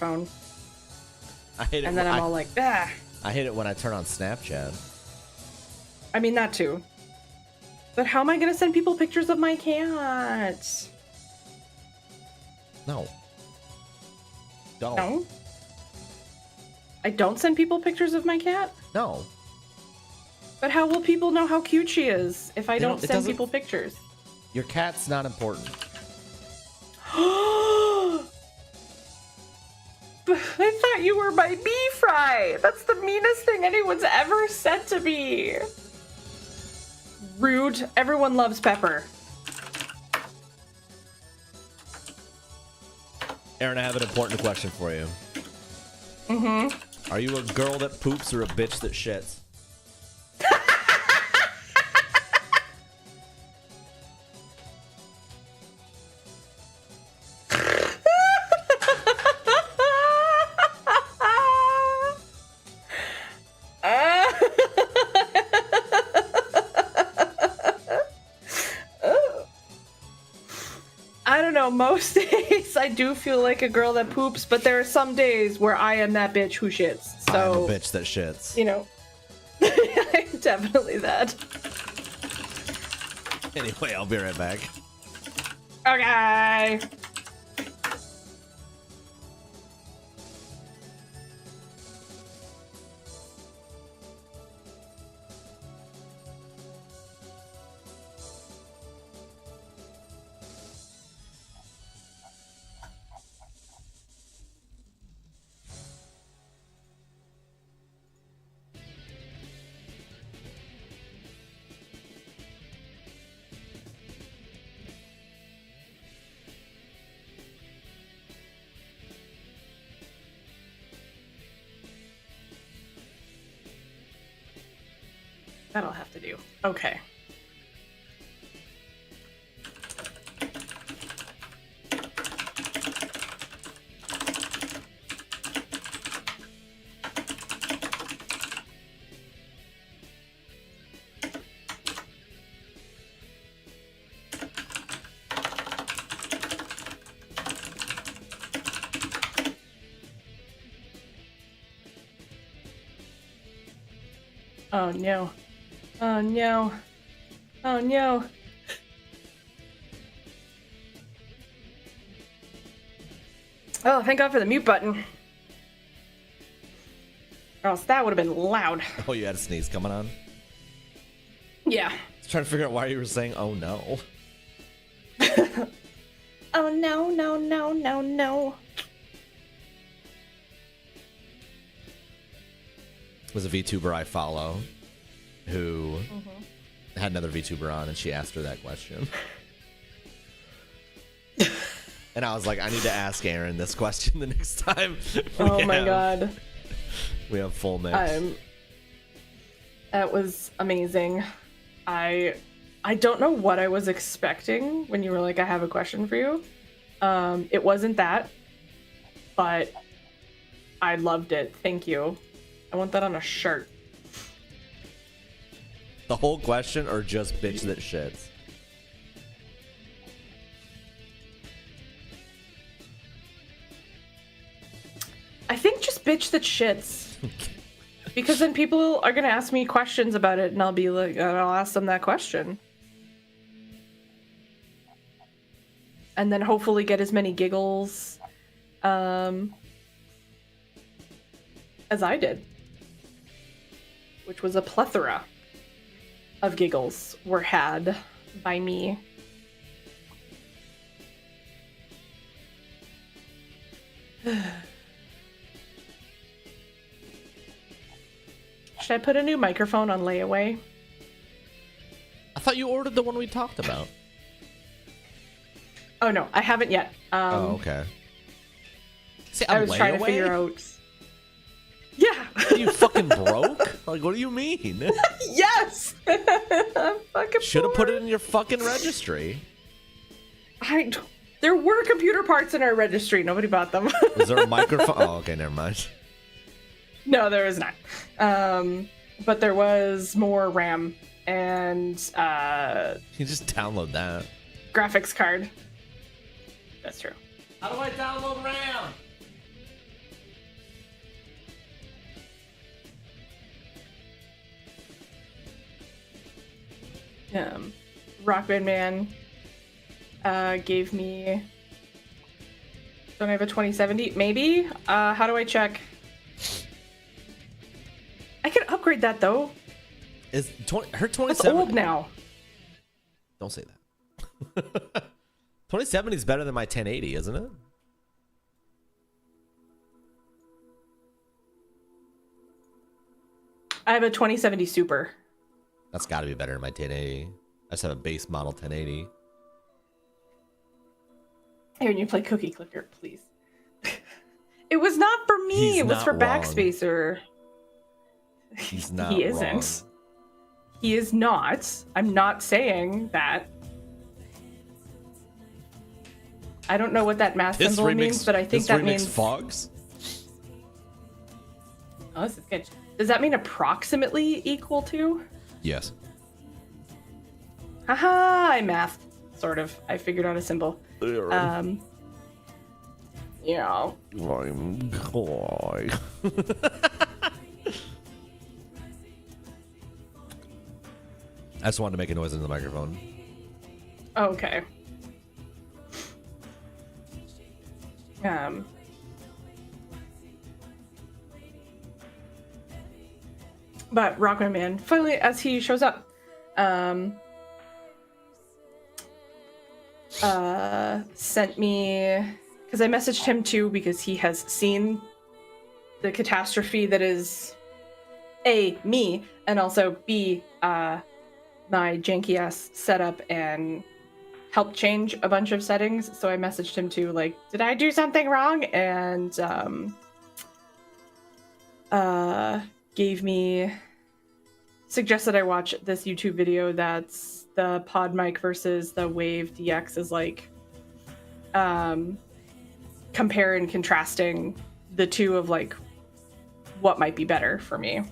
microphone. I hate it. And then I'm all like, ah. I hate it when I turn on Snapchat. I mean, that too. But how am I gonna send people pictures of my cat? No. Don't. No? I don't send people pictures of my cat? No. But how will people know how cute she is if I don't send people pictures? Your cat's not important. But I thought you were my bee fry. That's the meanest thing anyone's ever said to me. Rude. Everyone loves Pepper. Aaron, I have an important question for you. Mm-hmm. Are you a girl that poops or a bitch that shits? Most days I do feel like a girl that poops, but there are some days where I am that bitch who shits. So I'm a bitch that shits. You know, I'm definitely that. Anyway, I'll be right back. Okay. That'll have to do. Okay. Oh no. Oh no. Oh no. Oh, thank God for the mute button. Or else that would have been loud. Oh, you had a sneeze coming on? Yeah. I was trying to figure out why you were saying, oh no. Oh no, no, no, no, no. Was a VTuber I follow who had another VTuber on, and she asked her that question. And I was like, I need to ask Aaron this question the next time. Oh my God. We have full mix. That was amazing. I don't know what I was expecting when you were like, I have a question for you. It wasn't that, but I loved it. Thank you. I want that on a shirt. The whole question, or just bitch that shits? I think just bitch that shits. Because then people are going to ask me questions about it, and I'll be like, I'll ask them that question. And then hopefully get as many giggles as I did. Which was a plethora of giggles were had by me. Should I put a new microphone on layaway? I thought you ordered the one we talked about. Oh no, I haven't yet. Oh, okay. See, I was trying to figure out. Yeah. Are you fucking broke? Like, what do you mean? Yes. I'm fucking. Should have put it in your fucking registry. There were computer parts in our registry. Nobody bought them. Was there a microphone? Oh, okay, never mind. No, there is not. But there was more RAM and You just download that. graphics card. That's true. How do I download RAM? Rock Band Man gave me. Don't I have a 2070? Maybe. How do I check? I can upgrade that though. Is her 27? It's old now. Don't say that. 2070 is better than my 1080, isn't it? I have a 2070 Super. That's got to be better than my 1080. I just have a base model 1080. Aaron, you play Cookie Clicker, please. It was not for me. It was for Backspacer. He's not He isn't. wrong. He is not. I'm not saying that. I don't know what that math symbol means, but I think that means fogs. Oh, this is good. Does that mean approximately equal to? Yes. Haha, I mathed. Sort of. I figured out a symbol. Yeah. I'm coy. I just wanted to make a noise into the microphone. Okay. But Rockman Man, finally, as he shows up, sent me, because I messaged him too, because he has seen the catastrophe that is A, me, and also B, my janky ass setup and helped change a bunch of settings. So I messaged him too, like, did I do something wrong? And suggested I watch this YouTube video that's the pod mic versus the Wave DX, is like compare and contrasting the two of like what might be better for me.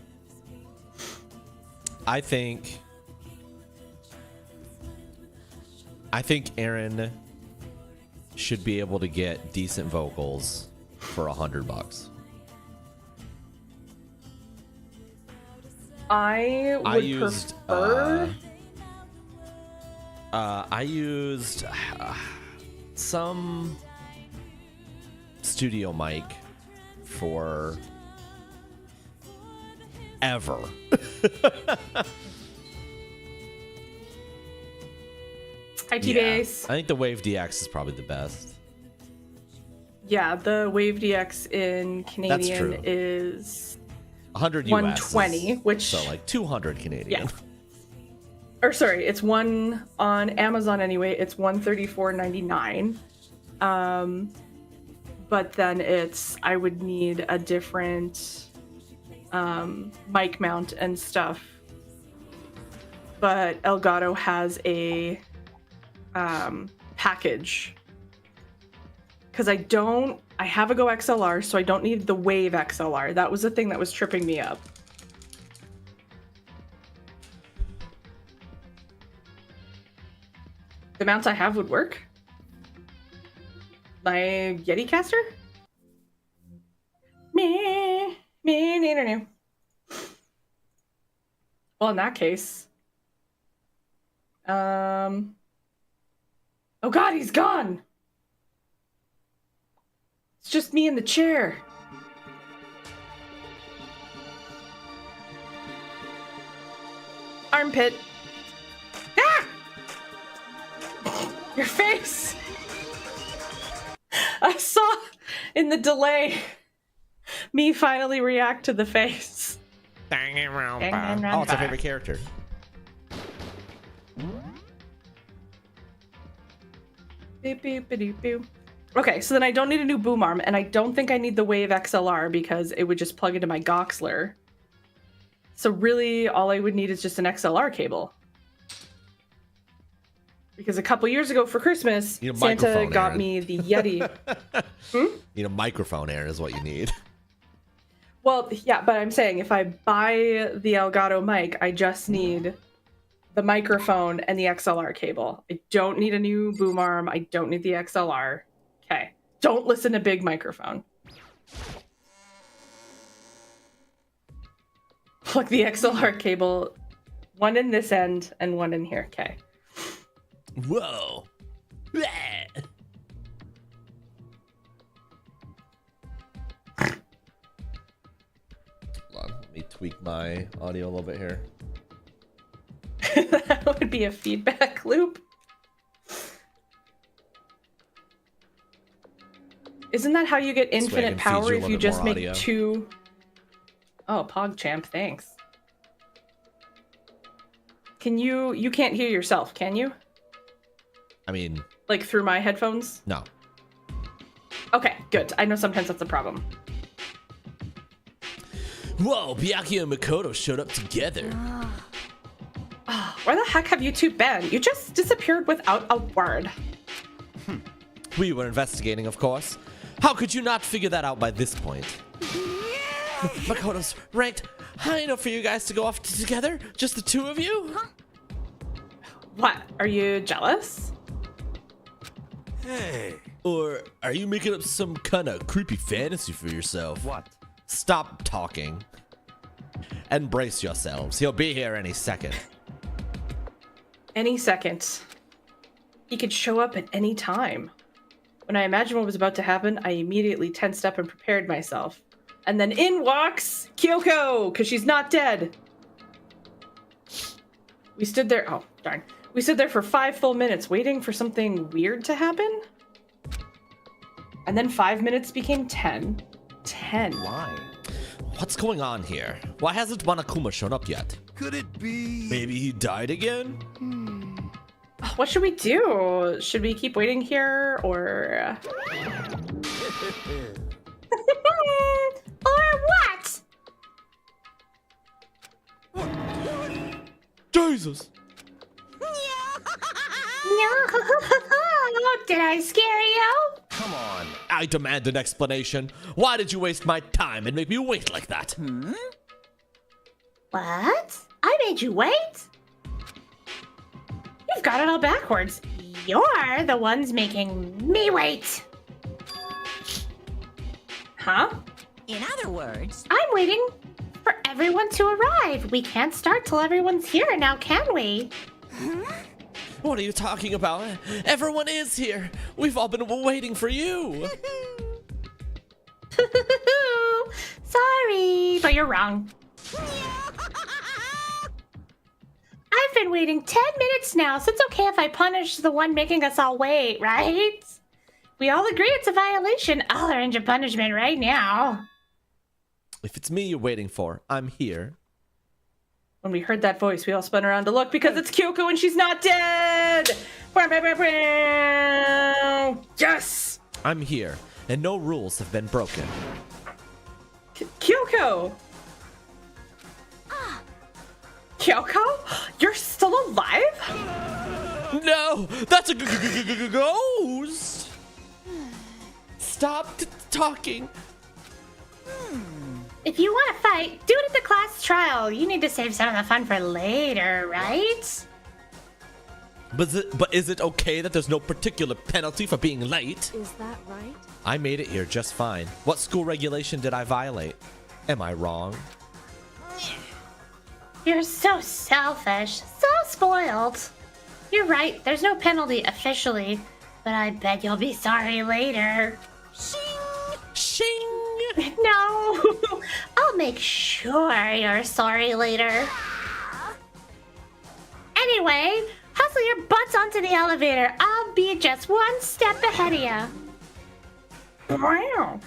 I think Aaron should be able to get decent vocals for $100. I used some studio mic for ever. Hi, T-Base. I think the Wave DX is probably the best. Yeah, the Wave DX in Canadian is 100 US 120, which so like 200 Canadian. Yeah. Or sorry, it's one on Amazon anyway. It's $134.99. But then I would need a different mic mount and stuff. But Elgato has a package, because I have a Go XLR, so I don't need the Wave XLR. That was the thing that was tripping me up. The mounts I have would work. My Yeti caster? Me, no. Well, in that case, oh God, he's gone. It's just me in the chair. Armpit. Ah! Your face. I saw in the delay me finally react to the face. Danganranpa. Oh, it's our favorite character. Beep, beep, beep, beep. Okay, so then I don't need a new boom arm, and I don't think I need the Wave XLR because it would just plug into my Goxler. So really, all I would need is just an XLR cable. Because a couple years ago for Christmas, Santa got me the Yeti. You need a microphone, Aaron, is what you need. Well, yeah, but I'm saying if I buy the Elgato mic, I just need the microphone and the XLR cable. I don't need a new boom arm. I don't need the XLR. Okay. Don't listen to big microphone. Plug the XLR cable One in this end and one in here. Okay. Whoa. Hold on, let me tweak my audio a little bit here. That would be a feedback loop. Isn't that how you get infinite power if you just make audio. 2? Oh, PogChamp, thanks. Can you can't hear yourself, can you? I mean, Like through my headphones? no. Okay, good. I know sometimes that's a problem. Whoa, Byakuya and Makoto showed up together. Where the heck have you two been? You just disappeared without a word. We were investigating, of course. How could you not figure that out by this point? Makoto's ranked high enough for you guys to go off together? Just the two of you? What? Are you jealous? Hey. Or are you making up some kind of creepy fantasy for yourself? What? Stop talking. And brace yourselves. He'll be here any second. Any second. He could show up at any time. When I imagined what was about to happen, I immediately tensed up and prepared myself. And then in walks Kyoko, because she's not dead. We stood there. Oh, darn. We stood there for 5 full minutes waiting for something weird to happen. And then 5 minutes became 10. 10. Why? What's going on here? Why hasn't Monokuma shown up yet? Could it be? Maybe he died again? What should we do? Should we keep waiting here or... Or what? Jesus! No, did I scare you? Come on. I demand an explanation. Why did you waste my time and make me wait like that? What? I made you wait? You've got it all backwards. You're the ones making me wait. Huh? In other words, I'm waiting for everyone to arrive. We can't start till everyone's here now, can we? What are you talking about? Everyone is here. We've all been waiting for you. Sorry, but you're wrong. I've been waiting 10 minutes now, so it's okay if I punish the one making us all wait, right? We all agree it's a violation. I'll arrange a punishment right now. If it's me you're waiting for, I'm here. When we heard that voice, we all spun around to look because it's Kyoko and she's not dead! Yes! I'm here, and no rules have been broken. Kyoko! Kyoko? You're still alive? No! That's a ghost! Stop talking. If you want to fight, do it at the class trial. You need to save some of the fun for later, right? But is it okay that there's no particular penalty for being late? is that right? I made it here just fine. What school regulation did I violate? Am I wrong? You're so selfish, so spoiled. You're right, there's no penalty officially, but I bet you'll be sorry later. Shing! No, I'll make sure you're sorry later. Anyway, hustle your butts onto the elevator. I'll be just one step ahead of you. Wow.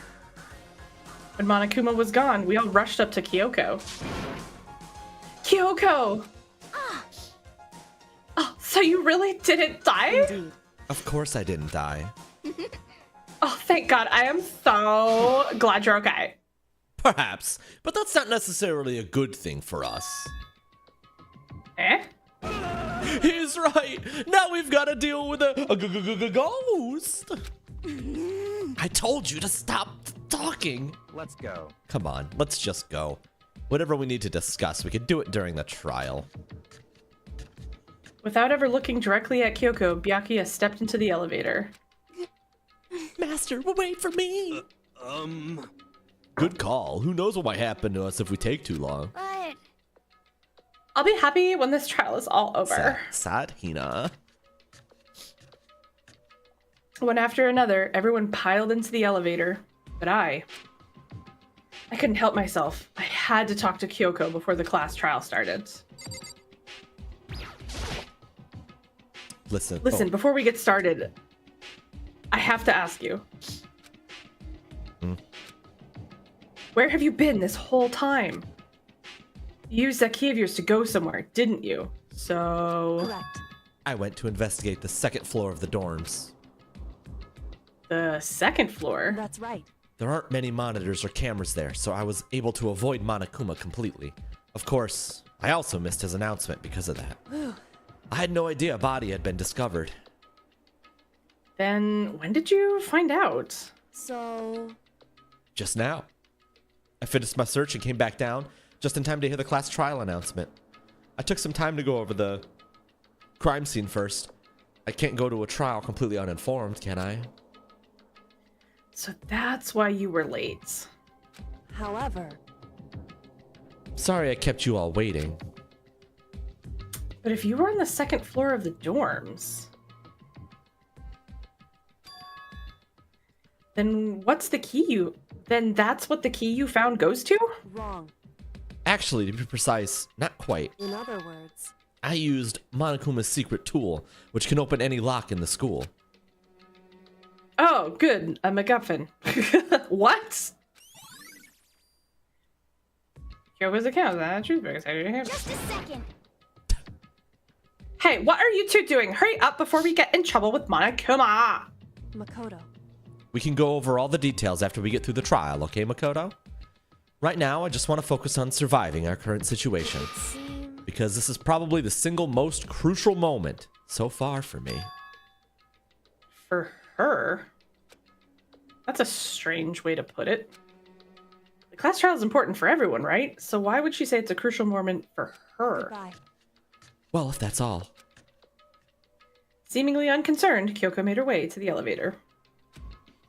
When Monokuma was gone, we all rushed up to Kyoko. Kyoko! Oh, so you really didn't die? Indeed. Of course I didn't die. Oh, thank God. I am so glad you're okay. Perhaps, but that's not necessarily a good thing for us. Eh? He's right. Now we've got to deal with a ghost. I told you to stop talking. Let's go. Come on, let's just go. Whatever we need to discuss, we can do it during the trial. Without ever looking directly at Kyoko, Byakuya stepped into the elevator. Master, wait for me. Good call. Who knows what might happen to us if we take too long. But I'll be happy when this trial is all over. Sad Hina. One after another, everyone piled into the elevator, but I couldn't help myself. I had to talk to Kyoko before the class trial started. Listen, Before we get started, I have to ask you. Where have you been this whole time? You used that key of yours to go somewhere, didn't you? So... Correct. I went to investigate the second floor of the dorms. The second floor? That's right. There aren't many monitors or cameras there, so I was able to avoid Monokuma completely. Of course, I also missed his announcement because of that. I had no idea a body had been discovered. Then when did you find out? So, Just now. I finished my search and came back down just in time to hear the class trial announcement. I took some time to go over the crime scene first. I can't go to a trial completely uninformed, can I? So that's why you were late. however, Sorry I kept you all waiting. But if you were on the second floor of the dorms, then what's the key you... Then that's what the key you found goes to? wrong. Actually, to be precise, not quite. In other words, I used Monokuma's secret tool, which can open any lock in the school. Oh, good. A MacGuffin. What? Kyoko's account. That truth book. Just a second. Hey, what are you two doing? Hurry up before we get in trouble with Monokuma. Makoto. We can go over all the details after we get through the trial, okay, Makoto? Right now, I just want to focus on surviving our current situation, because this is probably the single most crucial moment so far for me. For her? That's a strange way to put it. The class trial is important for everyone, right? So why would she say it's a crucial moment for her? Goodbye. Well, if that's all. Seemingly unconcerned, Kyoko made her way to the elevator.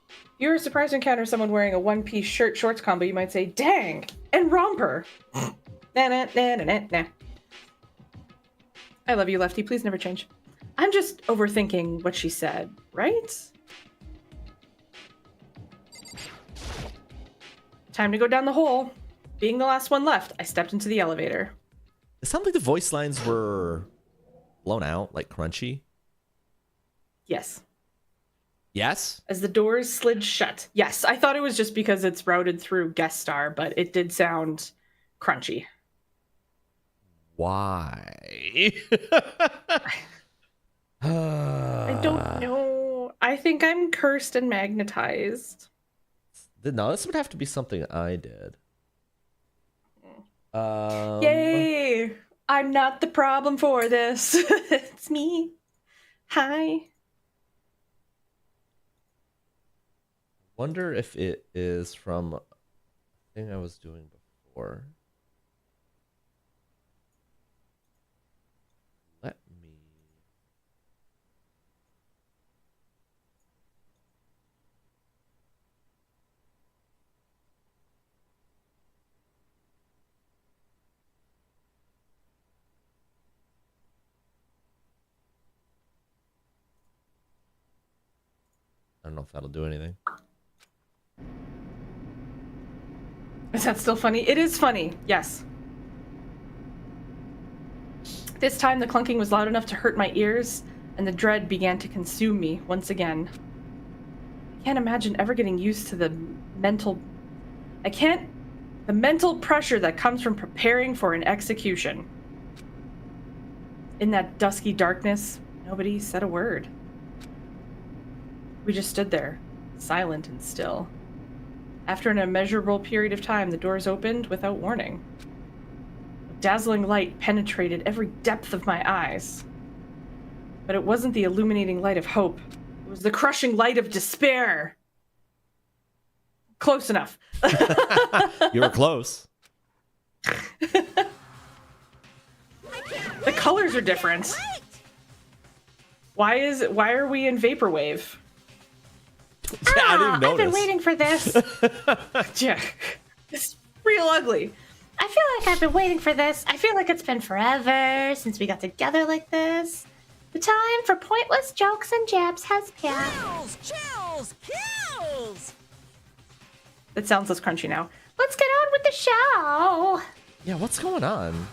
If you were surprised to encounter someone wearing a one-piece shirt-shorts combo, you might say, dang, and romper. Nah, nah, nah, nah, nah, nah. I love you, Lefty. Please never change. I'm just overthinking what she said, right? Time to go down the hole. Being the last one left, I stepped into the elevator. It sounded like the voice lines were blown out, like crunchy. Yes. Yes? As the doors slid shut. Yes, I thought it was just because it's routed through guest star, but it did sound crunchy. Why? I don't know. I think I'm cursed and magnetized. No, this would have to be something I did. Yay! I'm not the problem for this. It's me. Hi. Wonder if it is from a thing I was doing before. Let me... I don't know if that'll do anything. Is that still funny? It is funny, yes. This time the clunking was loud enough to hurt my ears, and the dread began to consume me once again. I can't imagine ever getting used to the mental pressure that comes from preparing for an execution. In that dusky darkness, nobody said a word. We just stood there, silent and still. After an immeasurable period of time, the doors opened without warning. A dazzling light penetrated every depth of my eyes. But it wasn't the illuminating light of hope. It was the crushing light of despair. Close enough. You were close. The colors are different. Why are we in vaporwave? Yeah, I didn't I've been notice. waiting for this. Yeah. It's real ugly. I feel like I've been waiting for this. I feel like it's been forever since we got together like this. The time for pointless jokes and jabs has passed. Kills! It sounds less crunchy now. Let's get on with the show. Yeah, what's going on?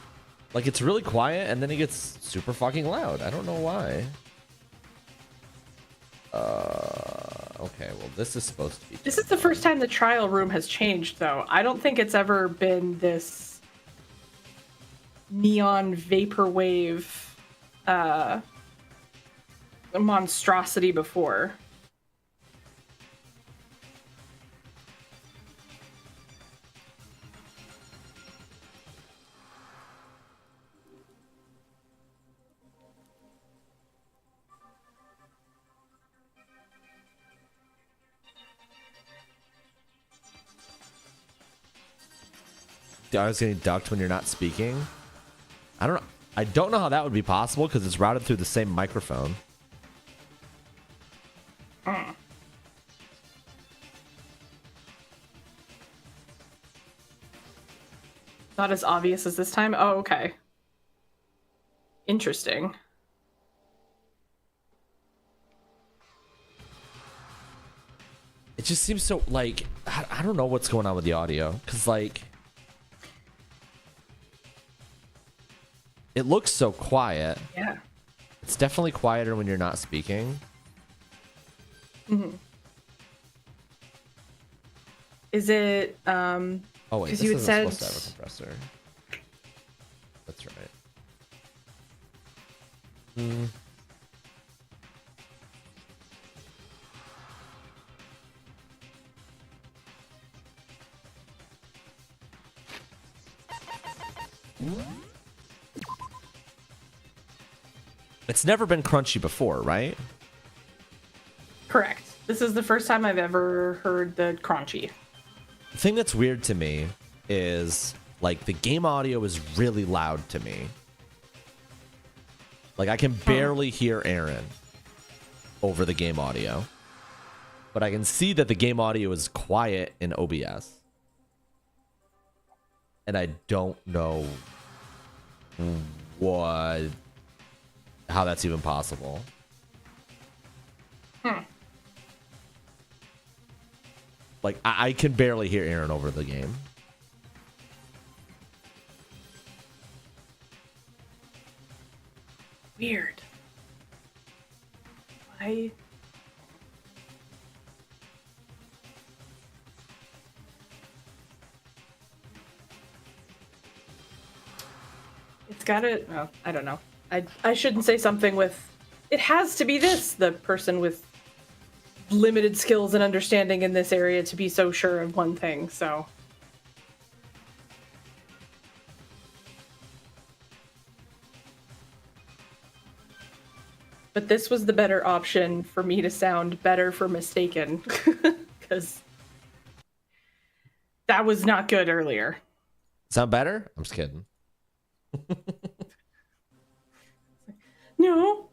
Like, it's really quiet, and then it gets super fucking loud. I don't know why. Okay, well, this is supposed to be... This is the first time the trial room has changed, though. I don't think it's ever been this neon vaporwave monstrosity before. I was getting ducked when you're not speaking. I don't know how that would be possible because it's routed through the same microphone. Not as obvious as this time. Oh, okay. Interesting. It just seems so, like, I don't know what's going on with the audio because, like, it looks so quiet. Yeah. It's definitely quieter when you're not speaking. Mm-hmm. Is it Oh wait, this you isn't had supposed to have a compressor. That's right. It's never been crunchy before, right? correct? This is the first time I've ever heard the crunchy. The thing that's weird to me is, like, the game audio is really loud to me. Like, I can barely hear Aaron over the game audio. But I can see that the game audio is quiet in OBS. And I don't know how that's even possible. Like, I can barely hear Aaron over the game. Weird. Why? It's gotta, well, I don't know. I shouldn't say something with, it has to be this, the person with limited skills and understanding in this area to be so sure of one thing, so. But this was the better option for me to sound better for mistaken, because that was not good earlier. Sound better? I'm just kidding. No.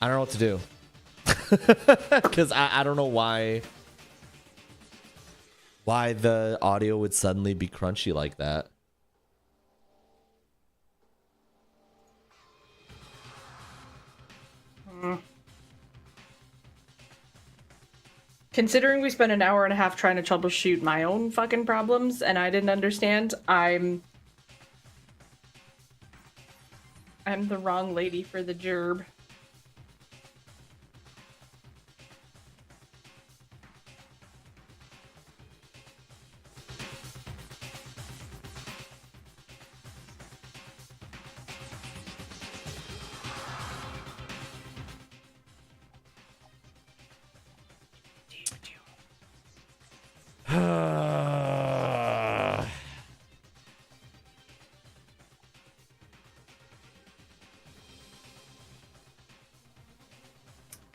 I don't know what to do. Because I don't know why the audio would suddenly be crunchy like that. Considering we spent an hour and a half trying to troubleshoot my own fucking problems and I didn't understand, I'm the wrong lady for the gerb.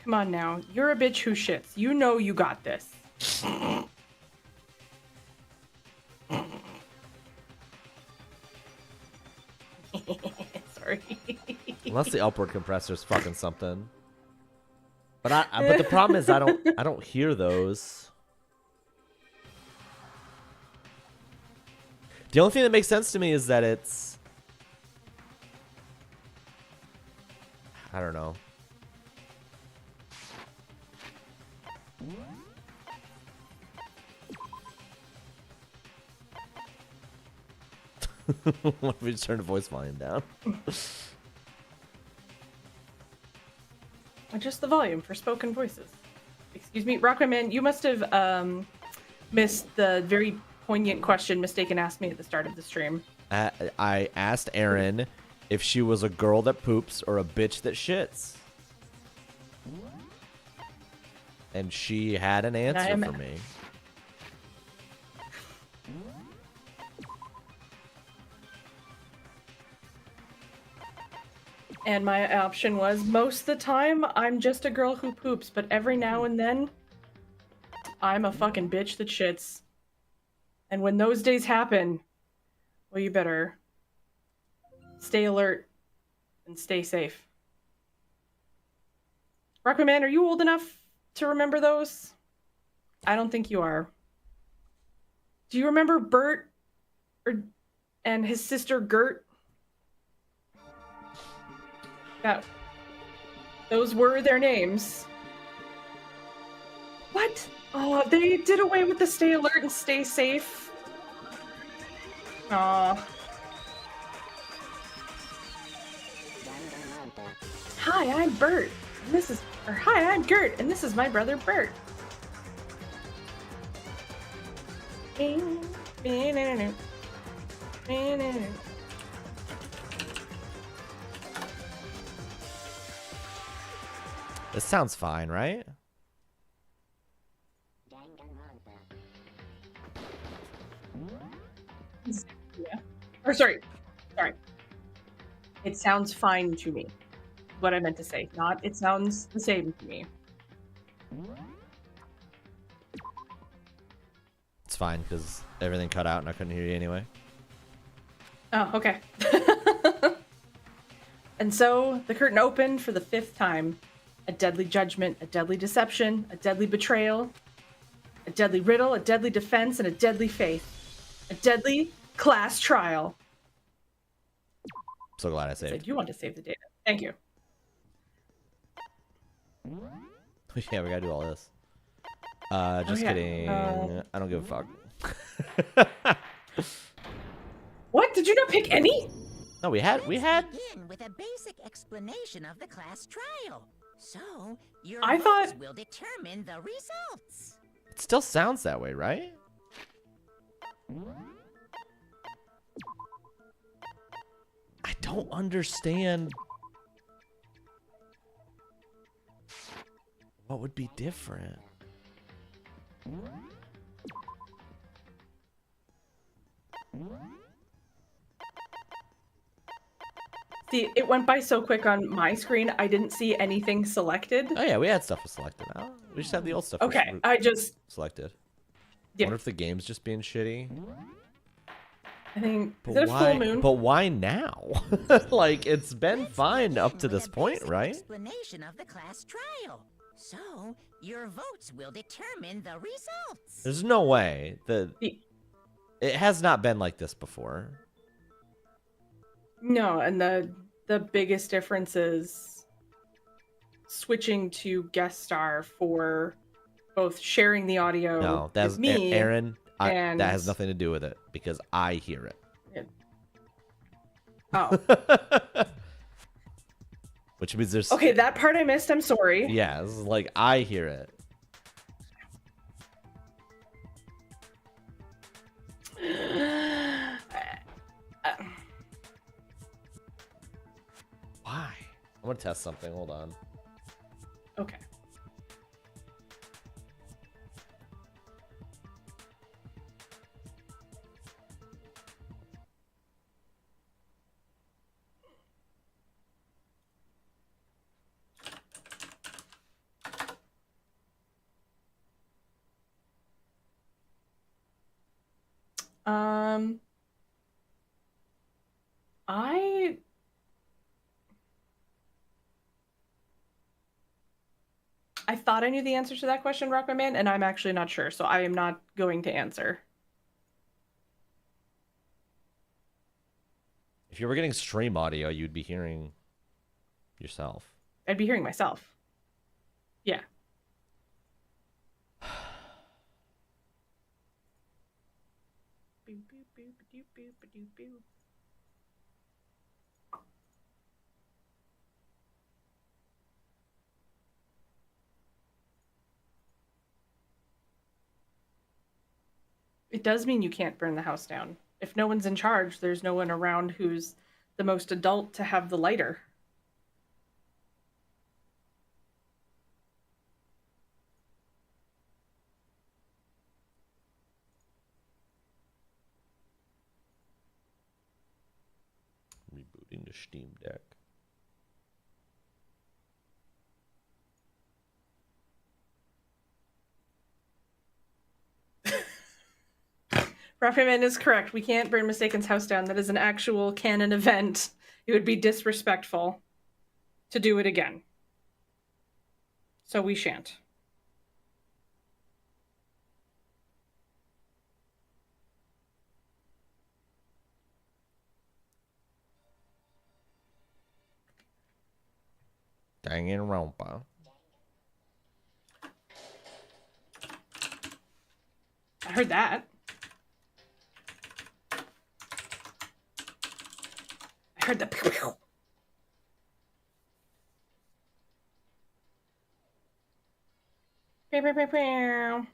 Come on now. You're a bitch who shits. You know you got this. Sorry. Unless the upward compressor's fucking something. But the problem is I don't hear those. The only thing that makes sense to me is that it's, I don't know. What if we just turn the voice volume down? Adjust the volume for spoken voices. Excuse me, Rockman, you must have missed the very poignant question Mistaken asked me at the start of the stream. I asked Erin if she was a girl that poops or a bitch that shits. And she had an answer for me. And my option was, most of the time, I'm just a girl who poops, but every now and then, I'm a fucking bitch that shits. And when those days happen, well, you better stay alert and stay safe. Rockman, are you old enough to remember those? I don't think you are. Do you remember Bert and his sister Gert? Those were their names. What? Oh, they did away with the stay alert and stay safe. Aw. Hi, I'm Bert. And hi, I'm Gert, and this is my brother Bert. This sounds fine, right? Yeah. Or sorry. It sounds fine to me. What I meant to say. Not it sounds the same to me. It's fine because everything cut out and I couldn't hear you anyway. Oh, okay. And so the curtain opened for the 5th time. A deadly judgment, a deadly deception, a deadly betrayal, a deadly riddle, a deadly defense, and a deadly faith. A deadly class trial. So glad I saved. I do want to save the data. Thank you. Yeah, we gotta do all this. Just yeah. kidding. I don't give a fuck. What? Did you not pick any? No, we had. Begin with a basic explanation of the class trial. So, your I votes thought- will determine the results. It still sounds that way, right? I don't understand. What would be different? See, it went by so quick on my screen, I didn't see anything selected. Oh yeah, we had stuff selected. Oh, we just have the old stuff. Okay, I just... selected. Yeah. Wonder if the game's just being shitty. I think... But Is it a why? full moon? But why now? Like it's been fine up to Begin with this a point, basic right? Explanation of the class trial. So, your votes will determine the results. There's no way that it has not been like this before. No, and the biggest difference is switching to guest star for both sharing the audio No, that's with me. Aaron. and- That has nothing to do with it because I hear it. Oh, Which means there's okay, that part I missed. I'm sorry. Yeah, it's like I hear it. Why? I'm gonna test something. Hold on. Okay. Um, I I thought I knew the answer to that question, Rockman, and I'm actually not sure, so I am not going to answer. If you were getting stream audio, you'd be hearing yourself. I'd be hearing myself. Yeah. It does mean you can't burn the house down. If no one's in charge, there's no one around who's the most adult to have the lighter. Rebooting the Steam Deck. Rockman is correct. We can't burn Mistaken's house down. That is an actual canon event. It would be disrespectful to do it again. So we shan't. Danganranpa. I heard that. I heard the pew pew. Pew, pew, pew, pew.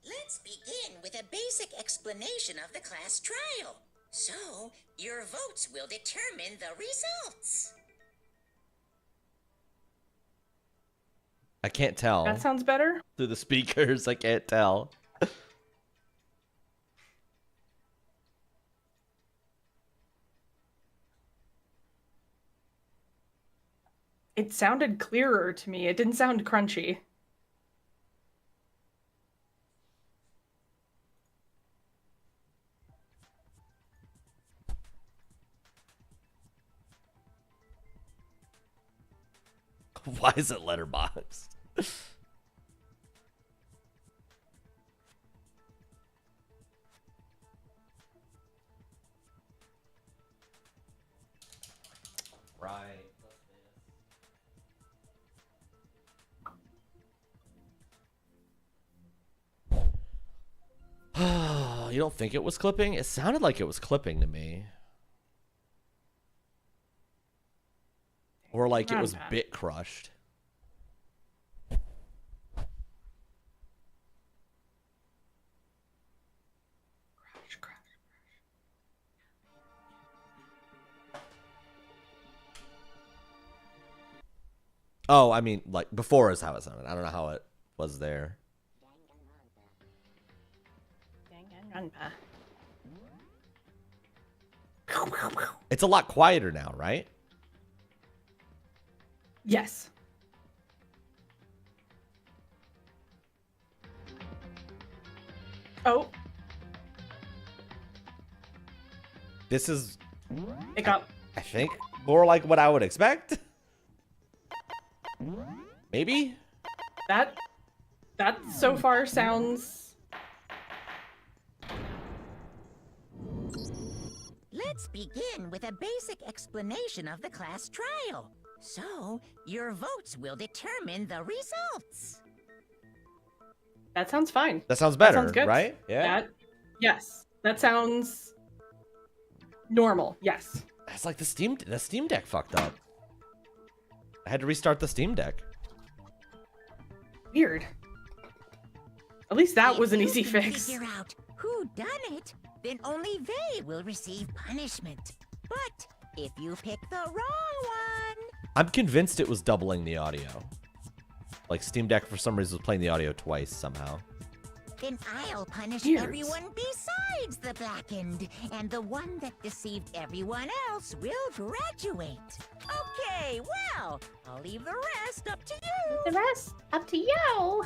Let's begin with a basic explanation of the class trial. So, your votes will determine the results. I can't tell. That sounds better. Through the speakers, I can't tell. It sounded clearer to me. It didn't sound crunchy. Why is it letterboxed? Right. You don't think it was clipping? It sounded like it was clipping to me. Or like it was bit crushed. Oh, I mean, like before is how it sounded. I don't know how it was there. Danganranpa. It's a lot quieter now, right? Yes. Oh. This is, It got. I think, more like what I would expect. Maybe? That so far sounds. Let's begin with a basic explanation of the class trial. So, your votes will determine the results. That sounds fine. That sounds better, sounds good. right? Yeah. Yes. That sounds normal. Yes. It's like the Steam Deck fucked up. I had to restart the Steam Deck. Weird. At least that was an If easy you can fix. Figure out who done it, then only they will receive punishment. But if you pick the wrong one, I'm convinced it was doubling the audio. Like Steam Deck for some reason was playing the audio twice somehow. Then I'll punish Years. everyone besides the blackened, and the one that deceived everyone else will graduate. Okay, well, I'll leave the rest up to you. The rest up to you.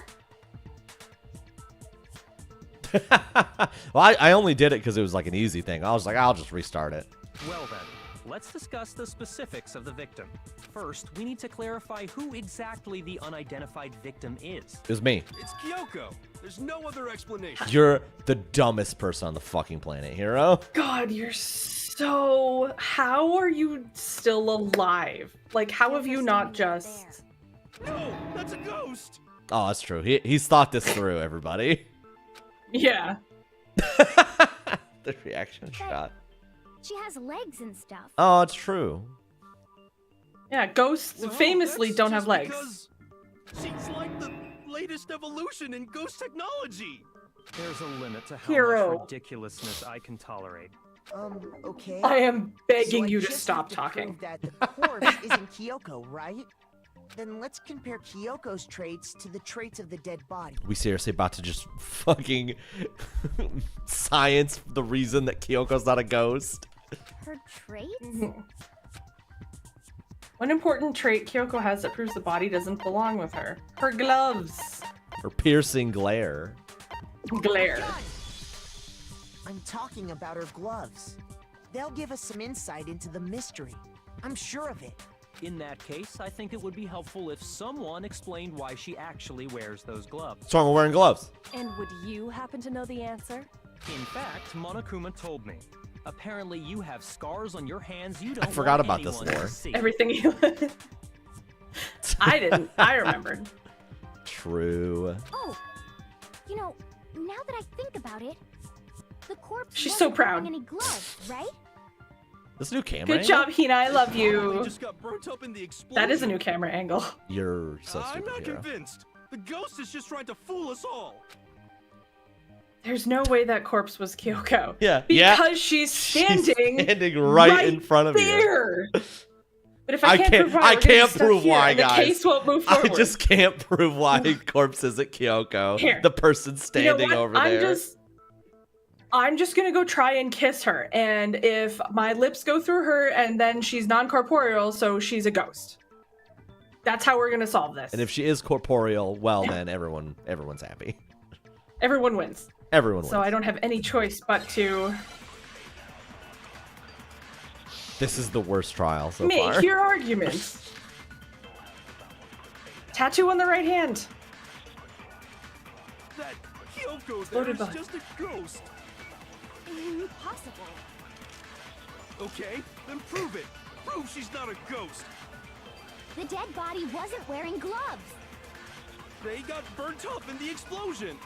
Well, I only did it because it was like an easy thing. I was like, I'll just restart it. Well then, let's discuss the specifics of the victim. First, we need to clarify who exactly the unidentified victim is. It was me. It's Kyoko. There's no other explanation. You're the dumbest person on the fucking planet, Hero. God, you're so. How are you still alive? Like, how have you not just. No, that's a ghost. Oh, that's true. He's thought this through, everybody. Yeah. The reaction shot. She has legs and stuff. Oh, it's true. Yeah, ghosts Well, famously that's don't have just legs. because She's like the latest evolution in ghost technology. There's a limit to how Hero. much ridiculousness I can tolerate. Okay. I am begging So I you to just stop have talking. prove that the corpse isn't Kyoko, right? Then let's compare Kyoko's traits to the traits of the dead body. We seriously about to just fucking science the reason that Kyoko's not a ghost? Her traits? One important trait Kyoko has that proves the body doesn't belong with her. Her gloves. Or piercing glare. Glare. I'm talking about her gloves. They'll give us some insight into the mystery. I'm sure of it. In that case, I think it would be helpful if someone explained why she actually wears those gloves. What's wrong with wearing gloves? And would you happen to know the answer? In fact, Monokuma told me. Apparently you have scars on your hands you don't forgot want about this anyone to lore. see. Everything you. I didn't. I remembered. True. Oh, you know, now that I think about it, the corpse She's wasn't so proud. wearing any gloves, right? This new camera Good angle? job, Hina. I love They you. just got burnt up in the explosion. That is a new camera angle. You're so I'm not superhero. convinced. The ghost is just trying to fool us all. There's no way that corpse was Kyoko. Yeah. Because she's standing, She's standing right in front of you. there. But if I I can't can't- prove why, I we're getting can't stuck prove here, why, and guys. The case won't move I forward. just can't prove why corpse isn't Kyoko. Here. The person You know standing what? over there. I'm just gonna go try and kiss her, and if my lips go through her, and then she's non-corporeal, so she's a ghost. That's how we're gonna solve this. And if she is corporeal, well then everyone's happy. Everyone wins. Everyone wins. So I don't have any choice but to This is the worst trial so make far. your arguments. Tattoo on the right hand. That Kyoko Exploded there is body. just a ghost. Impossible. Okay, then prove it. Prove she's not a ghost. The dead body wasn't wearing gloves. They got burnt up in the explosion.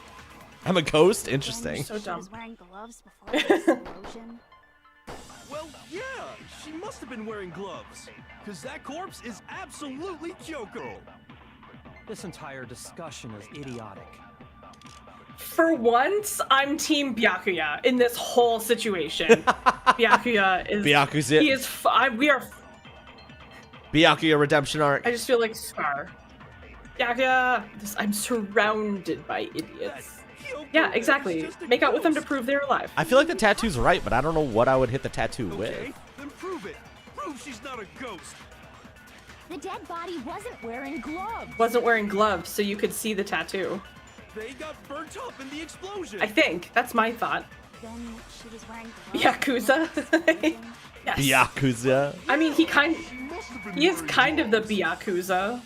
I'm a ghost? Then Interesting. So she dumb. was wearing gloves before the explosion. Well, yeah, she must have been wearing gloves. Because that corpse is absolutely Kyoko. This entire discussion is idiotic. For once, I'm Team Byakuya in this whole situation. Byakuya is. Byakuya. He is. We are. Byakuya redemption arc. I just feel like Scar. Byakuya. I'm surrounded by idiots. Kyoko Yeah, there is exactly. just a Make out with them to ghost. prove they're alive. I feel like the tattoo's right, but I don't know what I would hit the tattoo Okay, with. then prove it. Prove she's not a ghost. The dead body wasn't wearing gloves. Wasn't wearing gloves, so you could see the tattoo. They got burnt up in the explosion. I think that's my thought. Then she was wearing gloves. Yakuza. before the explosion. Yes. Byakuza. I mean, he is wearing kind of the gloves. Byakuza.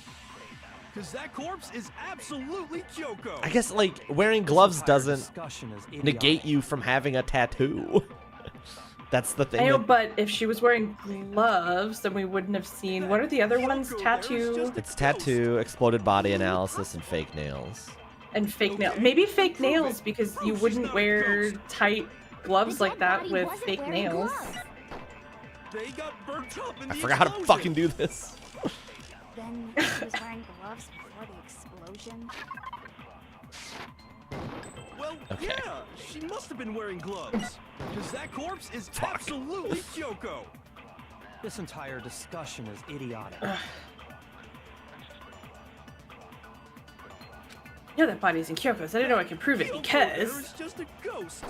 Because that corpse is absolutely Kyoko. I guess, like, wearing gloves Entire doesn't discussion is idiotic. negate you from having a tattoo. That's the thing. I know, that- but if she was wearing gloves, then we wouldn't have seen. What are the other ones? Kyoko there is Tattoo just a It's tattoo, exploded body analysis, and fake nails. and fake nails. Okay, Maybe fake prove nails it. because Prove you she's wouldn't not a wear ghost. tight gloves The like dead that body with wasn't fake wearing nails. gloves. They got burnt up in I the forgot how to explosion. fucking do this. Then she was wearing gloves before the explosion. Well, Okay. yeah, she must have been wearing gloves. Because that corpse is absolutely Kyoko. This entire discussion is idiotic. Yeah, that body's in Kyoko's. I didn't know I could prove it because. It's just a ghost.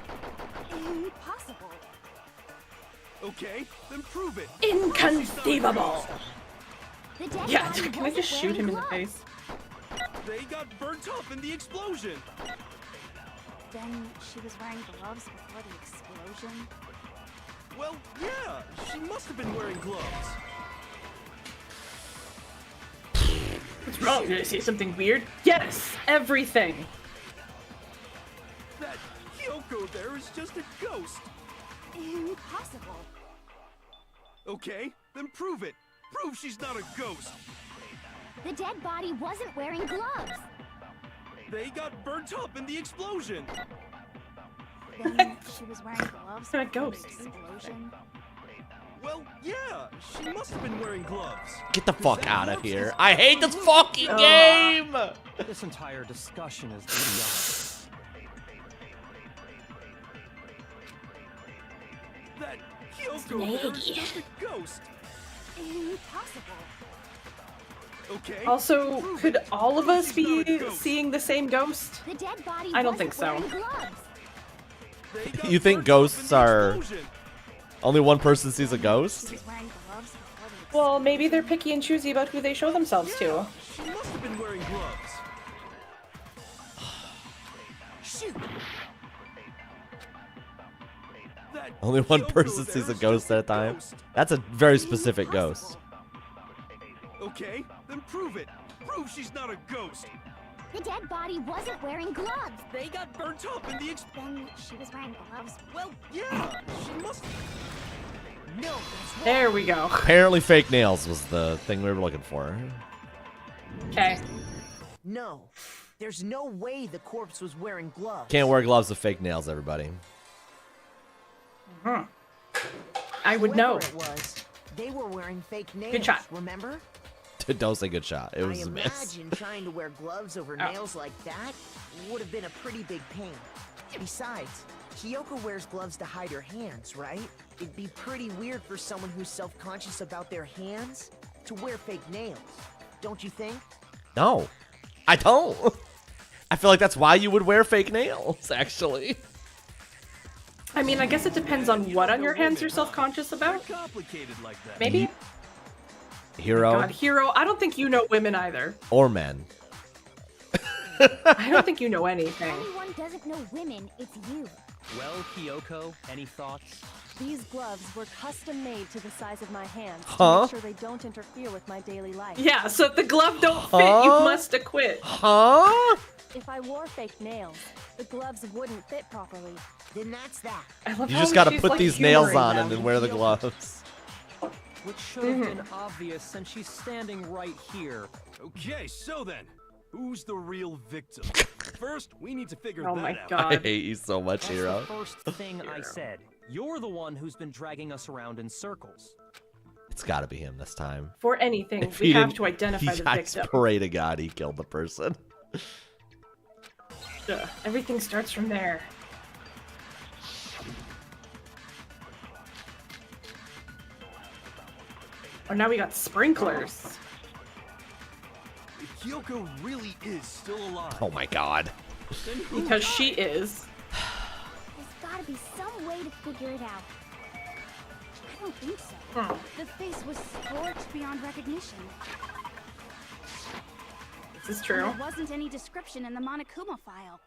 Impossible. Okay, then prove it. Inconceivable! The dead Yeah, body can I just wasn't shoot him in the wearing face? They got burnt up in the explosion. gloves. Then she was wearing gloves before the explosion. Well, yeah, she must have been wearing gloves. What's wrong? Did I say something weird? Yes! Everything! That Kyoko there is just a ghost. Impossible. Okay, then prove it. Prove she's not a ghost. The dead body wasn't wearing gloves. They got burnt up in the explosion. Then she was wearing gloves A before ghost. the explosion. Well, yeah, she must have been wearing gloves. Get the fuck out of here. I hate this fucking game! This entire discussion is idiotic. That Kyoko there is just a ghost. Impossible. Okay. Also, prove could it. all of Prove us she's not a be ghost. seeing the same ghost? The dead body I don't wasn't think so. wearing gloves. They got You think burnt up in ghosts the are- explosion. Only one person sees a ghost? She was wearing gloves before the Well, maybe they're picky and choosy about who they show themselves to. Yeah, she must have been wearing gloves. Shoot! That Only one Kyoko person there sees a is ghost just at a time. ghost. That's a very specific ghost. Okay, then prove it. Prove she's not a ghost. The dead body wasn't wearing gloves. They got burnt up in the Then she was wearing gloves. Well, yeah, she must. No, that's wrong. There we go. Apparently fake nails was the thing we were looking for. Okay. No. There's no way the corpse was wearing gloves. Can't wear gloves with fake nails, everybody. I would know. Whoever it was, they were wearing fake nails. Good shot. Remember? Don't say good shot. It was I a miss. imagine trying to wear gloves over Oh. nails like that would have been a pretty big pain. Besides, Kyoko wears gloves to hide her hands, right? It'd be pretty weird for someone who's self-conscious about their hands to wear fake nails. Don't you think? No, I don't. I feel like that's why you would wear fake nails, actually. I mean, I guess it depends on what on your hands you're self-conscious about. Complicated like that. Maybe? Hero God, Hero, I don't think you know women either. or men. I don't think you know anything. Anyone doesn't know women, it's you. Well, Kyoko, any thoughts? These gloves were custom made to the size of my hands to Huh? make sure they don't interfere with my daily life. Yeah, so if the glove don't fit, you Huh? must acquit. Huh? If I wore fake nails, the gloves wouldn't fit properly. Then that's that. I love You how just gotta she's, put like, these nails humoring on them. and then wear the gloves. Which should have been obvious since she's standing right here. Okay, so then, who's the real victim? First, we need to figure Oh that my out. God. I hate you so much, That's Hero. the first thing I said. You're the one who's been dragging us around in circles. It's gotta be him this time. For anything, If we he have didn't- to identify the I victim. pray to God he killed the person. Ugh, everything starts from there. Oh, now we got sprinklers. If Kyoko really is still alive, Oh my God. then who Because died? she is. There's gotta be some way to figure it out. I don't think so. Hmm. The face was scorched beyond recognition. This is And true. there wasn't any description in the Monokuma file.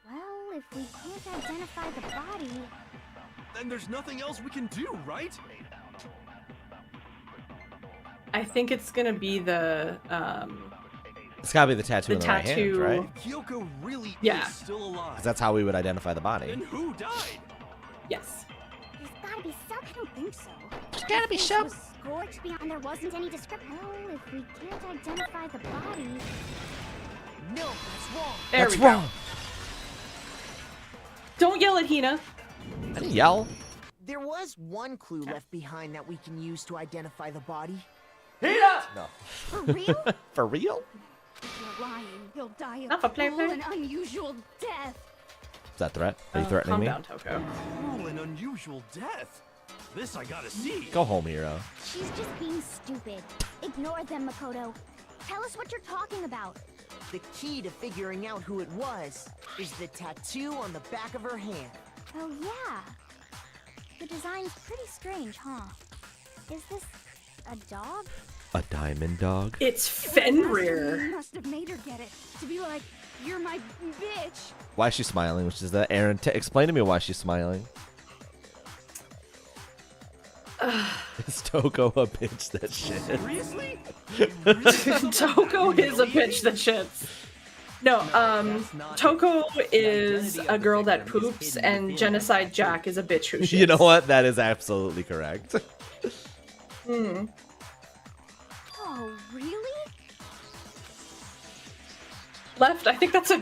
Well, if we can't identify the body, Then there's nothing else we can do, right? I think it's gonna be the It's gotta be the tattoo The in the right hand, tattoo. right? If Kyoko really Yeah. is still alive, Because that's how we would identify the body. then who died? yes. there's gotta be some. I don't think so. There's gotta be The face some. was scorched beyond. There wasn't any description. Well, if we can't identify the body, No, that's wrong. There That's we go. wrong. Don't yell at Hina. I didn't yell. There was one clue left behind that we can use to identify the body. No. for real? For real? If you're lying, you'll die a Enough of play, cruel play. and unusual death. Is that threat? Are you threatening Calm me? down, Toko. Cruel and unusual death. This I gotta see. Go home, Hero. She's just being stupid. Ignore them, Makoto. Tell us what you're talking about. The key to figuring out who it was is the tattoo on the back of her hand. Oh, yeah. The design's pretty strange, huh? Is this a dog? A diamond dog? It's Fenrir. Must have made her get it. To be like, you're my bitch. Why is she smiling? Which is that, Aaron? Explain to me why she's smiling. Is Toko a bitch that shit? Seriously? Toko is a bitch that shits. No, Toko is a girl that poops, and Genocide Jack is a bitch who shits. You know what? That is absolutely correct. Hmm. Oh, really? Left, I think that's a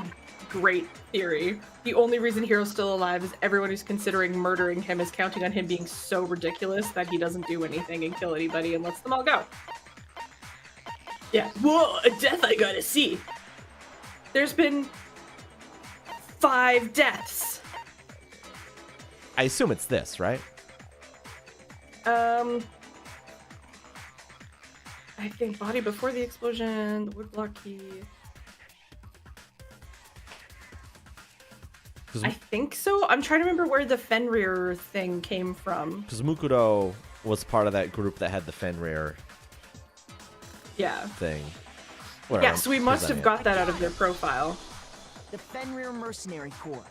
great theory. The only reason Hero's still alive is everyone who's considering murdering him is counting on him being so ridiculous that he doesn't do anything and kill anybody and lets them all go. Yeah. Whoa, a death I gotta see. There's been 5 deaths. I assume it's this, right? I think body before the explosion, the woodblock key. I think so. I'm trying to remember where the Fenrir thing came from. Because Mukuro was part of that group that had the Fenrir Yeah. thing. Yeah, so we must have got that out of their profile. The Fenrir Mercenary Corps.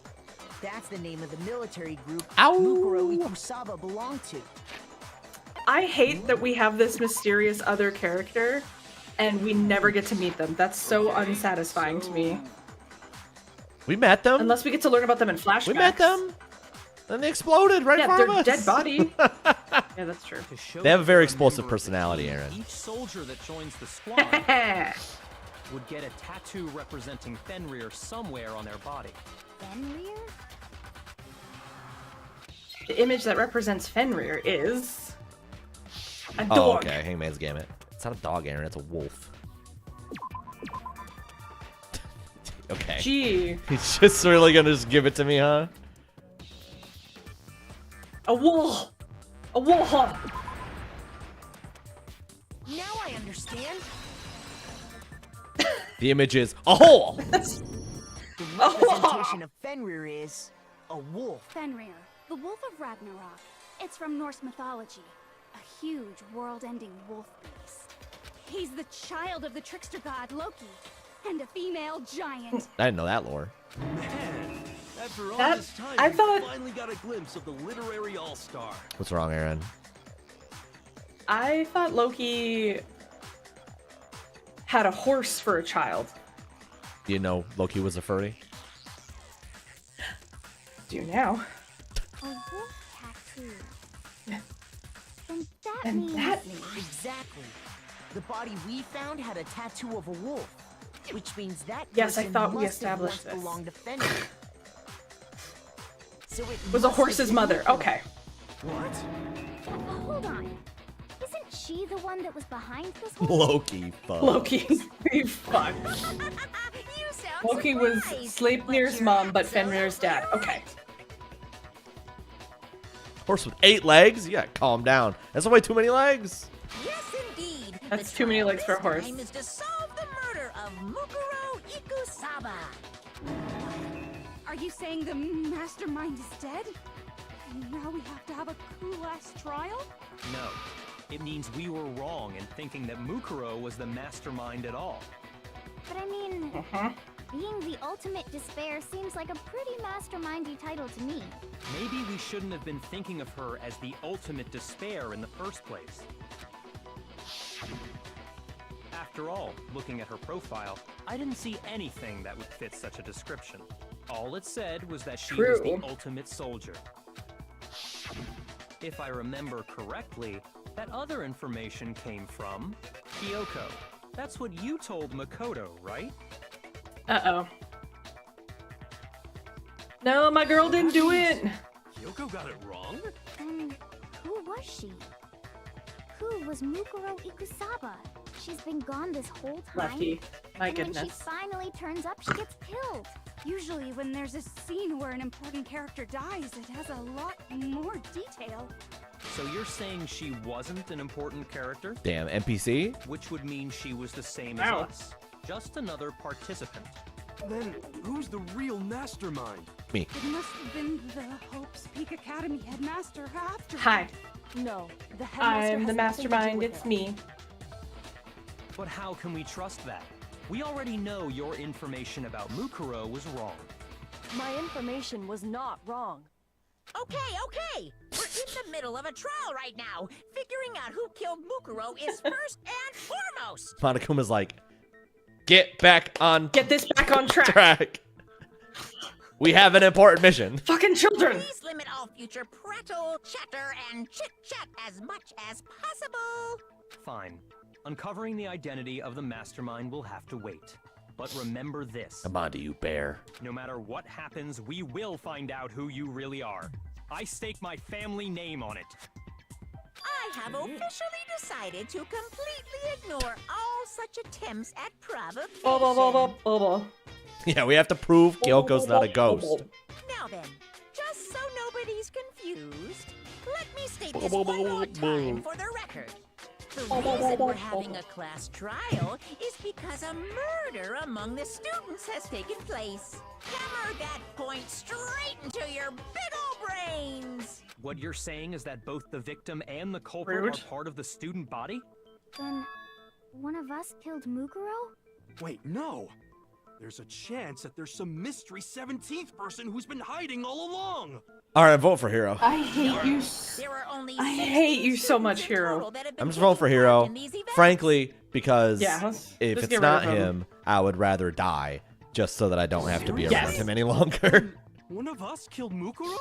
That's the name of the military group Ow! Mukuro Ikusaba belonged to. I hate that we have this mysterious other character and we never get to meet them. That's so unsatisfying to me. We met them. Unless we get to learn about them in flashbacks. We met them. Then they exploded right in front of their us. dead body. Yeah, that's true. They have a very explosive personality, Aaron. Each soldier that joins the squad would get a tattoo representing Fenrir somewhere on their body. Fenrir? The image that represents Fenrir is a dog. Oh, okay. Hangman's Gambit. It's not a dog, Aaron. It's a wolf. Okay. Gee. He's just really gonna just give it to me, huh? A wolf. A wolf. Now I understand. The image is a hole. The representation of Fenrir is a wolf. Fenrir, the wolf of Ragnarok. It's from Norse mythology. A huge, world-ending wolf beast. He's the child of the trickster god Loki, and a female giant. I didn't know that lore. Man, after all That- this time, I we thought- finally got a glimpse of the literary all-star. What's wrong, Aaron? I thought Loki had a horse for a child. You know Loki was a furry? Do now. A wolf tattoo. And that And means... that Exactly. The body we found had a tattoo of a wolf, which means that Yes, I person thought we must have established once this. belonged to Fenrir. So it was a must horse's have been mother. Mukuro. Okay. What? Hold on. Isn't she the one that was behind this whole... Loki, fuck. Loki. Fuck. You sound Loki was surprised, Sleipnir's but you're mom, but Fenrir's dad. absolutely Okay. Horse with 8 legs? You gotta calm down. That's way too many legs. Yes, indeed. That's The too many trial legs for a this horse. time is to solve the murder of Mukuro Ikusaba. Are you saying the mastermind is dead? And now we have to have a cool last trial? No. It means we were wrong in thinking that Mukuro was the mastermind at all. But I mean, Uh-huh. being the ultimate despair seems like a pretty mastermindy title to me. Maybe we shouldn't have been thinking of her as the ultimate despair in the first place. After all, looking at her profile, I didn't see anything that would fit such a description. All it said was that she was the True. ultimate soldier. If I remember correctly, that other information came from Kyoko. That's what you told Makoto, right? Uh-oh. No, my girl didn't do it. Kyoko got it wrong? Then who was she? Who was Mukuro Ikusaba? She's been gone this whole time. Lefty. My and when she goodness. finally turns up, she gets killed. Usually when there's a scene where an important character dies, it has a lot more detail. So you're saying she wasn't an important character? Damn, NPC? Which would mean she was the same Ow. as us. Just another participant. Then who's the real mastermind? Me. It must have been the Hope's Peak Academy headmaster after. Hi, No, the headmaster I'm has the nothing to do mastermind. with It's it. me. But how can we trust that? We already know your information about Mukuro was wrong. My information was not wrong. Okay. We're in the middle of a trial right now. Figuring out who killed Mukuro is first and foremost. Monokuma's like, get back on Get this back on track. track. We have an important mission. Fucking children. Please limit all future prattle, chatter, and chit-chat as much as possible. Fine. Uncovering the identity of the mastermind will have to wait. But remember this. Come on to you, bear. No matter what happens, we will find out who you really are. I stake my family name on it. I have officially decided to completely ignore all such attempts at provocation. Blah. Yeah, we have to prove Kyoko's not a ghost. Now then, just so nobody's confused, let me state this one more time for the record. The reason we're having a class trial is because a murder among the students has taken place. Hammer that point straight into your big ol' brains! What you're saying is that both the victim and the culprit Rude. are part of the student body? Then, one of us killed Mukuro? Wait, no. There's a chance that there's some mystery 17th person who's been hiding all along. All right, vote for Hero. I hate you. There are only I 16 hate you so students much, in Hero. total that have been I'm just voting for taking part Hero. in these events. Frankly, because Yeah, let's if just it's get rid not of him. him, I would rather die just so that I don't have to be around Yes. him any longer. One of us killed Mukuro?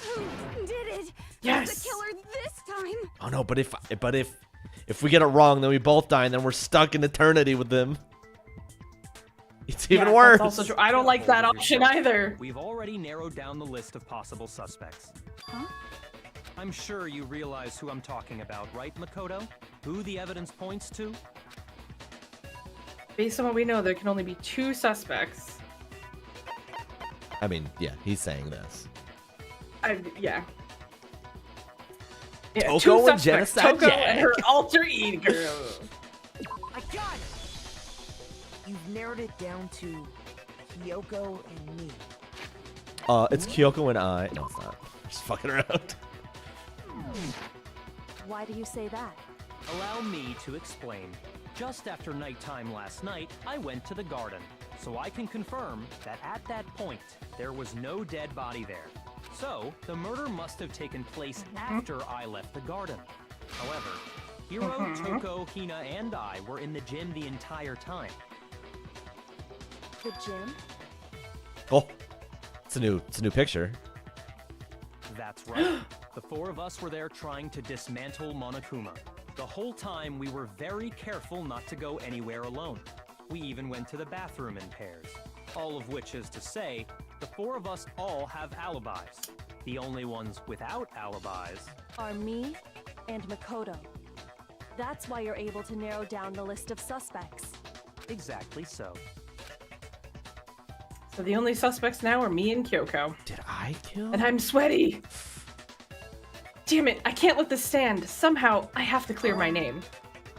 Who did it? Yes. Who's the killer this time? Oh no, but if we get it wrong, then we both die, and then we're stuck in eternity with them. It's even Yeah, worse. that's also true. I don't like that option either. We've already narrowed down the list of possible suspects. Huh? I'm sure you realize who I'm talking about, right, Makoto? Who the evidence points to? Based on what we know, there can only be 2 suspects. I mean, yeah, he's saying this. Yeah, Toko 2 and suspects. Genocide Toko Jack. and her alter ego. I got it! You've narrowed it down to Kyoko and me. It's Kyoko and I. No, it's not. Just fucking around. Why do you say that? Allow me to explain. Just after nighttime last night, I went to the garden, so I can confirm that at that point, there was no dead body there. So, the murder must have taken place after I left the garden. However, Hiro, Toko, Hina, and I were in the gym the entire time. The gym? Oh, it's a new picture. That's right. The 4 of us were there trying to dismantle Monokuma. The whole time, we were very careful not to go anywhere alone. We even went to the bathroom in pairs. All of which is to say, the 4 of us all have alibis. The only ones without alibis Are me and Makoto. That's why you're able to narrow down the list of suspects. exactly so. So the only suspects now are me and Kyoko. Did I kill? And I'm sweaty. Damn it, I can't let this stand. Somehow, I have to clear my name.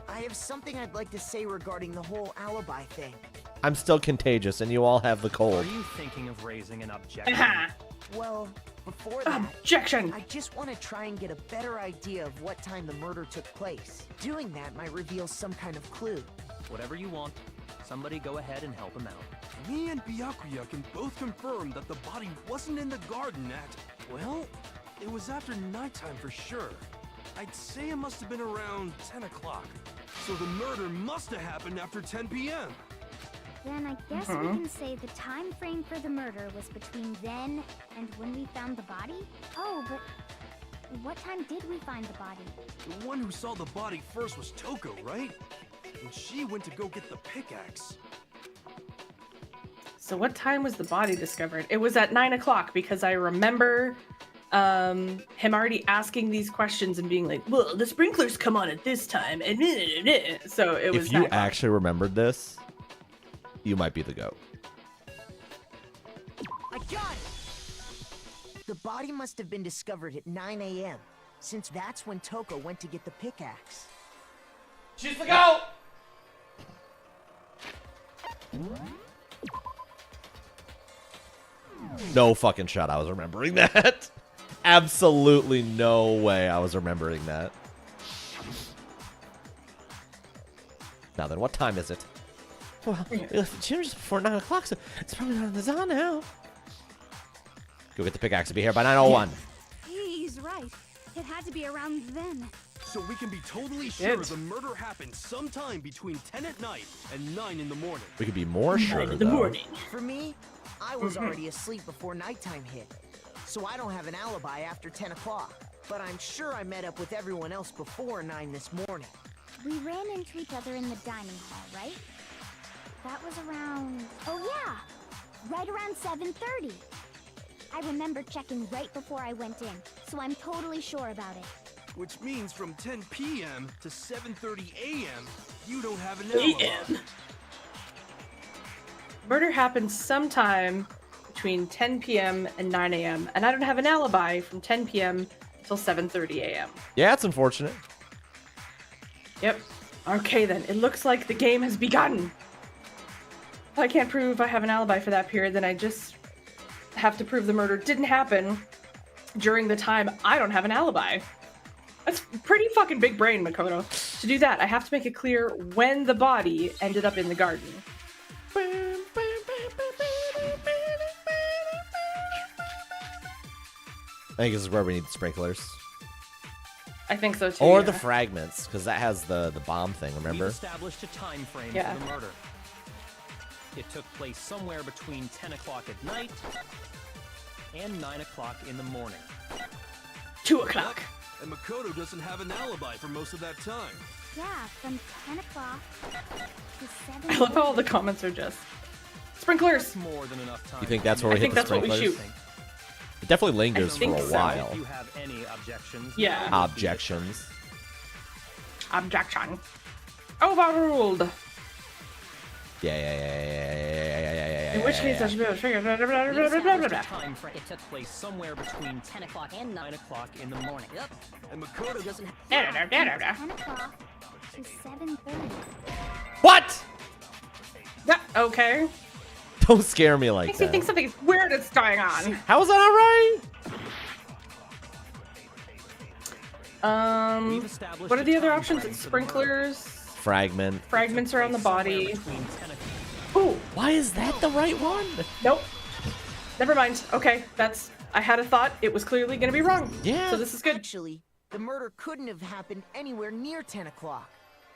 I have something I'd like to say regarding the whole alibi thing. I'm still contagious, and you all have the Are cold. you thinking of raising an objection? Well, before that, Objection! I just want to try and get a better idea of what time the murder took place. Doing that might reveal some kind of clue. Whatever you want. Somebody go ahead and help him out. Me and Byakuya can both confirm that the body wasn't in the garden at, well, it was after nighttime for sure. I'd say it must have been around 10 o'clock. So the murder must have happened after 10 p.m. Then I guess we can say the time frame for the murder was between then and when we found the body? Oh, but what time did we find the body? The one who saw the body first was Toko, right? And she went to go get the pickaxe. So what time was the body discovered? It was at 9 o'clock because I remember him already asking these questions and being like, well, the sprinklers come on at this time. And so it was If you 9 o'clock. actually remembered this, you might be the GOAT. I got it! The body must have been discovered at 9 a.m., since that's when Toko went to get the pickaxe. She's the GOAT! No fucking shot I was remembering that. Absolutely no way I was remembering that. Now then, what time is it? Well, it's just before 9 o'clock, so it's probably not on the zone now. Go get the pickaxe to be here by 9:01. He's right. It had to be around then. So we can be totally sure the murder happened sometime between 10 at night and 9 in the morning. We could be more sure, though. For me, I was already asleep before nighttime hit, so I don't have an alibi after 10 o'clock. But I'm sure I met up with everyone else before 9 this morning. We ran into each other in the dining hall, right? That was around... Oh yeah! Right around 7:30. I remember checking right before I went in, so I'm totally sure about it. Which means from 10 p.m. to 7:30 a.m., you don't have an alibi. Murder happened sometime between 10 p.m. and 9 a.m., and I don't have an alibi from 10 p.m. till 7:30 a.m. Yeah, it's unfortunate. Yep. Okay then, it looks like the game has begun. If I can't prove I have an alibi for that period, then I just have to prove the murder didn't happen during the time I don't have an alibi. That's pretty fucking big brain, Makoto. To do that, I have to make it clear when the body ended up in the garden. I think this is where we need the sprinklers. I think so too. Or yeah. the fragments, because that has the bomb thing, remember? We've established a time frame Yeah. for the murder. It took place somewhere between 10 o'clock at night and 9 o'clock in the morning. 2 o'clock. And Makoto doesn't have an alibi for most of that time. Yeah, from 10 o'clock to 7. I love how all the comments are just sprinklers. More than enough time. You think that's where we I hit think the that's what we sprinklers? shoot. It definitely lingers I for a think so. while. If you have any objections, Yeah. Objections. Objection. Overruled. Yeah. In which case, I should be able to figure. Blah, blah, blah, We blah, blah, blah, established blah. a time frame. It took place somewhere between 10 o'clock and 9 o'clock in the morning. Yep. And Makoto doesn't have... Yeah, from 10 o'clock to 7:30. What? Yeah, okay. Don't scare me like Makes me that. think something weird is going on. How is that alright? We've established What are the a other time options? frame It's for the murder. sprinklers. Fragment. Fragments around the Somewhere body. between 10 o'clock. Ooh, Why is that the right one? nope. Never mind. Okay, that's. I had a thought. It was clearly going to be wrong. Yeah. So this is good. Actually, the murder couldn't have happened anywhere near 10 o'clock.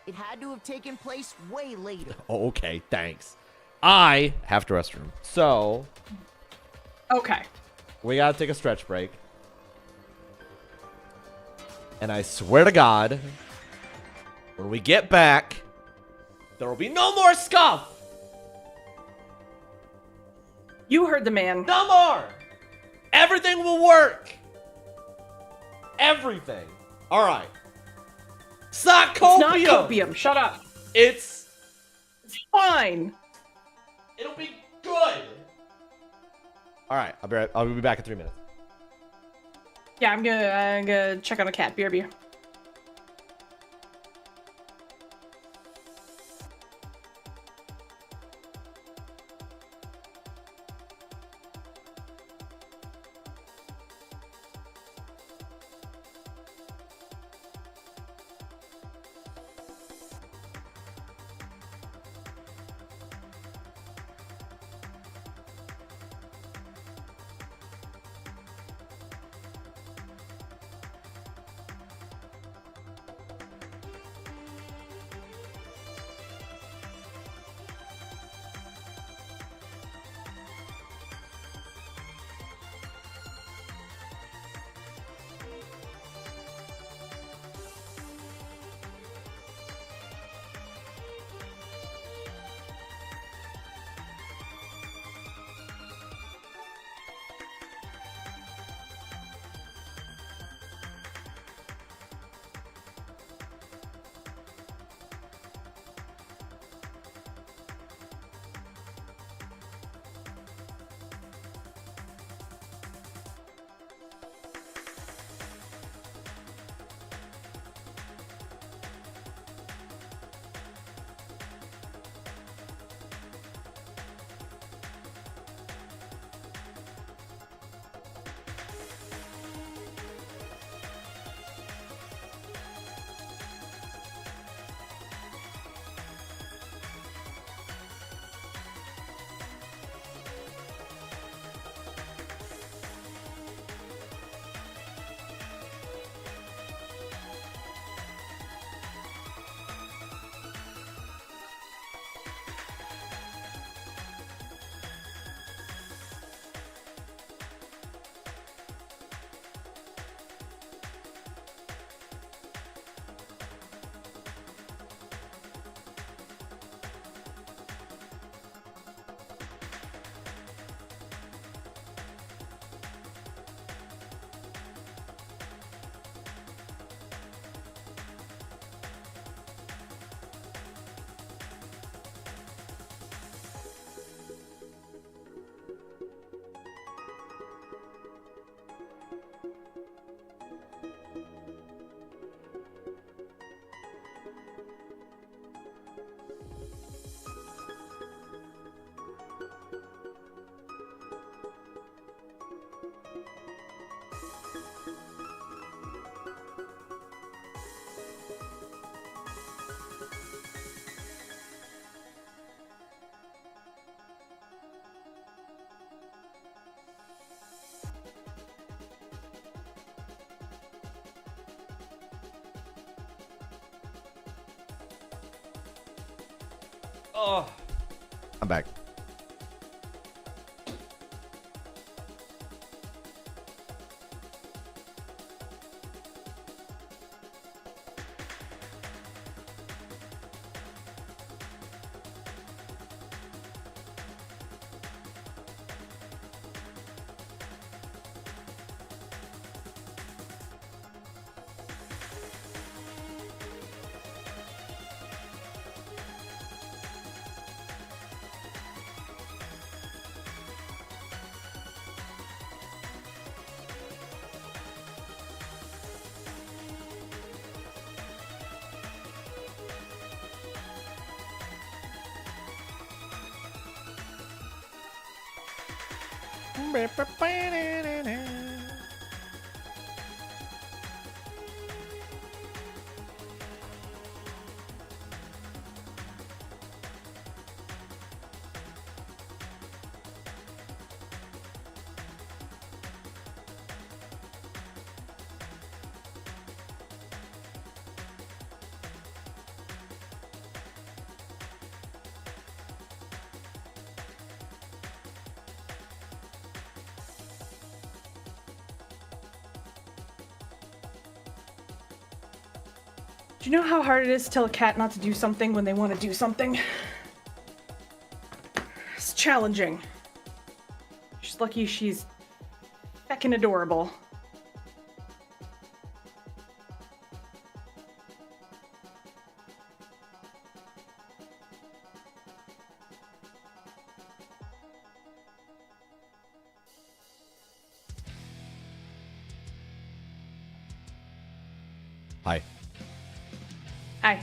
It had to have taken place way later. Oh, okay, thanks. I have to restroom. So, Okay. we gotta take a stretch break. And I swear to God, when we get back, there will be no more scuff! You heard the man. No more! Everything will work! Everything. Alright. It's not Socopium! copium. Shut up. It's... It's fine. It'll be good! Alright, I'll be back in 3 minutes. Yeah, I'm gonna check on the cat. BRB. Oh, I'm back. Do you know how hard it is to tell a cat not to do something when they want to do something? It's challenging. She's lucky she's feckin' adorable. Hi. Hi.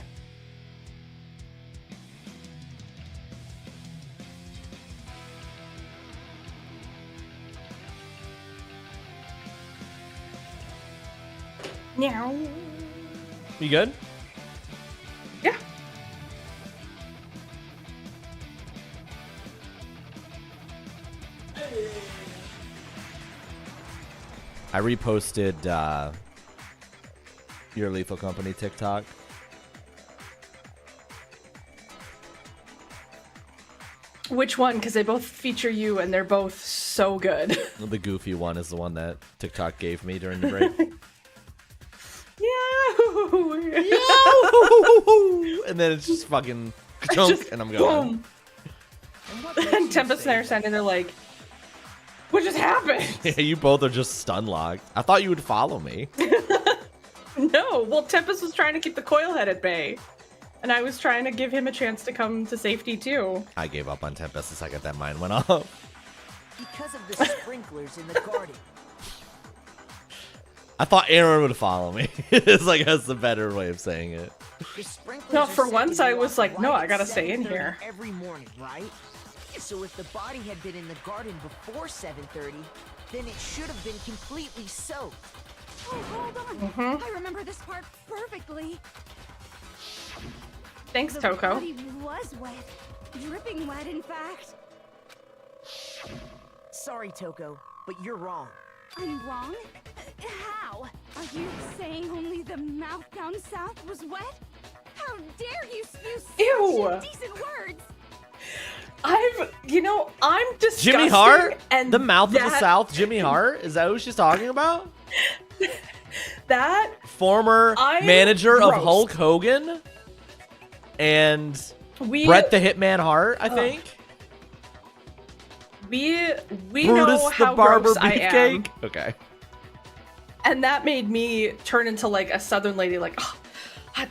Meow. You good? Yeah. I reposted your Lethal Company TikTok. Which one? Because they both feature you and they're both so good. The goofy one is the one that TikTok gave me during the break. And then it's just fucking chunk, and I'm going. Boom. And Tempest and I are standing there like, what just happened? Yeah, you both are just stun locked. I thought you would follow me. No, well, Tempest was trying to keep the coil head at bay. And I was trying to give him a chance to come to safety too. I gave up on Tempest the second that mine went off. Because of the sprinklers in the garden. I thought Aaron would follow me. It's like, that's the better way of saying it. No, for once I was like, no, I gotta stay in here. Every morning, right? So if the body had been in the garden before 7:30, then it should have been completely soaked. Oh, hold on. I remember this part perfectly. Thanks, The Toko. body was wet. Dripping wet, in fact. Sorry, Toko, but you're wrong. I'm wrong? How? Are you saying only the mouth down south was wet? How dare you use Ew. such indecent words? I'm disgusting. Jimmy Hart? And The mouth of the South, Jimmy Hart? Is that who she's talking about? That Former I'm manager of gross. Hulk Hogan and Bret the Hitman Hart, I think. We Brutus know how the Barber gross I am. Beefcake? Okay. And that made me turn into like a southern lady, like, oh,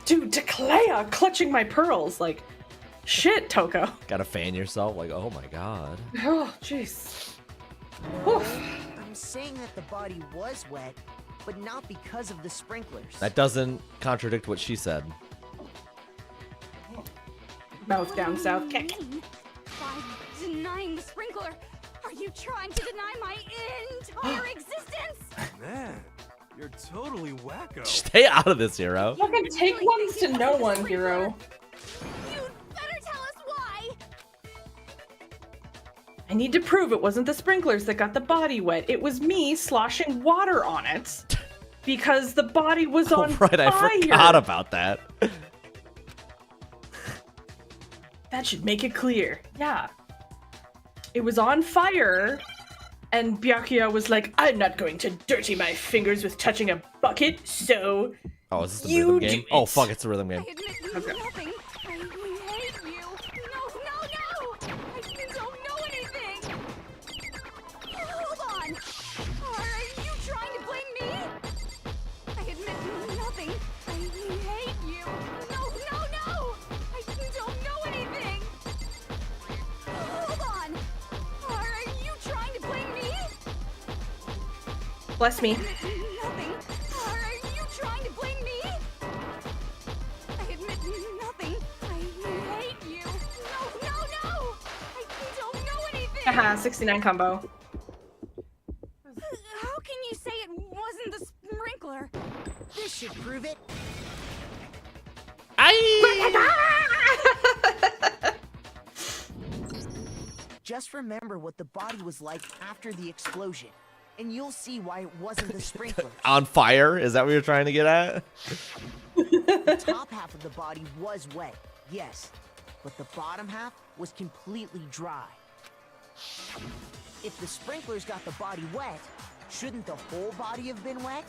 dude, Declare, clutching my pearls. Like, shit, Toko. Gotta fan yourself, like, oh my god. Oh, jeez. I'm saying that the body was wet, but not because of the sprinklers. That doesn't contradict what she said. Mouth down south kick. By denying the sprinkler, are you trying to deny my entire existence? Man, you're totally wacko. Stay out of this, hero. Fucking take ones to no one, hero. You'd better tell us why. I need to prove it wasn't the sprinklers that got the body wet. It was me sloshing water on it because the body was on Right, fire. I forgot about that. That That should make it clear. Yeah. It was on fire, and Byakuya was like, I'm not going to dirty my fingers with touching a bucket, so Oh, is this the you rhythm do game? it. Oh, fuck, it's a rhythm I game. admit Okay. nothing. I hate you. No, no, no! I don't know anything! Hold on! Are you trying to blame me? I admit nothing. I hate you. No, no, no! I don't know anything! Hold on! Are you trying to blame me? Bless me. Nothing. Are you trying to blame me? I admit nothing. I hate you. No, no, no! I don't know anything! Haha, 69 combo. How can you say it wasn't the sprinkler? This should prove it. Just remember what the body was like after the explosion, and you'll see why it wasn't the sprinkler. On fire? Is that what you're trying to get at? The top half of the body was wet, yes, but the bottom half was completely dry. If the sprinklers got the body wet, shouldn't the whole body have been wet?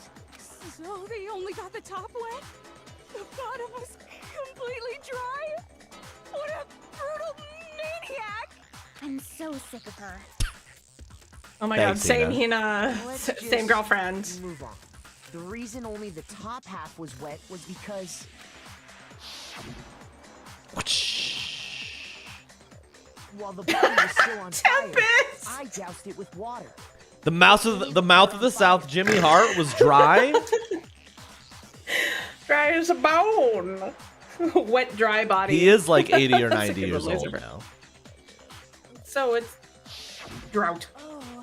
So they only got the top wet? The bottom was completely dry? What a brutal maniac! I'm so sick of her. Oh my Thanks, god, same Hina. Hina, Let's same just girlfriend. Move on. The reason only the top half was wet was because while the body was still on fire, Tempest! I doused it with water. The mouth of the South, Jimmy Hart, was dry. Dry as a bone. Wet, dry body. He is like 80 or That's a 90 good years laser old bear. now. So it's drought. Oh,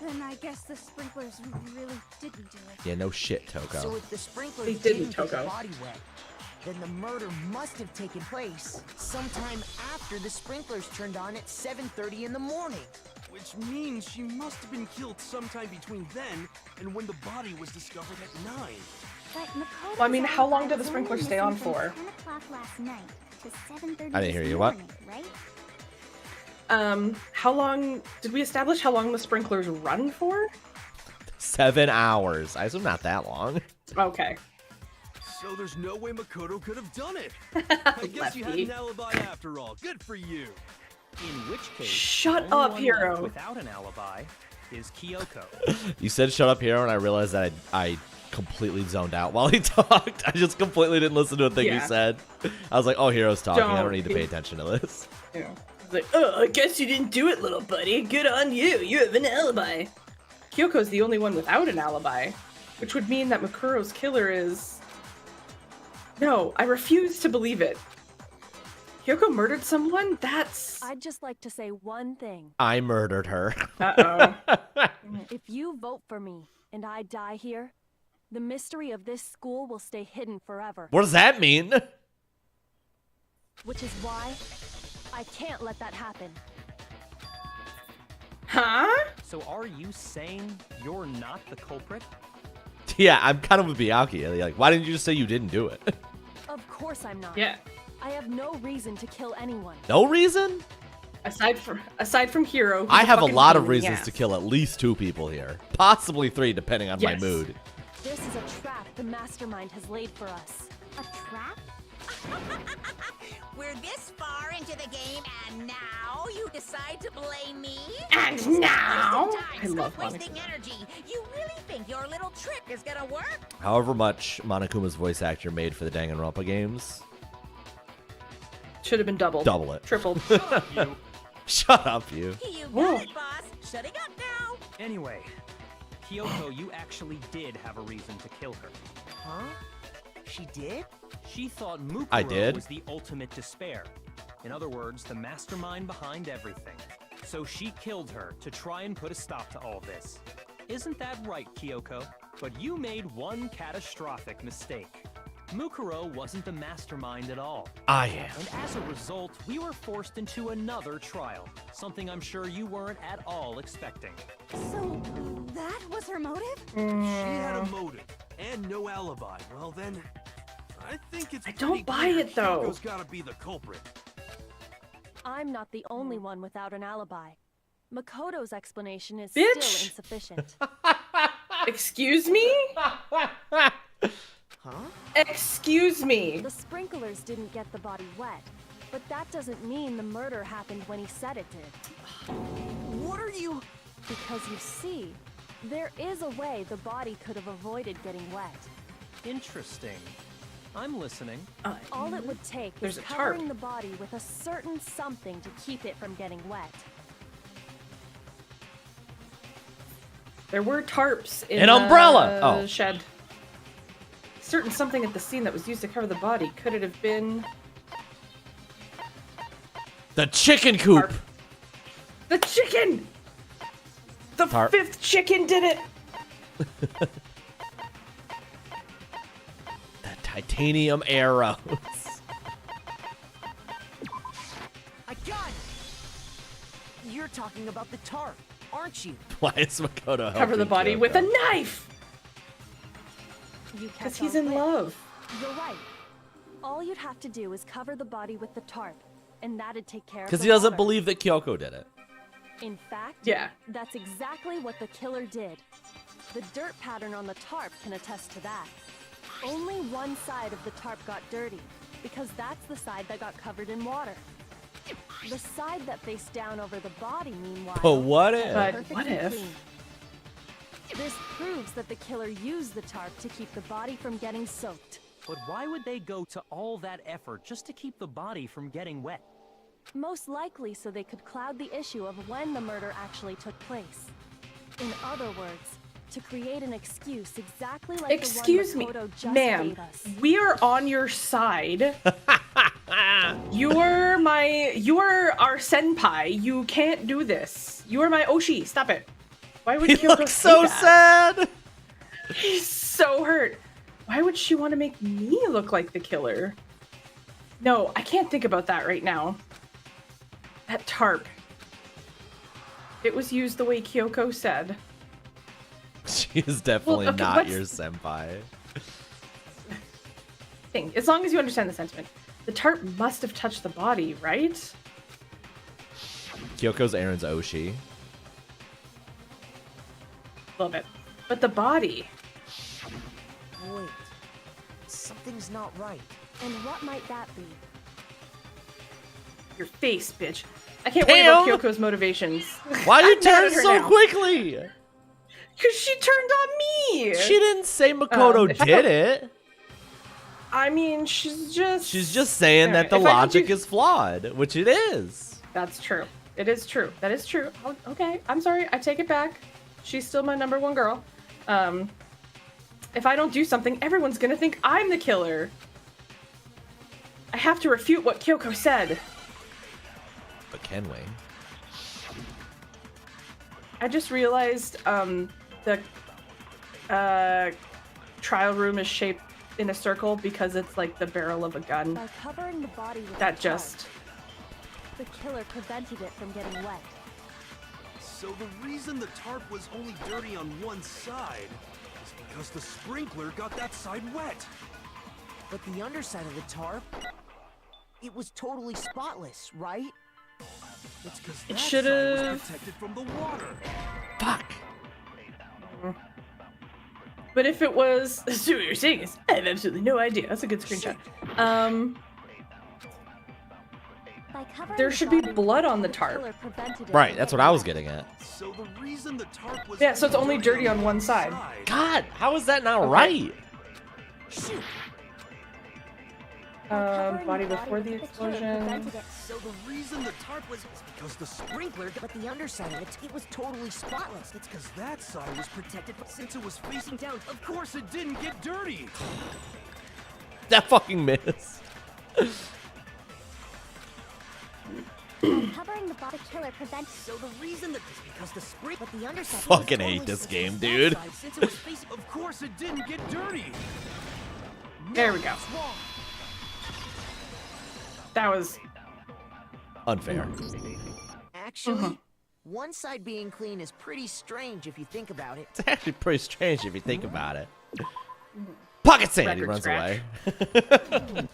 then I guess the sprinklers really didn't do it. Yeah, no shit, So Toko. if the sprinklers They didn't, get the Toko. body wet, then the murder must have taken place sometime after the sprinklers turned on at 7:30 in the morning. Which means she must have been killed sometime between then and when the body was discovered at 9. But Makoto's Well, I mean, how long alibi did the was sprinklers only stay on missing from for? 10 o'clock last night to 7:30 I didn't hear this you, what? morning, right? How long did we establish how long the sprinklers run for? 7 hours. I assume not that long. Okay. So there's no way Makoto could have done it. I guess you had Lefty. an alibi after all. Good for you. In which case, Shut the only up, one Hero. left without an alibi is Kyoko. You said shut up, hero, and I realized that I completely zoned out while he talked. I just completely didn't listen to a thing he Yeah. said. I was like, oh, hero's talking. I don't Don't. need to pay attention to this. Yeah. It's like, oh, I guess you didn't do it, little buddy. Good on you. You have an alibi. Kyoko's the only one without an alibi, which would mean that Makuro's killer is... No, I refuse to believe it. Kyoko murdered someone? That's... I'd just like to say one thing. I murdered her. Uh-oh. If you vote for me and I die here, the mystery of this school will stay hidden forever. What does that mean? Which is why I can't let that happen. Huh? So are you saying you're not the culprit? Yeah, I'm kind of with Byakuya. Like, why didn't you just say you didn't do it? Of course I'm not. Yeah. I have no reason to kill anyone. No reason? Aside from Hero, who's I have a fucking lot of pain in the reasons ass. to kill at least 2 people here. Possibly 3, depending on my Yes. mood. This is a trap the mastermind has laid for us. A trap? We're this far into the game, and now you decide to blame me? And now... Wasting time, I love stop wasting Monica. energy. You really think your little trick is gonna work? However much Monokuma's voice actor made for the Danganronpa games, Should have been doubled. double it. Tripled. You. Shut up, you. You Whoa. got it, boss. Shutting up now. Anyway, Kyoko, you actually did have a reason to kill her. Huh? She did? She thought I Mukuro did. was the ultimate despair. In other words, the mastermind behind everything. So she killed her to try and put a stop to all this. Isn't that right, Kyoko? But you made one catastrophic mistake. Mukuro wasn't the mastermind at all. I am. And as a result, we were forced into another trial. Something I'm sure you weren't at all expecting. So, that was her motive? She had a motive and no alibi. Well then, I think it's I don't pretty buy clear it, though. Kyoko's gotta be the culprit. I'm not the only one without an alibi. Makoto's explanation is Bitch! still insufficient. Excuse me? Huh? Excuse me. The sprinklers didn't get the body wet, but that doesn't mean the murder happened when he said it did. What are you... Because you see, there is a way the body could have avoided getting wet. Interesting. I'm listening. All it would take There's is a tarp. covering the body with a certain something to keep it from getting wet. There were tarps in An umbrella! the Oh. shed. Certain something at the scene that was used to cover the body. Could it have been The chicken coop. tarp? The chicken? The Tarp. 5th chicken did it! The titanium arrows. I got it! You're talking about the tarp, aren't you? Why is Makoto helping Cover the body with a Kyoko? knife! You Because catch he's on in quick. love. You're right. All you'd have to do is cover the body with the tarp, and that'd take care of Because the he doesn't water. believe that Kyoko did it. In fact, Yeah. that's exactly what the killer did. The dirt pattern on the tarp can attest to that. Only one side of the tarp got dirty, because that's the side that got covered in water. The side that faced down over the body, meanwhile, But what if? was But perfectly what if? clean. This proves that the killer used the tarp to keep the body from getting soaked. But why would they go to all that effort just to keep the body from getting wet? Most likely so they could cloud the issue of when the murder actually took place. In other words, to create an excuse exactly like Excuse the me, one Makoto just ma'am. gave us. We are on your side. You are our senpai. You can't do this. You are my Oshi. Stop it. Why would He Kyoko looks say so that? sad. He's so hurt. Why would she want to make me look like the killer? No, I can't think about that right now. That tarp. It was used the way Kyoko said. She is definitely Well, okay, not what's- your senpai. Thing. As long as you understand the sentiment. The tarp must have touched the body, right? Kyoko's Aaron's Oshi. A little bit. But the body. Wait. Something's not right. And what might that be? Your face, bitch. I can't worry about Damn! Kyoko's motivations. Why you I'm mad turn at her so now. quickly? Because she turned on me! She didn't say Makoto if I did don't- it. I mean, she's just saying that Alright, the if I don't logic do- is flawed, which it is. That's true. It is true. That is true. Okay, I'm sorry. I take it back. She's still my number one girl. If I don't do something, everyone's gonna think I'm the killer. I have to refute what Kyoko said. But can we? I just realized the trial room is shaped in a circle because it's like the barrel of a gun. By covering the body with That the just... tarp, the killer prevented it from getting wet. So the reason the tarp was only dirty on one side is because the sprinkler got that side wet. But the underside of the tarp, it was totally spotless, right? It's because It that side should've- was protected from the water. Fuck. But if it was... So what you're saying is, I have absolutely no idea. That's a good screenshot. By covering There the should be body- blood on the The tarp. killer prevented it Right, from that's what getting I was wet. getting at. So the reason the tarp was Yeah, so it's only dirty on one side. God, how is that not Okay. right? Shoot! Covering Body the before body the with killer explosion. prevented it. So the reason the tarp was because the sprinkler, but the underside of it was totally spotless. It's because that side was protected since it was facing down. Of course it didn't get dirty. That fucking miss. Covering the body killer prevents. So the reason that is because the spring, but the underside. Fucking was hate totally this game, that dude. side, since it was facing. Of course it didn't get dirty. There we go. What's wrong? That was... Unfair. Actually, one side being clean is pretty strange if you think about it. It's actually pretty strange if you think about it. Pocket sand, he Record runs scratch. away.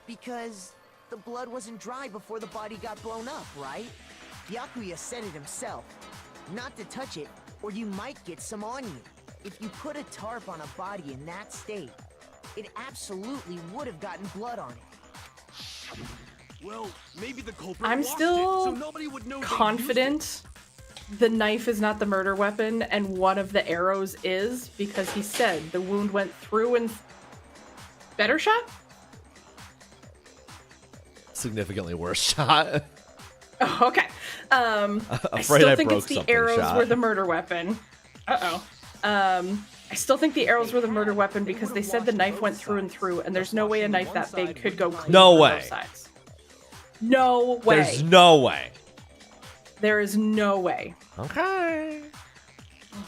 Because the blood wasn't dry before the body got blown up, right? Byakuya said it himself. Not to touch it, or you might get some on you. If you put a tarp on a body in that state, it absolutely would have gotten blood on it. Well, maybe the culprit I'm lost still it, so nobody would know they used confident the knife is not the murder weapon and one of the arrows is, because he said the wound went through and... Better shot? Significantly worse shot. Oh, okay. I Afraid still I think broke it's the something arrows shot. were the murder weapon. Uh-oh. I still think the arrows were the murder weapon because they said the knife went through and through, and there's no way a knife that big could go clean No on way. both sides. No way. There's no way. There is no way. Okay.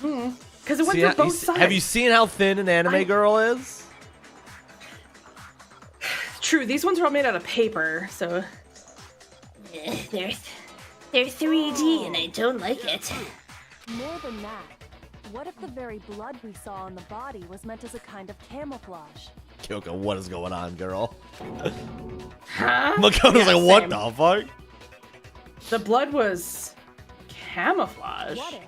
Because it went See, through both sides. have you seen how thin an anime girl is? True, these ones are all made out of paper, so... They're 3D and I don't like it. More than that, what if the very blood we saw on the body was meant as a kind of camouflage? Kyoko, what is going on, girl? Huh? Makoto's Yeah, like, what same. the fuck? The blood was camouflage. What if,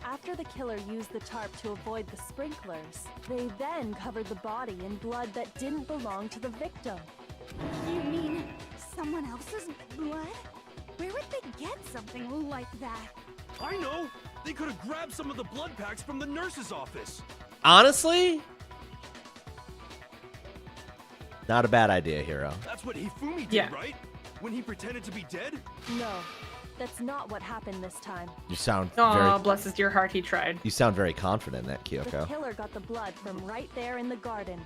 after the killer used the tarp to avoid the sprinklers, they then covered the body in blood that didn't belong to the victim? You mean someone else's blood? Where would they get something like that? I know! They could have grabbed some of the blood packs from the nurse's office. Honestly? Not a bad idea, Hiro. That's what Hifumi did, Yeah. right? When he pretended to be dead? No, that's not what happened this time. You sound Aw, very bless his dear heart, he tried. you sound very confident in that, The Kyoko. killer got the blood from right there in the garden.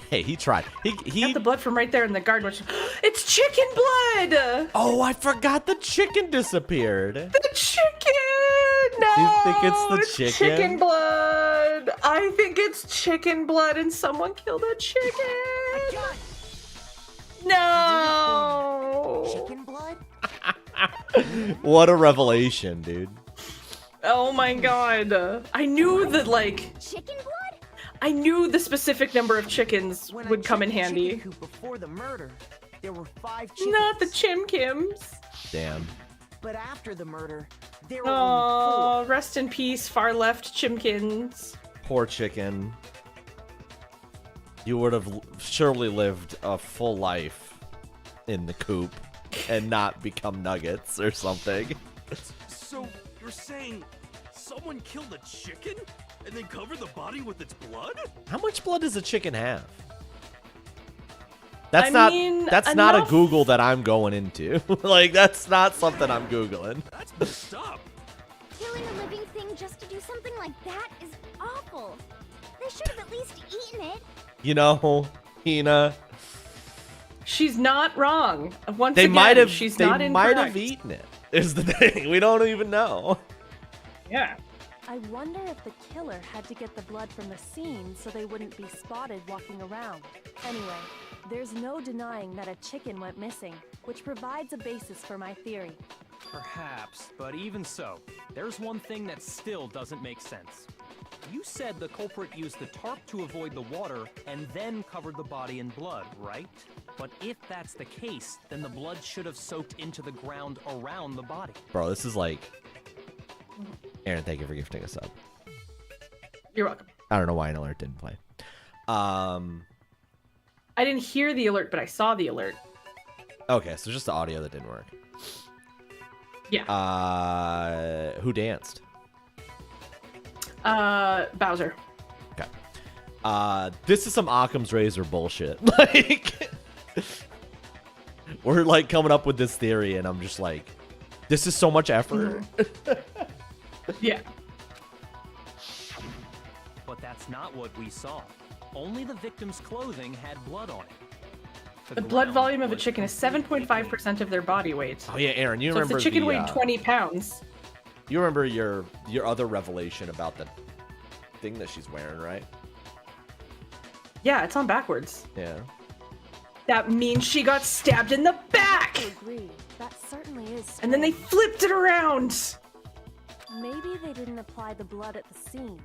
Hey, he tried. He Got the blood from right there in the garden, which... It's chicken blood! Oh, I forgot the chicken disappeared. The chicken! No! You think it's the chicken? Chicken blood! I think it's chicken blood and someone killed a chicken! No! Chicken blood? What a revelation, dude. Oh my god. I knew that, like... Chicken blood? I knew the specific number of chickens When I would come in checked the chicken handy. coop before the murder, there were 5 chickens. Not the chimkims. Damn. But after the murder, there were Oh, only rest in peace, far left chimkins. Poor chicken. You would have surely lived a full life in the coop and not become nuggets or something. So, you're saying someone killed a chicken? And then covered the body with its blood? How much blood does a chicken have? That's I mean, that's not a enough- Google that I'm going into. Like, that's not something I'm Googling. That's messed up. Killing a living thing just to do something like that is awful. They should have at least eaten it. You know, Hina, She's not wrong. Once they again, might have she's they not might incorrect. have eaten it. Is the thing. We don't even know. Yeah. I wonder if the killer had to get the blood from the scene so they wouldn't be spotted walking around. Anyway, there's no denying that a chicken went missing, which provides a basis for my theory. Perhaps, but even so, there's one thing that still doesn't make sense. You said the culprit used the tarp to avoid the water and then covered the body in blood, right? But if that's the case, then the blood should have soaked into the ground around the body. Bro, this is like Aaron, thank you for gifting us up. You're welcome. I don't know why an alert didn't play. I didn't hear the alert, but I saw the alert. Okay, so just the audio that didn't work. Yeah. Who danced? Bowser. Okay. This is some Occam's razor bullshit. Like, we're like coming up with this theory, and I'm just like, this is so much effort. Yeah. But that's not what we saw. Only the victim's clothing had blood on it. The blood ground volume of a was chicken is completely 7.5% of their body weight. Oh yeah, Aaron, you So if remember the chicken the, weighed 20 pounds. You remember your other revelation about the thing that she's wearing, right? Yeah, it's on backwards. Yeah. That means she got stabbed in the back! I agree. That certainly is And then they strange. flipped it around! Maybe they didn't apply the blood at the scene.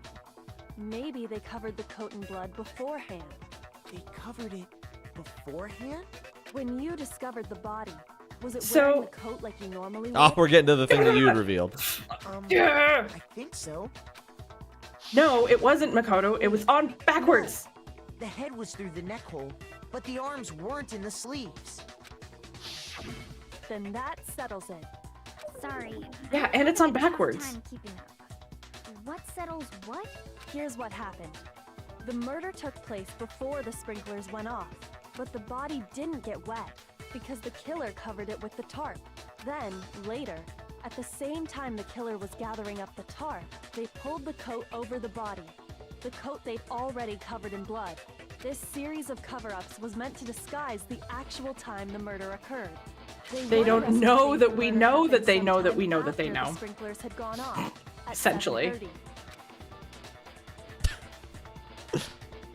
Maybe they covered the coat in blood beforehand. They covered it beforehand? When you discovered the body, was it So- wearing the coat like you normally would? Oh, we're getting to the thing that you had revealed. Yeah. I think so. No, it wasn't Makoto. It was on backwards. The head was through the neck hole, but the arms weren't in the sleeves. Then that settles it. Sorry. Yeah, and it's on I don't have backwards. time keeping up. What settles what? Here's what happened. The murder took place before the sprinklers went off, but the body didn't get wet because the killer covered it with the tarp. Then, later, at the same time the killer was gathering up the tarp, they pulled the coat over the body. The coat they'd already covered in blood. This series of cover-ups was meant to disguise the actual time the murder occurred. They were don't arrested know saying that the we murder know that happened they know that sometime we know that they after the know. sprinklers had gone off. At Essentially. 7:30.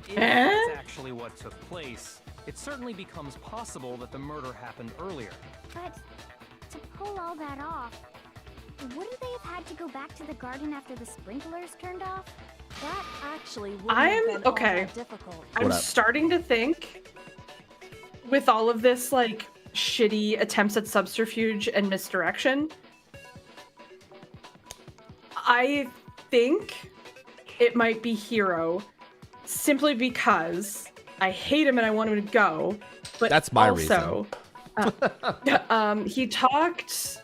If Eh? that's actually what took place, it certainly becomes possible that the murder happened earlier. But to pull all that off, wouldn't they have had to go back to the garden after the sprinklers turned off? That actually wouldn't I'm- have been all okay. that difficult. I'm What up? starting to think, with all of this like shitty attempts at subterfuge and misdirection, I think it might be Hiro, simply because I hate him and I want him to go. But That's my also, he talked.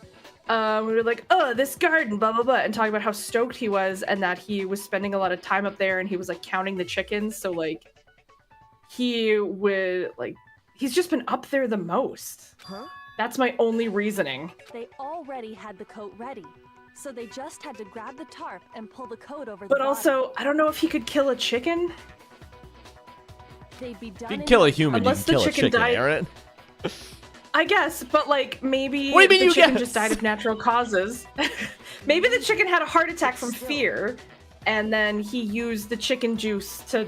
We were like, oh, this garden, blah blah blah, and talking about how stoked he was and that he was spending a lot of time up there and he was like counting the chickens. So like, he would like, he's just been up there the most. Huh? That's my only reasoning. They already had the coat ready, so they just had to grab the tarp and pull the coat over the But body. also, I don't know if he could kill a chicken. They'd be done You can in kill a no human, Unless you can the kill a chicken chicken, died- Aaron. I guess, but like maybe What do you mean the you chicken guess? just died of natural causes. Maybe the chicken had a heart attack from fear, and then he used the chicken juice to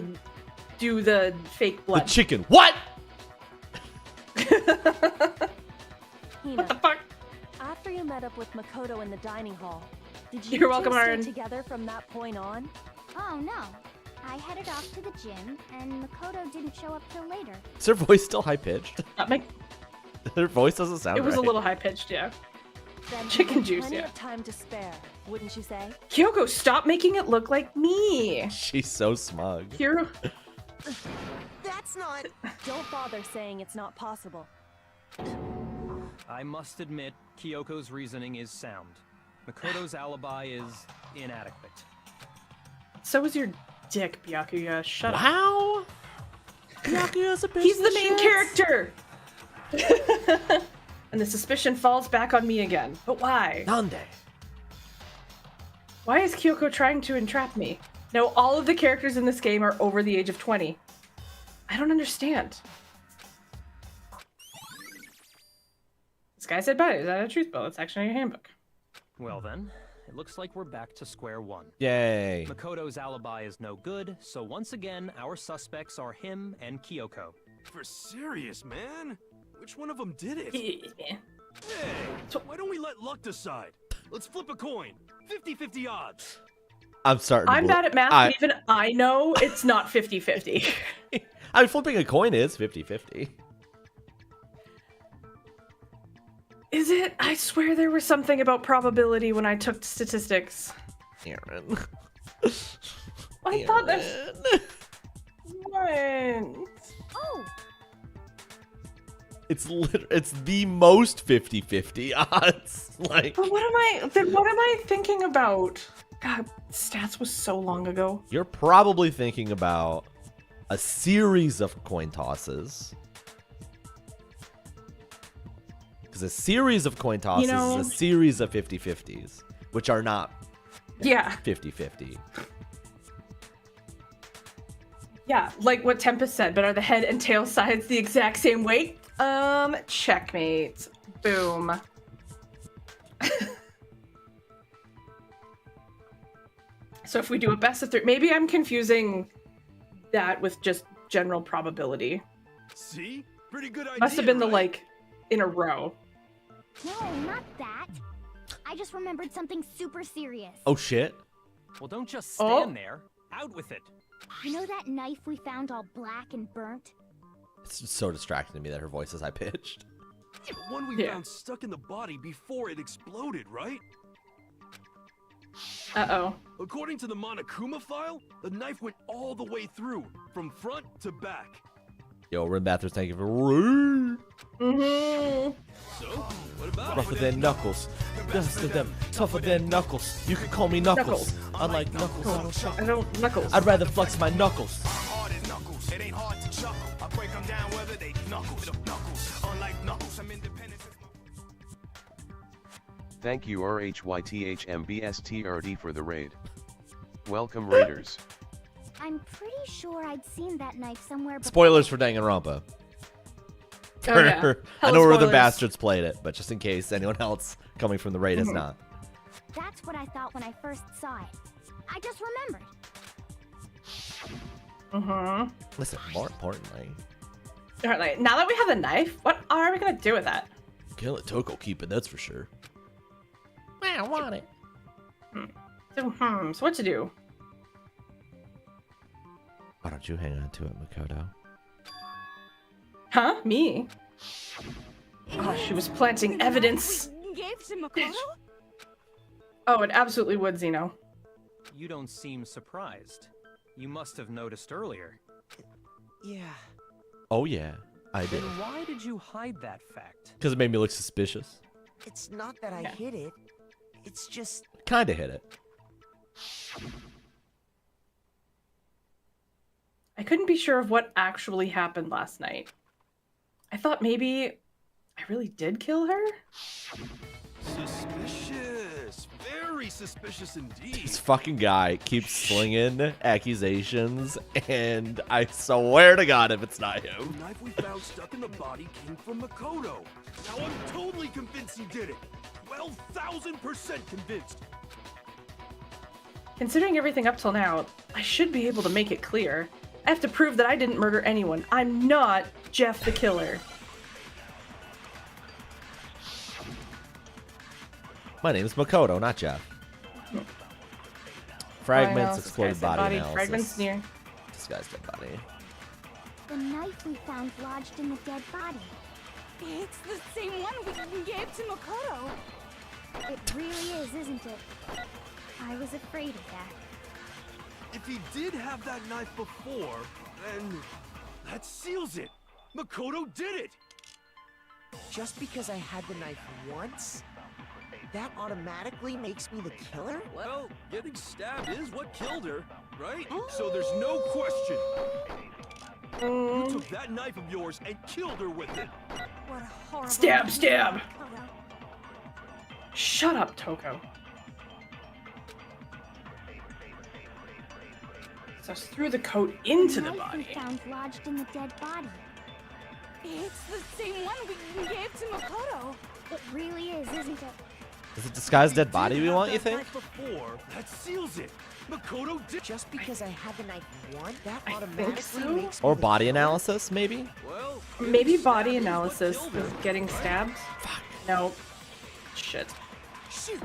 do the fake The blood. chicken. What? Hina, What the fuck? after you met up with Makoto in the dining hall, did you You're welcome, two stay Aaron. together from that point on? Oh no. I headed off to the gym, and Makoto didn't show up till later. Is her voice still high pitched? That Her voice doesn't sound it was right. a little high pitched, yeah. Then Chicken you had juice, plenty yeah. of time to spare, wouldn't you say? Kyoko, stop making it look like me. She's so smug. Hiro, That's not. Don't bother saying it's not possible. I must admit, Kyoko's reasoning is sound. Makoto's alibi is inadequate. so was your dick, Byakuya. Shut up. Wow. Byakuya's a He's the piece of main shit. character. And the suspicion falls back on me again. But why? Nande. Why is Kyoko trying to entrap me? No, all of the characters in this game are over the age of 20. I don't understand. This guy said bye. Is that a truth bell? It's actually in your handbook. Well then, it looks like we're back to square one. Yay. Makoto's alibi is no good, so once again, our suspects are him and Kyoko. For serious, man? Which one of them did it? Yeah. Hey, why don't we let luck decide? Let's flip a coin. 50-50 odds. I'm starting to I'm bad at math, I- but even I know it's not 50-50. I mean, flipping a coin is 50-50. Is it? I swear there was something about probability when I took statistics. Aaron. I thought that. What? Oh, It's the most 50-50 odds. Like, But what am I thinking about? God, stats was so long ago. you're probably thinking about a series of coin tosses. Because a series of coin tosses know- is a series of 50-50s, which are not Yeah, 50-50. yeah, like what Tempest said, but are the head and tail sides the exact same weight? Checkmate. Boom. So if we do a best of three, maybe I'm confusing that with just general probability. See? Pretty good idea. Must have been the right? like in a row. no, not that. I just remembered something super serious. Oh, shit. Well, don't just Oh. stand there. Out with it. You know that knife we found all black and burnt? It's so distracting to me that her voice is high pitched. The one we found stuck in the body before it exploded, right? Uh-oh. According to the Monokuma file, the knife went all the way through, from front to back. Yo, Rim Bathers, thank you for rude. Mm-hmm. So, what about Rougher than Knuckles. Dust to them, tougher than Knuckles. You can call me Knuckles. Unlike Knuckles, I don't Knuckles. I'd rather flex my knuckles. Hard as knuckles, it ain't hard to chuckle. I break them down whether they knuckles. Unlike knuckles, I'm independent. Thank you RHYTHMBSTRD for the raid. Welcome raiders. I'm pretty sure I'd seen that knife somewhere before. Spoilers for Danganronpa. Oh, yeah. I Hella know where the spoilers. bastards played it, but just in case anyone else coming from the raid has not. That's what I thought when I first saw it. I just remembered. Mm-hmm. Listen, more importantly, Alright, now that we have the knife, what are we gonna do with that? can't let Toko keep it, that's for sure. I want it. So what to do? Why don't you hang on to it, Makoto? Huh? Me? Oh, she was planting evidence. Gave to Makoto? Oh, it absolutely would, Zeno. You don't seem surprised. You must have noticed earlier. Yeah. Oh yeah, I did. Then why did you hide that fact? Because it made me look suspicious. It's not that I hid it. It's just... Kinda hit it. I couldn't be sure of what actually happened last night. I thought maybe I really did kill her? Suspicious. Very suspicious indeed. This fucking guy keeps slinging accusations, and I swear to God if it's not The him. knife we found stuck in the body came from Makoto. Now I'm totally convinced he did it. 12,000% convinced. Considering everything up till now, I should be able to make it clear. I have to prove that I didn't murder anyone. I'm not Jeff the killer. My name is Makoto, not Jeff. Fragments, exploded body analysis. Fragments near. This guy's dead body. The knife we found lodged in the dead body. It's the same one we gave to Makoto. It really is, isn't it? I was afraid of that. If he did have that knife before, then that seals it. Makoto did it. Just because I had the knife once, that automatically makes me the killer? Well, getting stabbed is what killed her, right? So there's no question. You took that knife of yours and killed her with it. What a horrible... Stab, stab! Makoto. Shut up, Toko. Just threw the coat into the knife body. we found lodged in the dead body. It's the same one we gave to Makoto. It really is, isn't it? Is it disguised dead body Did we have want, you that think? knife before, that seals it. Makoto did. Just because I had the knife once, that I automatically think so. makes me Or the body killer? analysis, maybe? Well, Maybe getting body stabbed is what analysis killed was her, getting right? stabbed. No. Shit. Shoot!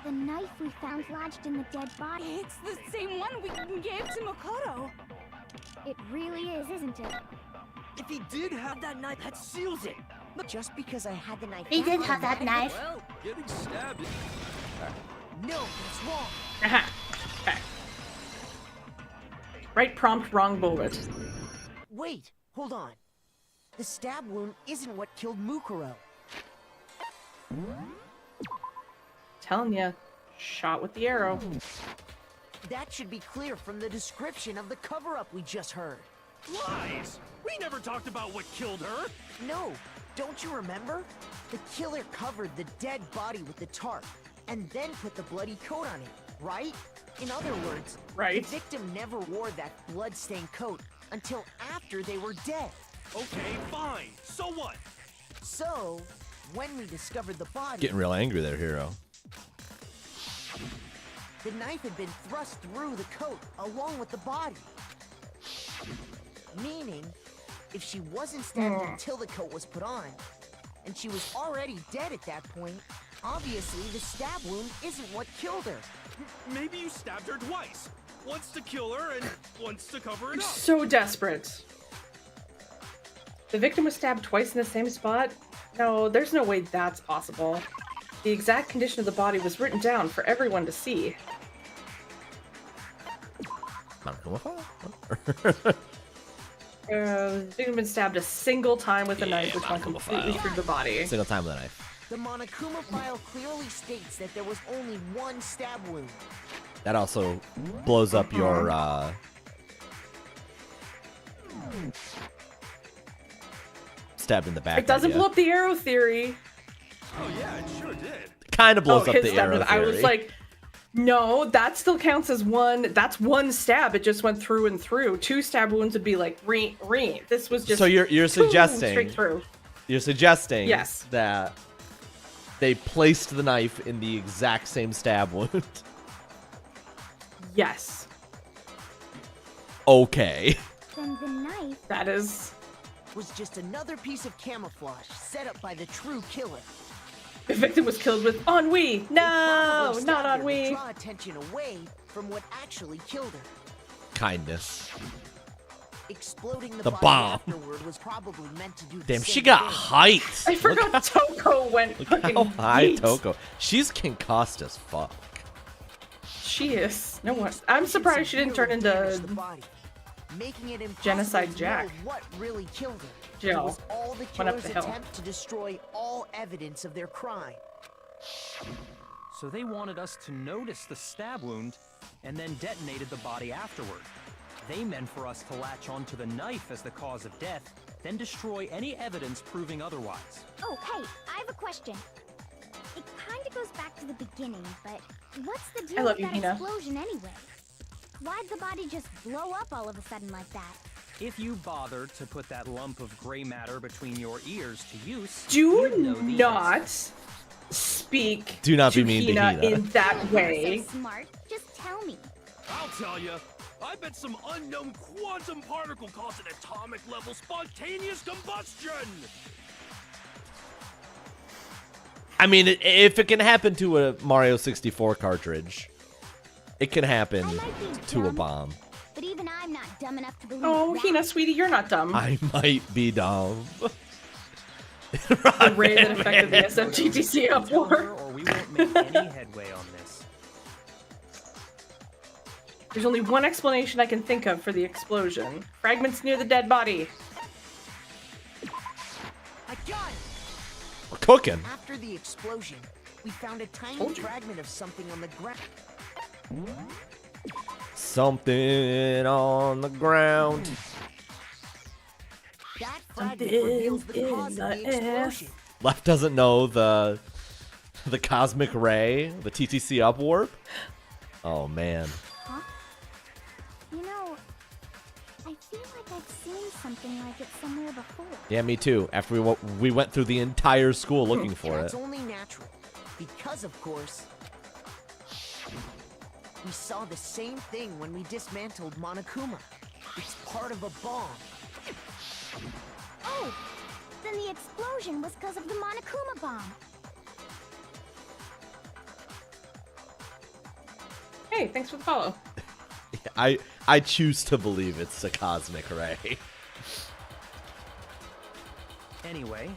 The knife we found lodged in the dead body. It's the same one we gave to Makoto. It really is, isn't it? If he did have that knife, that seals it. Just because I had the knife He did once, have that knife. Well, getting stabbed is... No, that's wrong. Aha. Okay. Right prompt, wrong bullet. Wait, hold on. The stab wound isn't what killed Mukuro. Telling ya. Shot with the arrow. That should be clear from the description of the cover-up we just heard. Lies! We never talked about what killed her. No, don't you remember? The killer covered the dead body with the tarp and then put the bloody coat on it, right? In other words, Right. the victim never wore that blood-stained coat until after they were dead. Okay, fine. So what? So, when we discovered the body, Getting real angry there, hero. the knife had been thrust through the coat along with the body. Meaning, if she wasn't stabbed until the coat was put on, and she was already dead at that point, obviously the stab wound isn't what killed her. Maybe you stabbed her twice. wants to kill her and wants to cover it up. So desperate. The victim was stabbed twice in the same spot? No, there's no way that's possible. The exact condition of the body was written down for everyone to see. The victim been stabbed a single time with a knife, which went completely through the body. Single time with a knife. The Monokuma file clearly states that there was only one stab wound. That also blows up your stabbed in the back. It doesn't idea. blow up the arrow theory. Oh yeah, it sure did. Kind of blows up his the stab arrow I was theory. like, no, that still counts as one. That's one stab. It just went through and through. 2 stab wounds would be like re. This was just. So you're boom, suggesting straight through. You're suggesting Yes. that they placed the knife in the exact same stab wound. Yes. Okay. Then the knife That is. Was just another piece of camouflage set up by the true killer. The victim was killed with ennui. They No, probably not stabbed her to ennui. draw attention away from what actually killed her. Kindness. Exploding The body bomb. afterward was probably meant to do the Damn, same she got thing. height. I forgot Toko went Look fucking how high yeet. Toko. She's concussed as fuck. She is. No one. I'm surprised she didn't turn into making it impossible Genocide to Jack. know what really killed her. Jill It was all the went up killer's the hill. attempt to destroy all evidence of their crime. So they wanted us to notice the stab wound and then detonated the body afterward. They meant for us to latch onto the knife as the cause of death, then destroy any evidence proving otherwise. Oh, hey, I have a question. It kind of goes back to the beginning, but what's the deal love with you, that Hina. explosion anyway? Why'd the body just blow up all of a sudden like that? If you bothered to put that lump of gray matter between your ears to use, Do you'd know the not answer. speak Do not to be mean to Hina Hina. in that You're way. so smart. Just tell me. I'll tell you. I bet some unknown quantum particle caused an atomic level spontaneous combustion. I mean, if it can happen to a Mario 64 cartridge, it can happen I might be to a dumb, bomb. But even I'm not dumb enough to believe Oh, that. Hina, sweetie, you're not dumb. I might be dumb. The ray that affected the SFGTC Tell her upward. or we won't make any headway on this. There's only one explanation I can think of for the explosion. Fragments near the dead body. I got it! We're cooking. After the explosion, we found a tiny Told you. fragment of something on the ground. Something on the ground. That fragment Something reveals the in cause of the the explosion. Left doesn't know the cosmic ray, the TTC upwarp. Oh man. Huh? You know, I feel like I've seen something like it somewhere before. Yeah, me too. After we went through the entire school looking for That's it. only natural. Because, of course, we saw the same thing when we dismantled Monokuma. It's part of a bomb. Oh! Then the explosion was because of the Monokuma bomb. Hey, thanks for the follow. I choose to believe it's a cosmic ray. Anyway,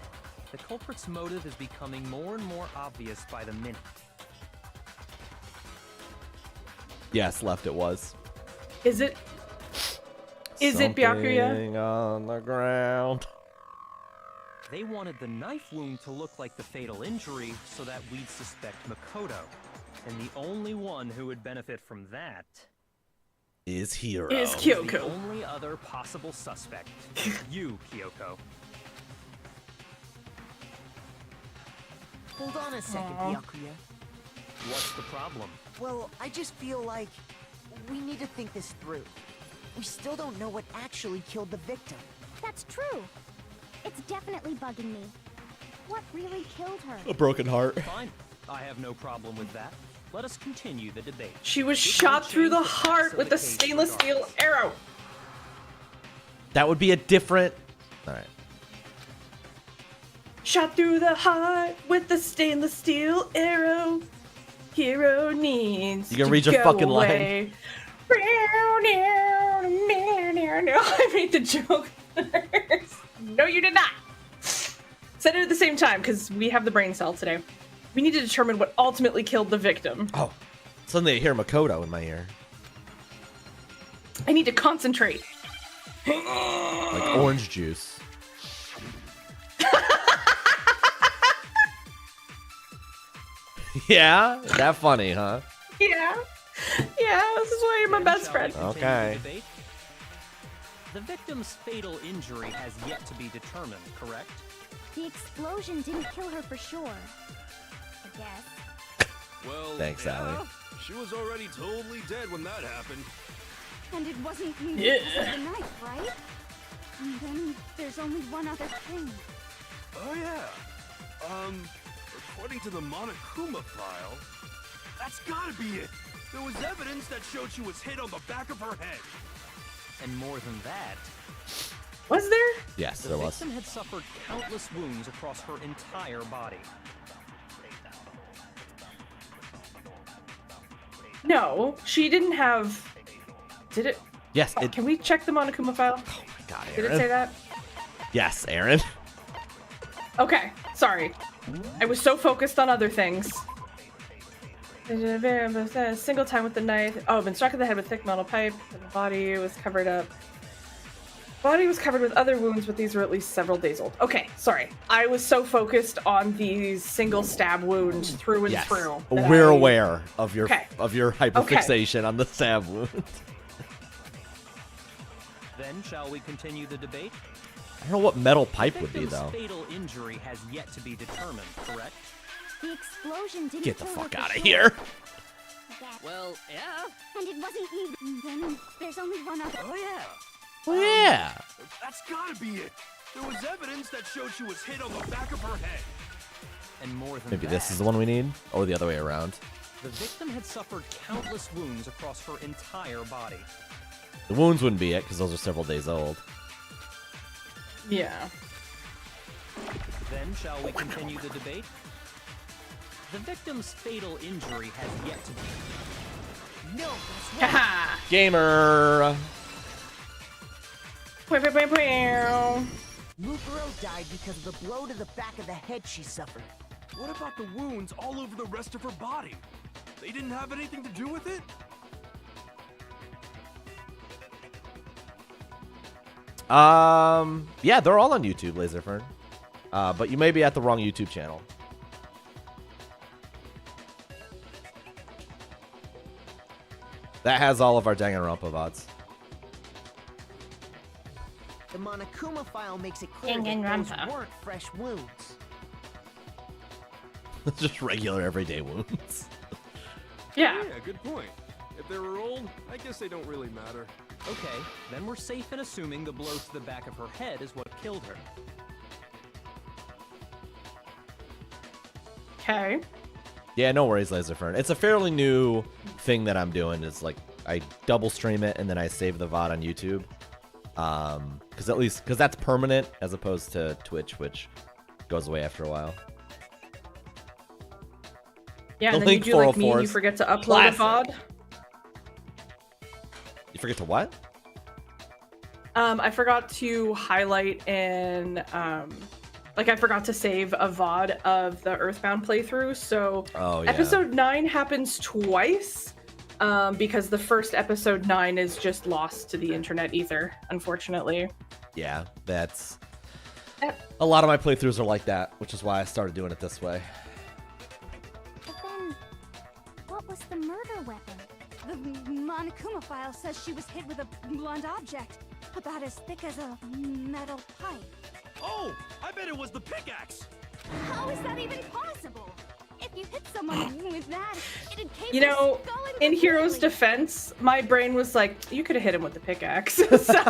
the culprit's motive is becoming more and more obvious by the minute. Yes, left it was. Is it? Is it Byakuya? Something on the ground. They wanted the knife wound to look like the fatal injury so that we'd suspect Makoto. And the only one who would benefit from that Is Hero. Is is Kyoko. the only other possible suspect. You, Kyoko. Hold on a second, Aw. Byakuya. What's the problem? Well, I just feel like we need to think this through. We still don't know what actually killed the victim. That's true. It's definitely bugging me. What really killed her? A broken heart. Fine. I have no problem with that. Let us continue the debate. She was It shot won't through the change facts heart of with the a case stainless steel regardless. arrow. That would be a different. All right. Shot through the heart with a stainless steel arrow. Hero needs You can to read your go fucking line. away. I made the joke. No, you did not. Said it at the same time because we have the brain cell today. We need to determine what ultimately killed the victim. Oh, suddenly I hear Makoto in my ear. I need to concentrate. Like orange juice. Yeah? That funny, huh? Yeah. Yeah, this is why you're my best friend. Okay. The victim's fatal injury has yet to be determined, correct? The explosion didn't kill her for sure. I guess. Well, Thanks, yeah, Allie. she was already totally dead when that happened. And it wasn't Yeah. because of the knife, right? And then there's only one other thing. Oh yeah. According to the Monokuma file, that's gotta be it. There was evidence that showed she was hit on the back of her head. And more than that, Was there? Yes, the there was. victim had suffered countless wounds across her entire body. No, she didn't have. Did it? Yes, it. Can we check the Monokuma file? Oh my god, Did it Aaron. say that? Yes, Aaron. Okay, sorry. I was so focused on other things. A single time with the knife. Oh, been struck in the head with thick metal pipe. And the body was covered up. Body was covered with other wounds, but these were at least several days old. Okay, sorry. I was so focused on these single stab wounds through and Yes. through. We're aware of your Okay. hyperfixation on the stab wound. Then, shall we continue the debate? I don't know what metal pipe The would be victim's though. fatal injury has yet to be determined, correct? The explosion didn't Get the kill her fuck for out of sure. here. I guess. Well, yeah. And it wasn't even. Then there's only one other. Oh yeah. Well, yeah. That's gotta be it. There was evidence that showed she was hit on the back of her head. And more than Maybe that, this is the one we need, or the other way around. the victim had suffered countless wounds across her entire body. The wounds wouldn't be it because those are several days old. Yeah. Then, shall we continue the debate? The victim's fatal injury has yet to be. No, that's not. Haha. Gamer. Mukuro died because of the blow to the back of the head she suffered. What about the wounds all over the rest of her body? They didn't have anything to do with it? Yeah, they're all on YouTube, Laserfern. But you may be at the wrong YouTube channel. That has all of our Danganranpa VODs. The Monokuma file makes it clear that Danganranpa. those weren't fresh wounds. Just regular everyday wounds. Yeah. Yeah, good point. If they were old, I guess they don't really matter. Okay, then we're safe in assuming the blow to the back of her head is what killed her. Okay. Yeah, no worries, Laserfern. It's a fairly new thing that I'm doing. Is like I double stream it and then I save the VOD on YouTube. Because that's permanent as opposed to Twitch, which goes away after a while. Yeah, The and then you link do like me and 404 you is forget to upload classic. a VOD. You forget to what? I forgot to highlight in like I forgot to save a VOD of the Earthbound playthrough. So Oh, yeah. episode 9 happens twice. Because the first episode 9 is just lost to the internet ether, unfortunately. Yeah, that's... Yep. A lot of my playthroughs are like that, which is why I started doing it this way. But then, what was the murder weapon? The Monokuma file says she was hit with a blunt object, about as thick as a metal pipe. Oh, I bet it was the pickaxe. How is that even possible? If you hit someone with that, it'd cave You their know, skull in in Hero's completely. defense, my brain was like, you could have hit him with the pickaxe. So,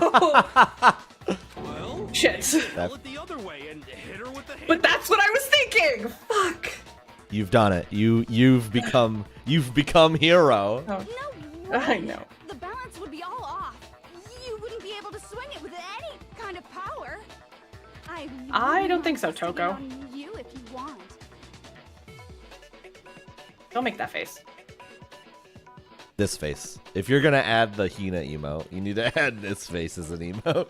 Well, shit. roll it the other way and hit her with the hammer. But that's what I was thinking. Fuck. You've done it. You've become hero. Oh, No way. I know. The balance would be all off. You wouldn't be able to swing it with any kind of power. I don't think so, Stick it Toko. on you if you want. Don't make that face. This face. If you're gonna add the Hina emote, you need to add this face as an emote.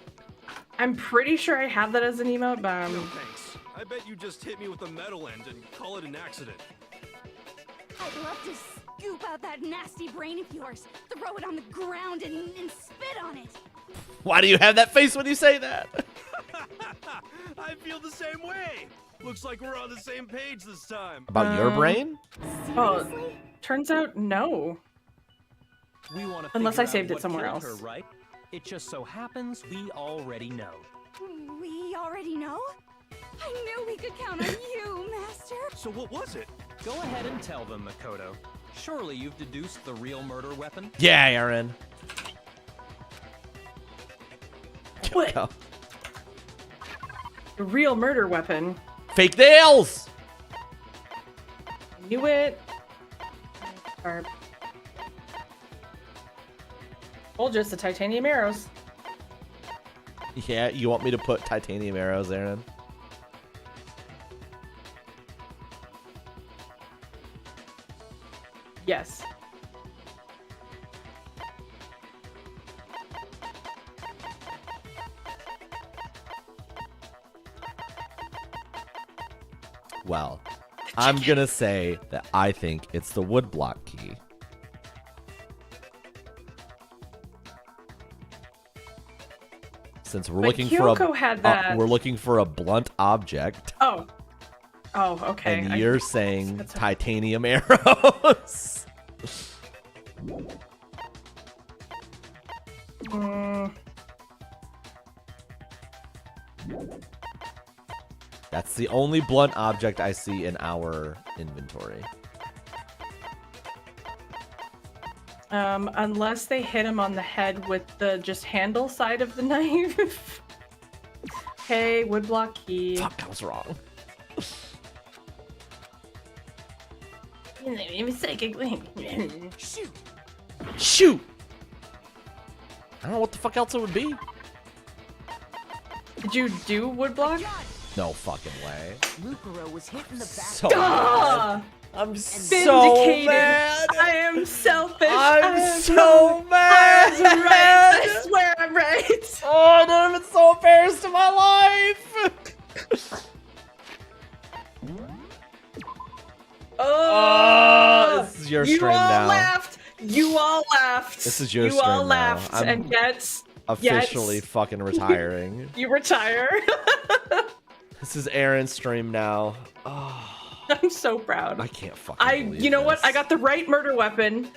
I'm pretty sure I have that as an emote, but No thanks. I bet you just hit me with the metal end and call it an accident. I'd love to scoop out that nasty brain of yours, throw it on the ground, and spit on it. Why do you have that face when you say that? I feel the same way. Looks like we're on the same page this time. About your brain? oh, turns out no. We want to Unless figure I out saved it what somewhere killed else. Her, right? It just so happens we already know. We already know? I knew we could count on you, Master. So what was it? Go ahead and tell them, Makoto. Surely you've deduced the real murder weapon? Yeah, Aaron. What? Go. The real murder weapon. Fake nails! Knew it. Or... Told you it's the titanium arrows. Yeah, you want me to put titanium arrows, Aaron? Yes. Well, I'm gonna say that I think it's the woodblock key. Since we're But looking for Kyoko had that. we're looking for a blunt object, Oh. Oh, okay. and I- you're saying that's okay. titanium arrows. Mm, That's the only blunt object I see in our inventory. unless they hit him on the head with the just handle side of the knife. Okay, woodblock key. Fuck, I was wrong. Shoot. Shoot! I don't know what the fuck else it would be. Did you do woodblock? No fucking way. Lucaro was hit in the back. So Ah! I'm so Vindicated. mad. I am selfish. I'm so mad. I was right. I swear I'm right. Oh, I've never been so embarrassed in my life. Oh, this is your you stream all now. laughed. You all laughed. This is your you stream all now. laughed, I'm and yet Officially fucking retiring. you retire. This is Aaron's stream now. Oh, I'm so proud. I can't fucking believe You know what? this. I got the right murder weapon.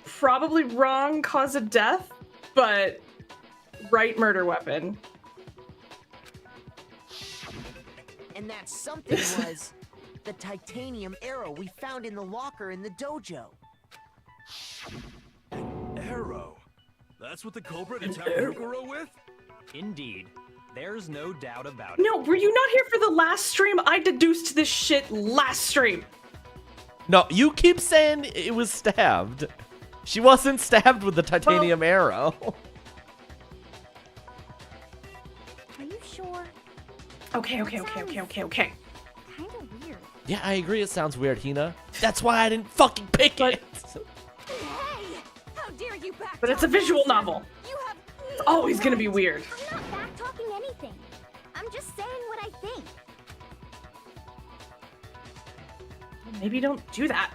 Probably wrong cause of death, but right murder weapon. And that something was the titanium arrow we found in the locker in the dojo. Arrow. That's what the culprit attacked Lucaro with? Indeed. There's no doubt about it. No, were you not here for the last stream? I deduced this shit last stream. No, you keep saying it was stabbed. She wasn't stabbed with the titanium arrow. Are you sure? Okay. Kinda weird. Yeah, I agree. It sounds weird, Hina. That's why I didn't fucking pick it. Hey! How dare you back But it's a visual novel. You have It's always gonna be weird. I'm not back talking anything. I'm just saying what I think. Maybe don't do that.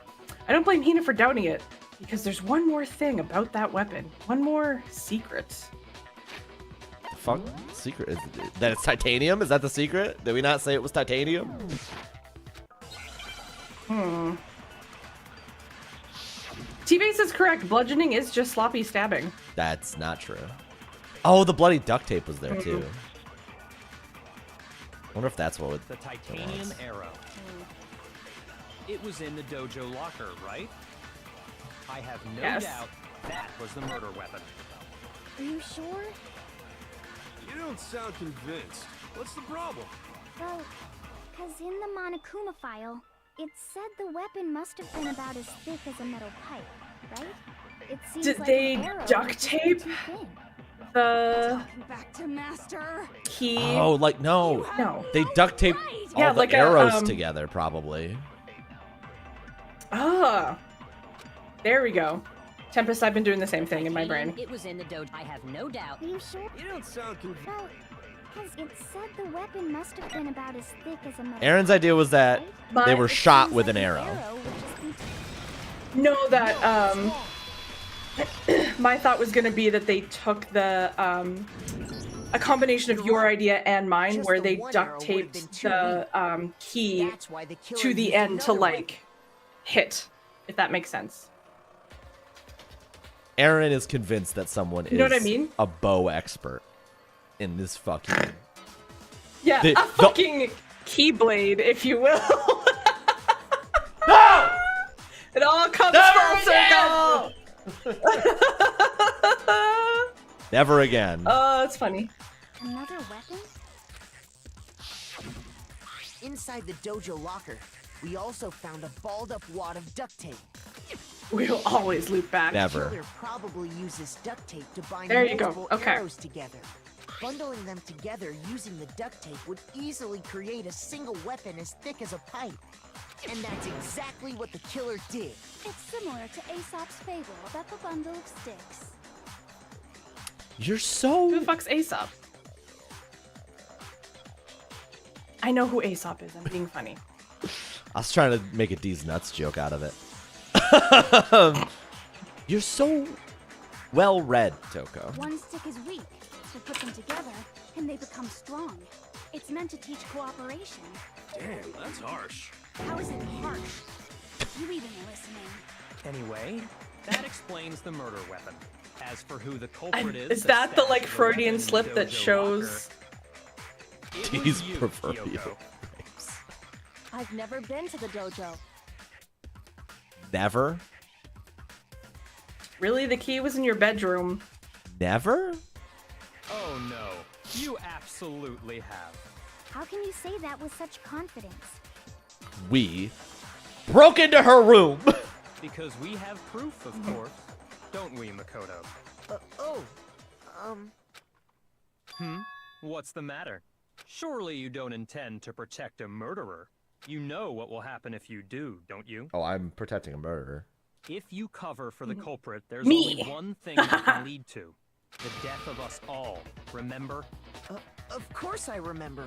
I don't blame Hina for doubting it, because there's one more thing about that weapon. One more secret. The fuck? Secret is that it's titanium? Is that the secret? Did we not say it was titanium? T-Base is correct. Bludgeoning is just sloppy stabbing. That's not true. Oh, the bloody duct tape was there too. Wonder if that's what would. The titanium arrow. It was in the dojo locker, right? I have no Yes. doubt that was the murder weapon. Are you sure? You don't sound convinced. What's the problem? Well, because in the Monokuma file, it said the weapon must have been about as thick as a metal pipe, right? It seems Did like they an arrow duct would just be tape too thin. the back to Master. key? Oh, like no. No. They duct tape all Yeah, the like a, arrows together, probably. Ah. There we go. Tempest, I've been doing the same thing in my brain. It was in the dojo. I have no doubt. Are you sure? You don't sound convinced. Well, because it said the weapon must have been about as thick as a metal. Aaron's idea was that But they were it shot Seems with like an arrow. would just be No, that my thought was gonna be that they took the a combination of your idea and mine, Just where the they one duct arrow would've been taped too the key That's why the killer to the used end to another like hit, if that makes sense. Aaron is convinced that someone You know is what I mean? a bow expert in this fucking. Yeah, The- a fucking keyblade, if you will. No! It all comes full circle. Never again. Oh, it's funny. another weapon? Inside the dojo locker, we also found a balled up wad of duct tape. We'll always loop back. Never. Killer probably uses duct tape to bind There you go. multiple Okay. arrows together. Bundling them together using the duct tape would easily create a single weapon as thick as a pipe. And that's exactly what the killer did. It's similar to Aesop's fable about the bundle of sticks. You're Who so. the fuck's Aesop? I know who Aesop is. I'm being funny. I was trying to make a D's nuts joke out of it. You're so well read, Toko. One stick is weak, so put them together, and they become strong. It's meant to teach cooperation. Damn, that's harsh. How is it harsh? You even listening? Anyway, that explains the murder weapon. As for who the culprit Is that that the stashed like weapon Freudian in the slip that dojo shows? locker, it was These you, proverbial Kyoko. grapes. I've never been to the dojo. Never? Really, the key was in your bedroom. Never? Oh no, you absolutely have. How can you say that with such confidence? We broke into her room. Because we have proof, of course. Don't we, Makoto? What's the matter? Surely you don't intend to protect a murderer. You know what will happen if you do, don't you? Oh, I'm protecting a murderer. If you cover for the culprit, there's Me. only one thing that can lead to. The death of us all, remember? Of course I remember.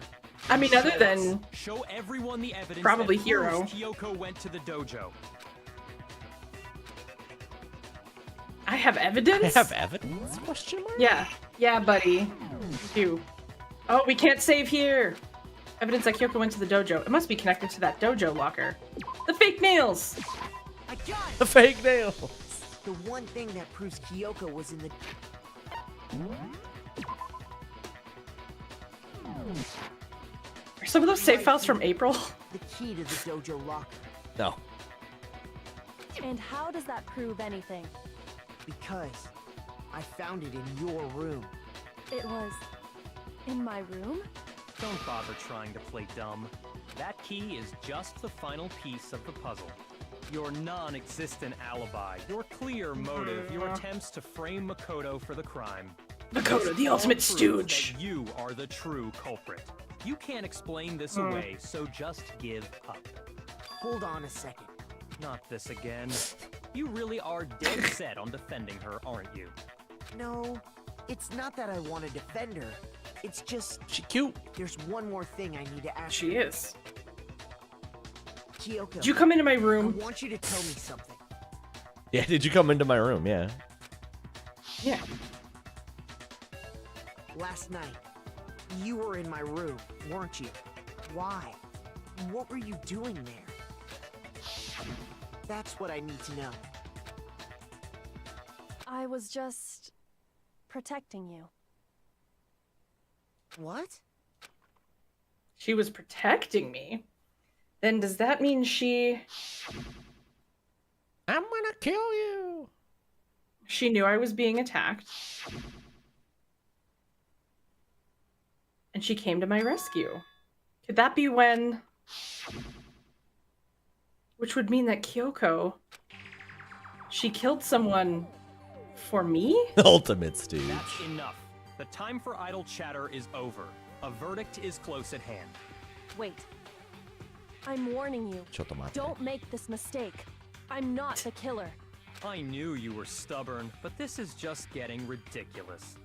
I mean, other than Show everyone the evidence Probably that Hero. proves Kyoko went to the dojo. I have evidence. I have evidence? Question mark? Yeah, buddy. You. Oh, we can't save here. Evidence that Kyoko went to the dojo. It must be connected to that dojo locker. The fake nails. I got it! The fake nails. The one thing that proves Kyoko was in the... Are some of those save files from April? The key to the dojo locker. No. And how does that prove anything? Because I found it in your room. It was in my room? Don't bother trying to play dumb. That key is just the final piece of the puzzle. Your non-existent alibi, your clear motive, your attempts to frame Makoto for the crime. Makoto, the All ultimate proves stooge. that you are the true culprit. You can't explain this away, so just give up. Hold on a second. Not this again. You really are dead set on defending her, aren't you? No, it's not that I want to defend her. It's just She cute. there's one more thing I need to ask She you. is. Kyoko, Did you come into my I room? want you to tell me something. Yeah, did you come into my room? Yeah. Yeah. Last night, you were in my room, weren't you? Why? What were you doing there? That's what I need to know. I was just protecting you. What? She was protecting me. Then does that mean she I'm gonna kill you. knew I was being attacked? And she came to my rescue. Could that be when... Which would mean that Kyoko... She killed someone for me? Ultimate stooge. That's enough. The time for idle chatter is over. A verdict is close at hand. Wait. I'm warning you. Chotomate. Don't make this mistake. I'm not the killer. I knew you were stubborn, but this is just getting ridiculous.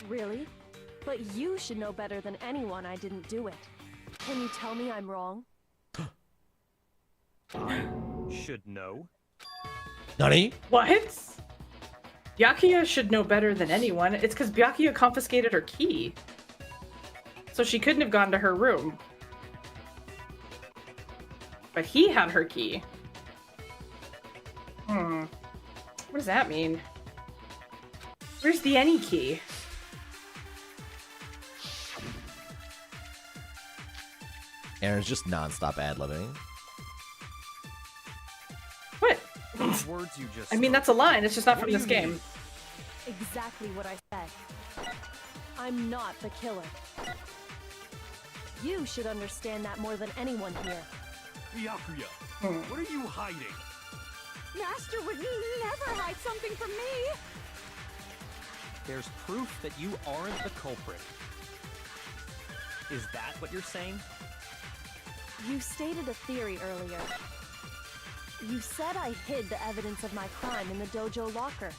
Really? But you should know better than anyone I didn't do it. Can you tell me I'm wrong? I should know. Nani? What? Byakuya should know better than anyone. It's because Byakuya confiscated her key. So she couldn't have gone to her room. But he had her key. What does that mean? Where's the any key? Aaron's just non-stop ad-libbing. What? Those words you just I mean, that's a line. It's just not What from do this you game. mean? Exactly what I said. I'm not the killer. You should understand that more than anyone here. Byakuya, what are you hiding? Master would never hide something from me. There's proof that you aren't the culprit. Is that what you're saying? You stated a theory earlier. You said I hid the evidence of my crime in the dojo locker,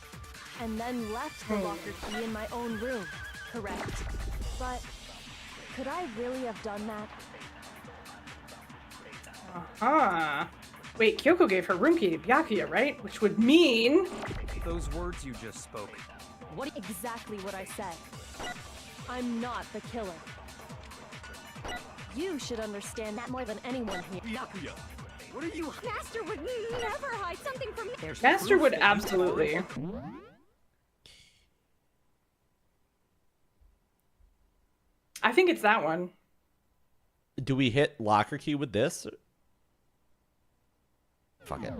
and then left the locker key in my own room, correct? But could I really have done that? Uh-huh. Wait, Kyoko gave her room key to Byakuya, right? Which would mean... Those words you just spoke. What exactly what I said? I'm not the killer. You should understand that more than anyone here. Byakuya, what are you? Master would never hide something from me. There's Master proof would that you absolutely. I think it's that one. Do we hit locker key with this? Fuck it.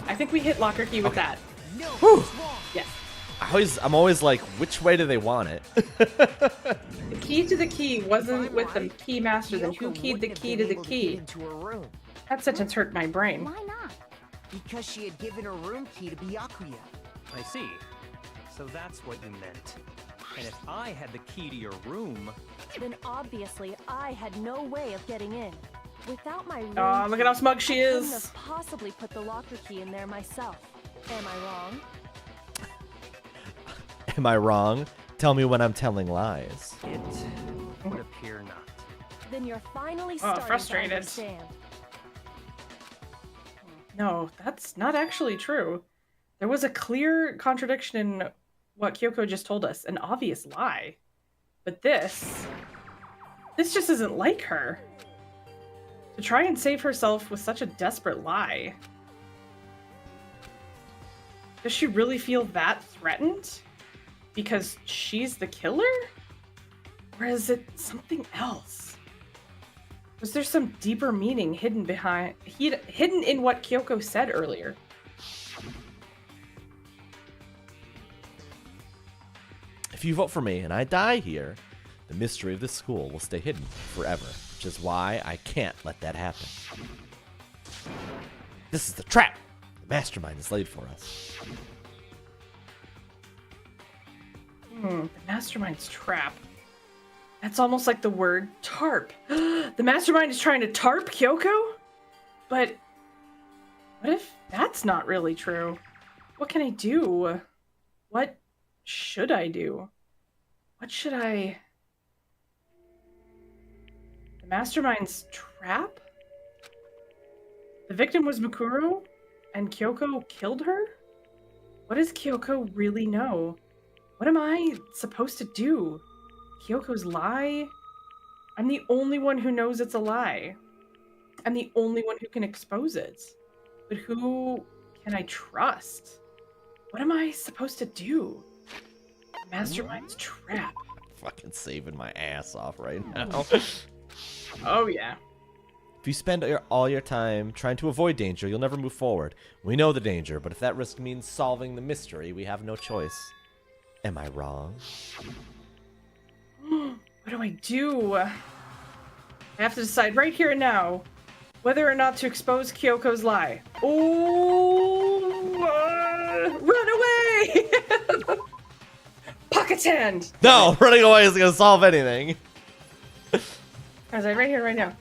I think we hit locker key with that. No, Whew. it's wrong. Yes. I'm always like, which way do they want it? The key to the key wasn't with the key master, then who Kyoko keyed the wouldn't have key been to the able to key? get into her room That sentence hurt my brain. Why not? because she had given her room key to Byakuya. I see. So that's what you meant. And if I had the key to your room, Then obviously I had no way of getting in. Without my room Oh, look at how key, smug she I couldn't is. have possibly put the locker key in there myself. Am I wrong? Am I wrong? Tell me when I'm telling lies. it would appear not. Then you're finally starting frustrated. to understand. No, that's not actually true. There was a clear contradiction in what Kyoko just told us, an obvious lie. But this just isn't like her. To try and save herself with such a desperate lie. Does she really feel that threatened? Because she's the killer? Or is it something else? Was there some deeper meaning hidden in what Kyoko said earlier? If you vote for me and I die here, the mystery of this school will stay hidden forever, which is why I can't let that happen. This is the trap the mastermind has laid for us. The mastermind's trap. That's almost like the word tarp. The mastermind is trying to tarp Kyoko? But what if that's not really true? What can I do? What should I do? What should I... The mastermind's trap? The victim was Mikuro, and Kyoko killed her? What does Kyoko really know? What am I supposed to do? Kyoko's lie? I'm the only one who knows it's a lie. I'm the only one who can expose it. But who can I trust? What am I supposed to do? Mastermind's trap. Fucking saving my ass off right now. Oh yeah. If you spend all your time trying to avoid danger, you'll never move forward. We know the danger, but if that risk means solving the mystery, we have no choice. Am I wrong? What do I do? I have to decide right here and now whether or not to expose Kyoko's lie. Oh, run away! Pocket hand! No, running away isn't gonna solve anything. I was like, right here, right now.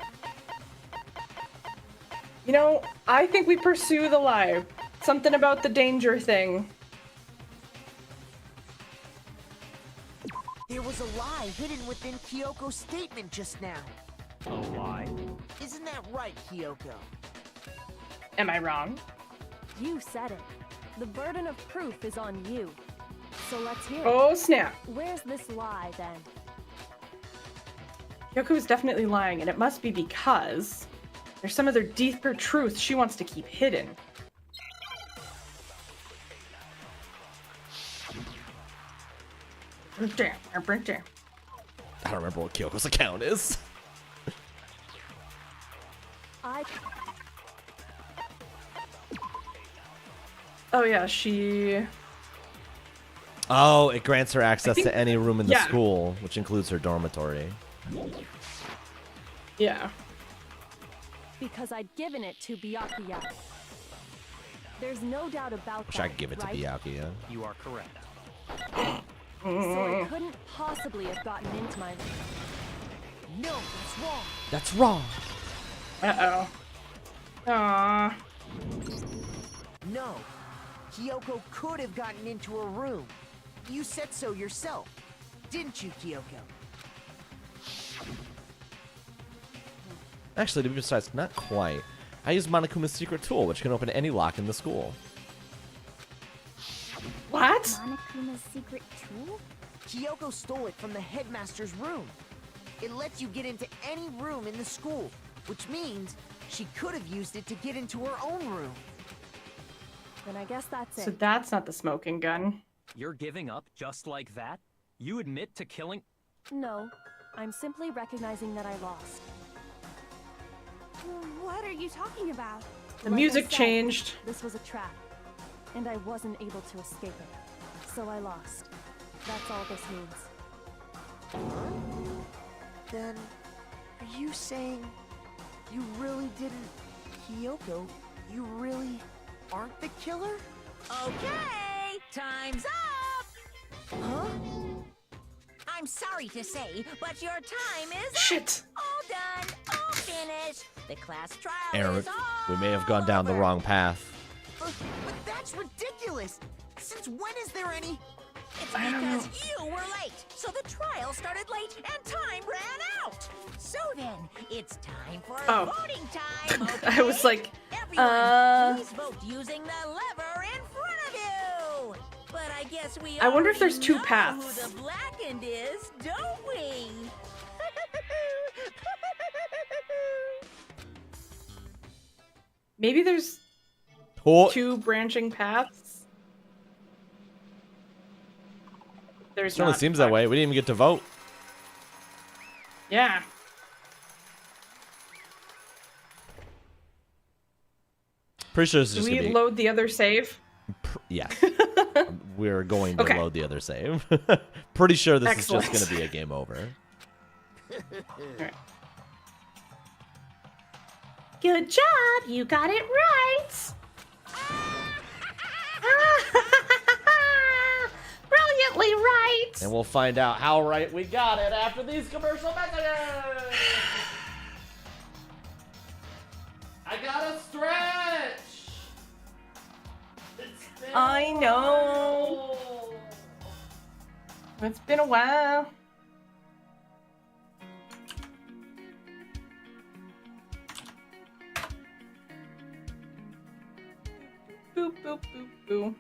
You know, I think we pursue the lie. Something about the danger thing. There was a lie hidden within Kyoko's statement just now. A lie? Isn't that right, Kyoko? Am I wrong? You said it. The burden of proof is on you. So let's hear it. Oh, snap. Where's this lie, then? Kyoko is definitely lying, and it must be because there's some other deeper truth she wants to keep hidden. I don't remember what Kyoko's account is. Oh yeah, she... Oh, it grants her access to any room in the yeah. school, which includes her dormitory. Yeah. Because I'd given it to Byakuya. There's no doubt about Wish that, I could give it to right? Byakuya. You are correct. So it couldn't possibly have gotten into my room. No, that's wrong. That's wrong. Uh-oh. Aww. No. Kyoko could have gotten into her room. You said so yourself. Didn't you, Kyoko? Actually, to be precise, not quite. I used Monokuma's secret tool, which can open any lock in the school. What? Monokuma's secret tool? Kyoko stole it from the headmaster's room. It lets you get into any room in the school, which means she could have used it to get into her own room. Then I guess that's So it. that's not the smoking gun. You're giving up just like that? You admit to killing... No, I'm simply recognizing that I lost. What are you talking about? The Like I music said, changed. This was a trap, and I wasn't able to escape it. So I lost. That's all this means. Then, are you saying you really didn't... Kyoko, you really aren't the killer? Okay, time's up! Huh? I'm sorry to say, but your time is up. Shit. All done, all finished. The class trial Eric, is all we may have gone down the over. wrong path. But that's ridiculous! Since when is there any... It's because you were late, so the trial started late and time ran out. So then, it's time for voting time, okay? I was like, Everyone, please vote using the lever in front of you. But I guess we I wonder if there's already two know paths. who the blackened is, don't we? Maybe there's Oh, two branching paths. There's certainly not. seems that way. We didn't even get to vote. Yeah. Pretty sure this is Do just we gonna be. load the other save? Yes. We're going to Okay. load the other save. Pretty sure this Excellent. is just going to be a game over. Alright. Good job, you got it right. Brilliantly right. And we'll find out how right we got it after these commercial messages. I gotta stretch. It's been I a know. while. It's been a while. Boop, boop, boop, boop.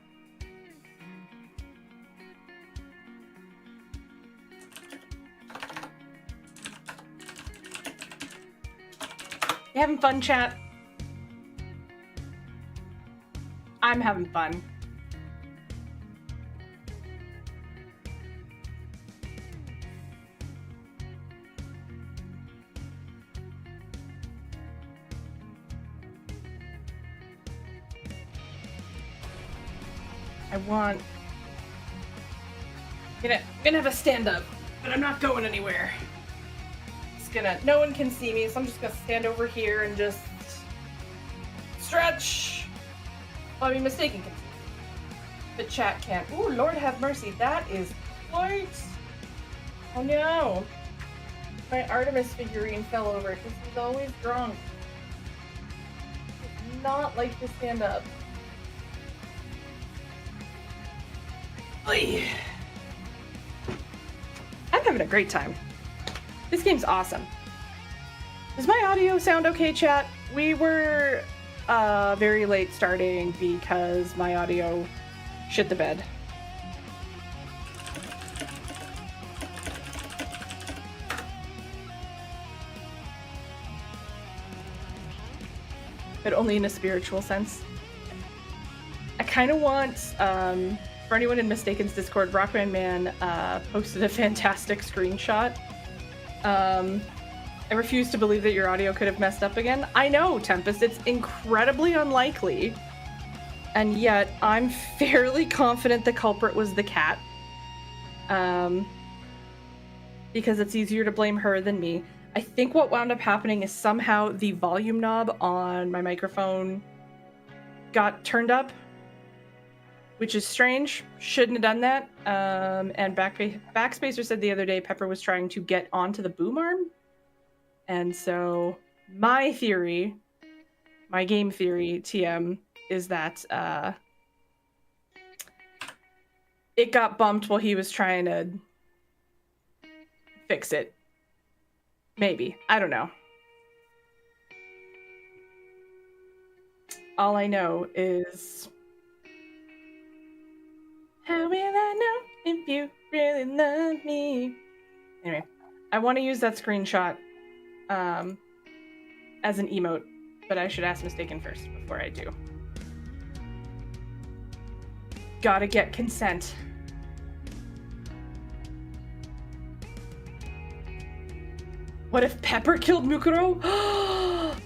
You having fun, chat? I'm having fun. I want... I'm gonna have a stand up, but I'm not going anywhere. Just gonna... No one can see me, so I'm just gonna stand over here and just... stretch! Well, I mean, mistaken can see me. The chat can't. Ooh, Lord have mercy, that is white! Oh no! My Artemis figurine fell over because he's always drunk. Does not like to stand up. I'm having a great time. This game's awesome. Does my audio sound okay, chat? We were very late starting because my audio shit the bed. But only in a spiritual sense. I kind of want, for anyone in Mistaken's Discord, Rockman Man posted a fantastic screenshot. I refuse to believe that your audio could have messed up again. I know, Tempest, it's incredibly unlikely. And yet, I'm fairly confident the culprit was the cat. Because it's easier to blame her than me. I think what wound up happening is somehow the volume knob on my microphone got turned up, which is strange. Shouldn't have done that. And Backspacer said the other day Pepper was trying to get onto the boom arm. And so my theory, my game theory, TM, is that it got bumped while he was trying to fix it. Maybe. I don't know. All I know is... How will I know if you really love me? Anyway, I want to use that screenshot as an emote, but I should ask Mistaken first before I do. Gotta get consent. What if Pepper killed Mukuro?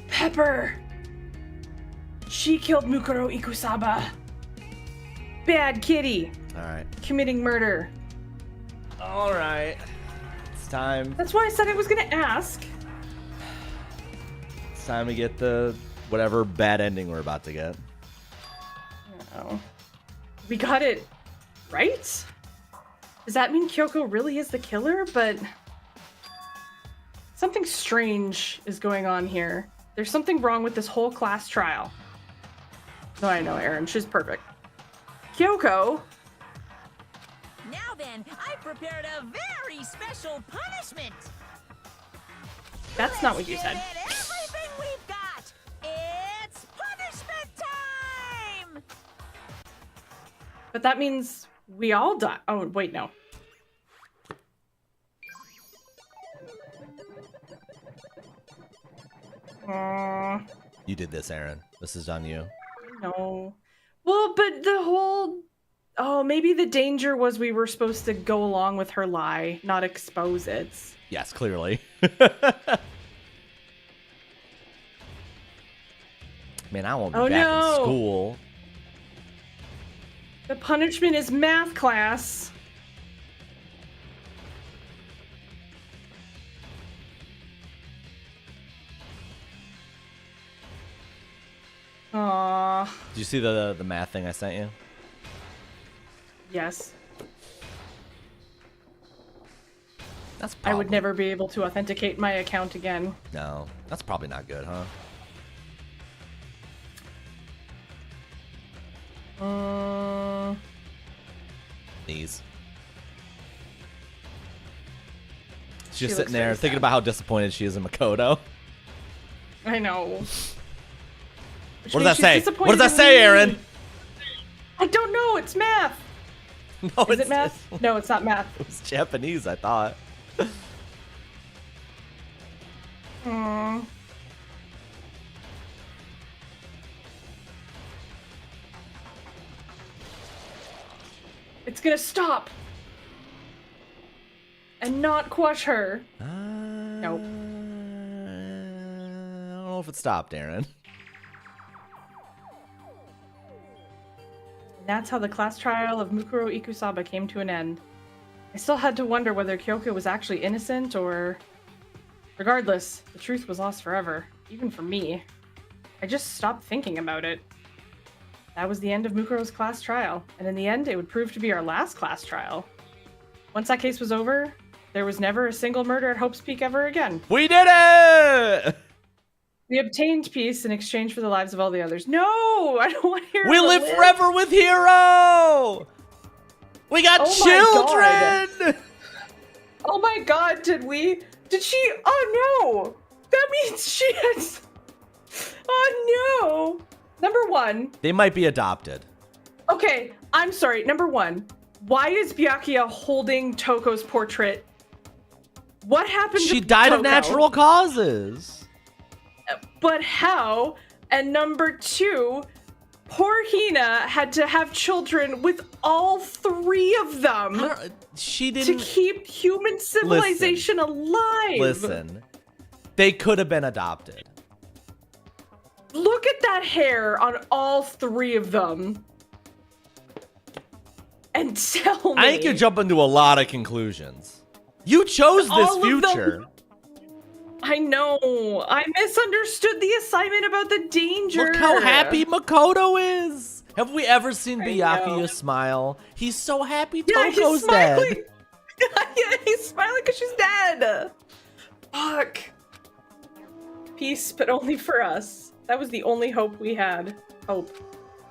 Pepper! She killed Mukuro Ikusaba. Bad kitty. Alright. Committing murder. Alright. It's time. That's why I said I was gonna ask. It's time to get the whatever bad ending we're about to get. Oh. We got it right? Does that mean Kyoko really is the killer? But something strange is going on here. There's something wrong with this whole class trial. No, I know, Erin. She's perfect. Kyoko! Now then, I prepared a very special punishment. That's not what you said. Everything we've got. It's punishment time! But that means we all die. Oh, wait, no. You did this, Aaron. This is on you. No. Well, but the whole... Oh, maybe the danger was we were supposed to go along with her lie, not expose it. Yes, clearly. Man, I won't be back in school. The punishment is math class. Aww. Did you see the math thing I sent you? Yes. That's I would never be able to authenticate my account again. No, that's probably not good, huh? These. She's just sitting there thinking about how disappointed she is in Makoto. I know. What does that say? What does that say, Aaron? I don't know. It's math. No, is it math? No, it's not math. It was Japanese, I thought. It's gonna stop. And not quash her. Nope. I don't know if it stopped, Aaron. That's how the class trial of Mukuro Ikusaba came to an end. I still had to wonder whether Kyoko was actually innocent or... Regardless, the truth was lost forever, even for me. I just stopped thinking about it. That was the end of Mukuro's class trial, and in the end, it would prove to be our last class trial. Once that case was over, there was never a single murder at Hope's Peak ever again. We did it! We obtained peace in exchange for the lives of all the others. No! I don't want Hero We to live forever with Hero! We got Oh my children! Oh my god, did she? Oh no! That means she has. Oh no! Number one. They might be adopted. Okay, I'm sorry. Number one, why is Byakuya holding Toko's portrait? What happened She to died of Toko? natural causes. But how? And number two, poor Hina had to have children with all three of them She didn't. to keep human civilization alive. Listen, they could have been adopted. Look at that hair on all three of them. And tell me. I think you're jumping to a lot of conclusions. You chose this All of future. them- I know. I misunderstood the assignment about the danger. Look how happy Makoto is. Have we ever seen I Byakuya know. smile? He's so happy Yeah, Toko's he's smiling. dead. Yeah, he's smiling because she's dead. Fuck. Peace, but only for us. That was the only hope we had. Hope.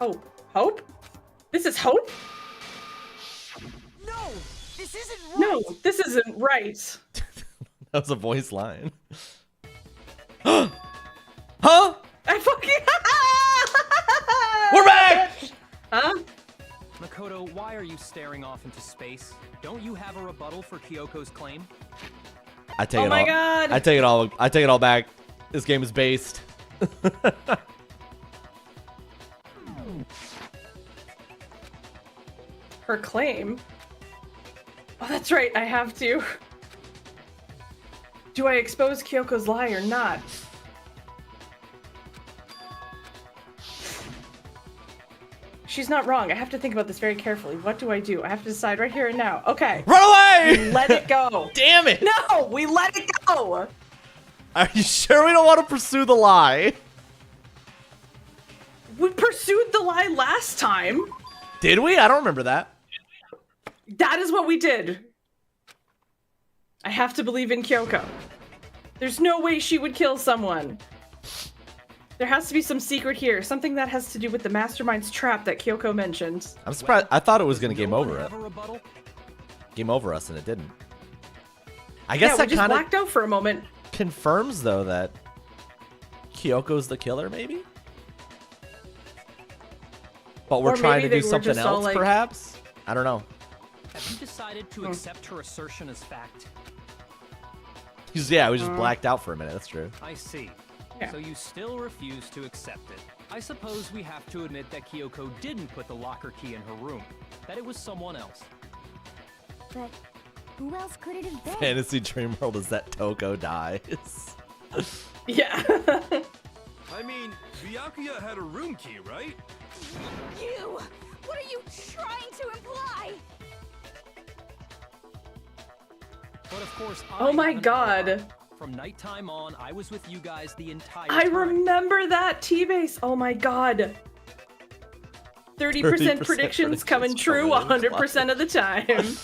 Hope. Hope? This is hope? No, this isn't right. No, this isn't right. That was a voice line. Huh? I fucking. We're back! Huh? Makoto, why are you staring off into space? Don't you have a rebuttal for Kyoko's claim? I take Oh it my all. God. I take it all. I take it all back. This game is based. Her claim? Oh, that's right. I have to. Do I expose Kyoko's lie or not? She's not wrong. I have to think about this very carefully. What do? I have to decide right here and now. Okay. Run away! Let it go. Damn it! No, we let it go. Are you sure we don't want to pursue the lie? We pursued the lie last time. Did we? I don't remember that. That is what we did. I have to believe in Kyoko. There's no way she would kill someone. There has to be some secret here. Something that has to do with the mastermind's trap that Kyoko mentioned. I'm surprised. I thought it was gonna game No one over it. have a rebuttal? Game over us, and it didn't. I guess Yeah, we that just kind of blacked out for a moment. confirms, though, that Kyoko's the killer, maybe. But we're Or trying maybe to do they were something just all else, like- perhaps. I don't know. Have you decided to accept her assertion as fact? Yeah, we just blacked out for a minute. That's true. I see. Yeah. So you still refuse to accept it. I suppose we have to admit that Kyoko didn't put the locker key in her room. That it was someone else. But who else could it have been? Fantasy Dream World is that Toko dies. Yeah. I mean, Byakuya had a room key, right? You! What are you trying to imply? But of course, Oh my haven't God. lied. From nighttime on, I was with you guys the entire I time. remember that T-base. Oh my god. 30% predictions coming true 100% of the time.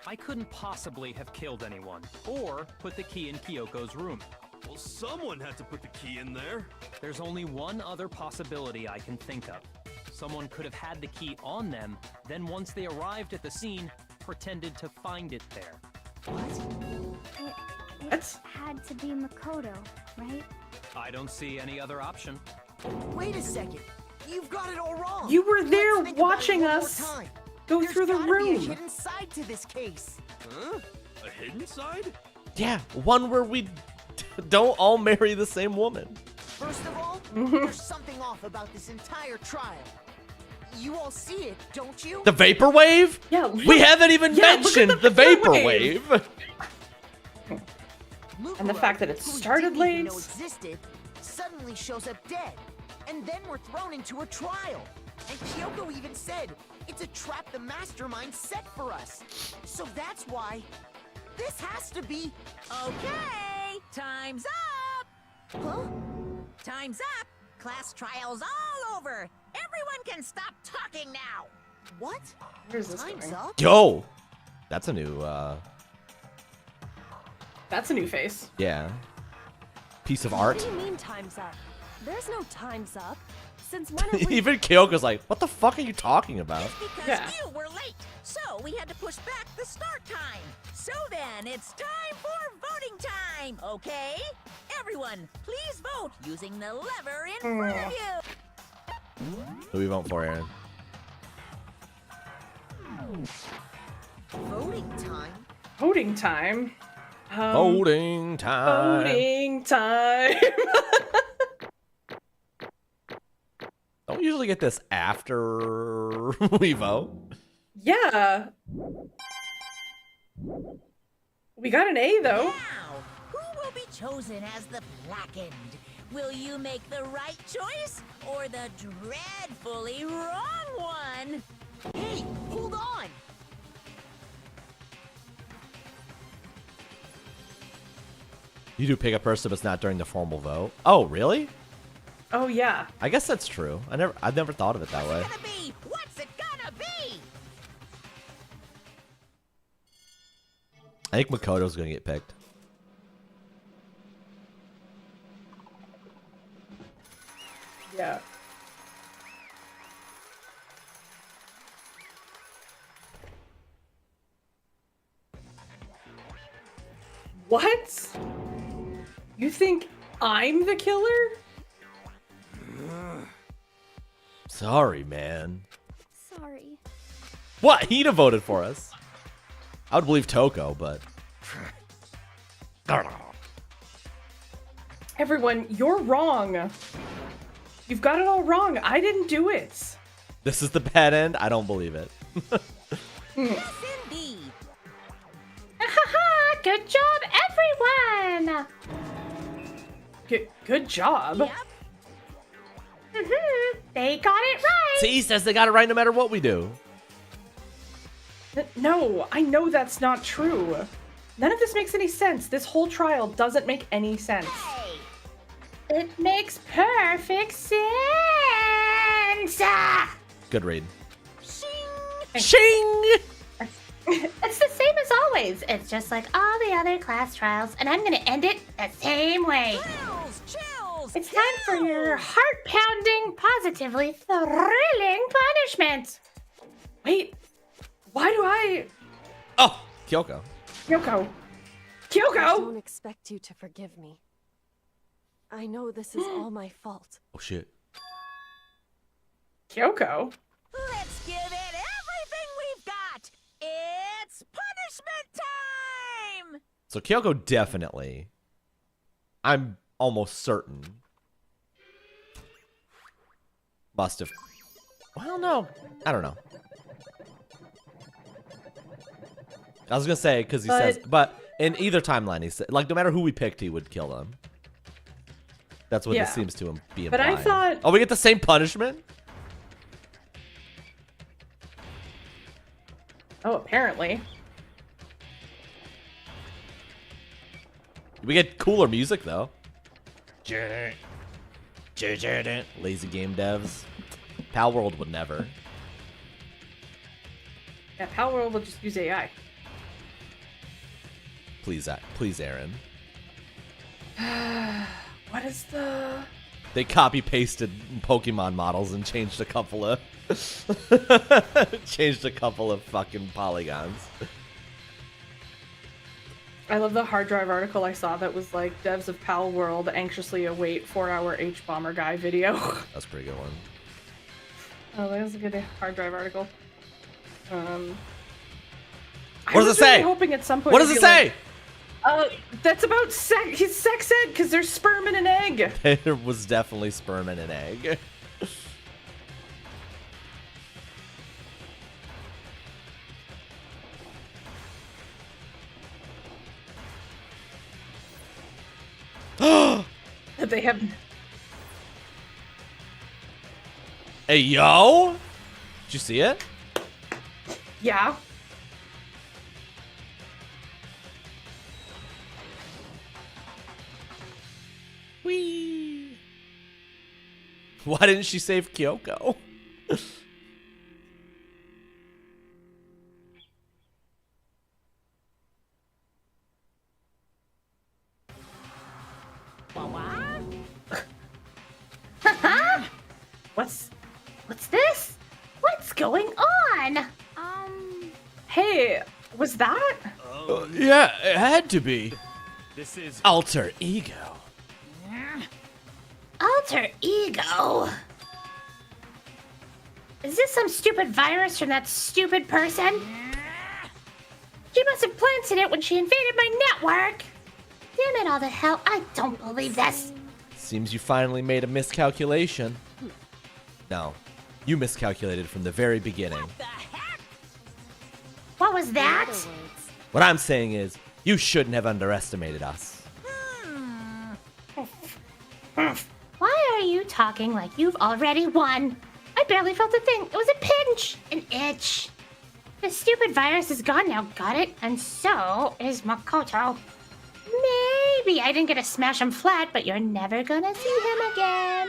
I couldn't possibly have killed anyone, or put the key in Kyoko's room. Well, someone had to put the key in there. There's only one other possibility I can think of. Someone could have had the key on them, then once they arrived at the scene, pretended to find it there. It had to be Makoto, right? I don't see any other option. Wait a second. You've got it all wrong. You were there Let's think about it watching one more us time. go There's through the gotta be a room. hidden side to this case. Huh? A hidden side? Yeah, one where we don't all marry the same woman. First of all, Mm-hmm. there's something off about this entire trial. You all see it, don't you? The vaporwave? Yeah, We haven't even Yeah, look at mentioned the the vaporwave. vaporwave. And the fact that it who we started didn't even know late. existed, suddenly shows up dead. And then we're thrown into a trial. And Kyoko even said, it's a trap the mastermind set for us. So that's why this has to be... Okay, time's up! Huh? Time's up! Class trial's all over! Everyone can stop talking now! What? Where's this Time's going? up? Yo, that's a new, That's a new face. yeah, piece of art. What do you mean time's up? There's no time's up. Since when have we... Even Kyoko's like, what the fuck are you talking about? Because you were late, so we had to push back the start time. So then, it's time for voting time, okay? Everyone, please vote using the lever in front of you. Who we vote for, Aaron? Voting time? Voting time. Voting time. Voting time. Don't we usually get this after we vote? Yeah. We got an A though. Now, who will be chosen as the blackened? Will you make the right choice or the dreadfully wrong one? Hey, hold on! You do pick a person, but it's not during the formal vote. Oh, really? Oh yeah. I guess that's true. I've never thought of it that way. What's it gonna be? What's it gonna be? I think Makoto's gonna get picked. Yeah. What? You think I'm the killer? Sorry, man. Sorry. What? He'd have voted for us. I would believe Toko, but... Everyone, you're wrong. You've got it all wrong. I didn't do it. This is the bad end? I don't believe it. Yes, indeed. Good job, everyone! Good job. Yep. They got it right! See, he says they got it right no matter what we do. No, I know that's not true. None of this makes any sense. This whole trial doesn't make any sense. Hey, It makes perfect sense! Ah! Good read. shing. Shing! It's the same as always. It's just like all the other class trials, and I'm gonna end it the same way. Chills, chills. It's time for your heart-pounding, positively thrilling punishment. Wait, why do I... Oh, Kyoko. Kyoko. I Kyoko! don't expect you to forgive me. I know this is all my fault. Oh, shit. Kyoko? Let's give it everything we've got. It's punishment time. So Kyoko definitely. I'm almost certain. Must have. Well, no. I don't know. I was gonna say because he says, but in either timeline, he said, like, no matter who we picked, he would kill them. That's what Yeah. this seems to be But implying. I thought... Oh, we get the same punishment? Oh, apparently. We get cooler music though. Lazy game devs. Pal World would never. Yeah, Power World will just use AI. Please, Aaron. What is the... They copy pasted Pokemon models and changed a couple of fucking polygons. I love the hard drive article I saw that was like, devs of Pal World anxiously await 4-hour H-Bomber guy video. That's a pretty good one. Oh, that was a good hard drive article. What does I it was say? really hoping at some point. What does it'd it be say? like, that's about sex. He's sex ed because there's sperm in an egg. There was definitely sperm in an egg. That they have. Hey, yo! Did you see it? Yeah. Whee! Why didn't she save Kyoko? What's this? What's going on? Hey, was that? Yeah, it had to be. This is Alter ego. Alter ego? Is this some stupid virus from that stupid person? She must have planted it when she invaded my network. Damn it all to hell, I don't believe this. Seems you finally made a miscalculation. No, you miscalculated from the very beginning. What was In that? other words, What I'm saying is, you shouldn't have underestimated us. Why are you talking like you've already won? I barely felt a thing. It was a pinch, an itch. The stupid virus is gone now, got it? And so is Makoto. Maybe I didn't get to smash him flat, but you're never gonna see him again.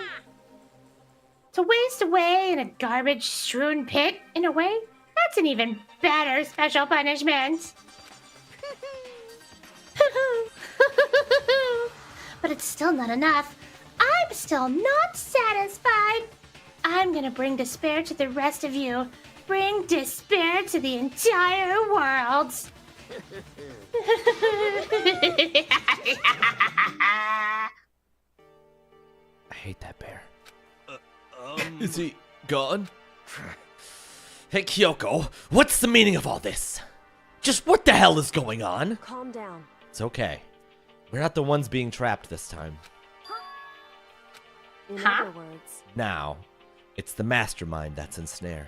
To waste away in a garbage-strewn pit, in a way, that's an even better special punishment. But it's still not enough. I'm still not satisfied. I'm gonna bring despair to the rest of you. Bring despair to the entire world. I hate that bear. Is he gone? Hey, Kyoko, what's the meaning of all this? Just what the hell is going on? calm down. It's okay. We're not the ones being trapped this time. In Huh? other words, Now, it's the mastermind that's ensnared.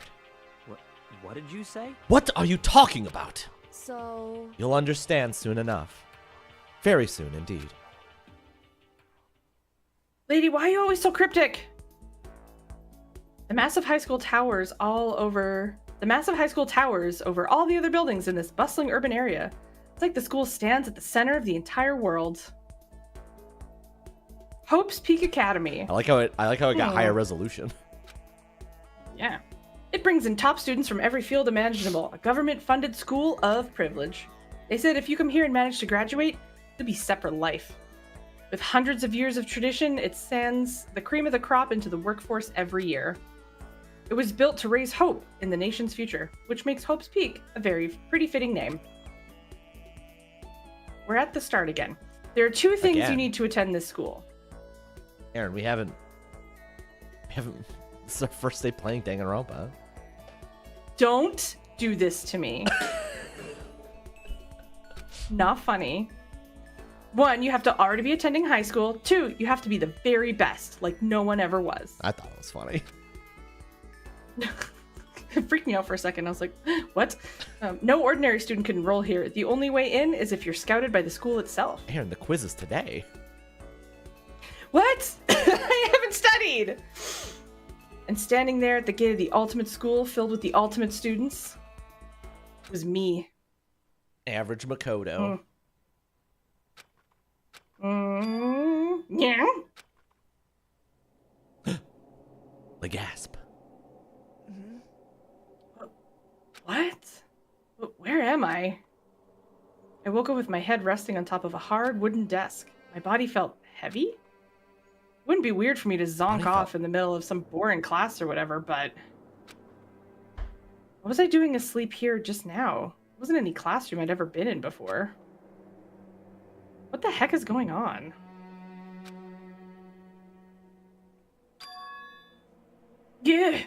what did you say? What are you talking about? so You'll understand soon enough. Very soon indeed. Lady, why are you always so cryptic? The massive high school towers over all the other buildings in this bustling urban area. It's like the school stands at the center of the entire world. Hope's Peak Academy. I like how it got higher resolution. Yeah. It brings in top students from every field imaginable, a government-funded school of privilege. They said if you come here and manage to graduate, you'll be set for life. With hundreds of years of tradition, it sends the cream of the crop into the workforce every year. It was built to raise hope in the nation's future, which makes Hope's Peak a very pretty fitting name. We're at the start again. There are two things Again? you need to attend this school. Aaron, we haven't. This is our first day playing Danganronpa. Don't do this to me. Not funny. 1, you have to already be attending high school. 2, you have to be the very best, like no one ever was. I thought it was funny. It freaked me out for a second. I was like, what? No ordinary student can enroll here. The only way in is if you're scouted by the school itself. Aaron, the quiz is today. What? I haven't studied! And standing there at the gate of the ultimate school filled with the ultimate students was me. Average Makoto. Yeah? The gasp. What? Where am I? I woke up with my head resting on top of a hard wooden desk. My body felt heavy? It wouldn't be weird for me to zonk off in the middle of some boring class or whatever, but... What was I doing asleep here just now? It wasn't any classroom I'd ever been in before. What the heck is going on? Yeah.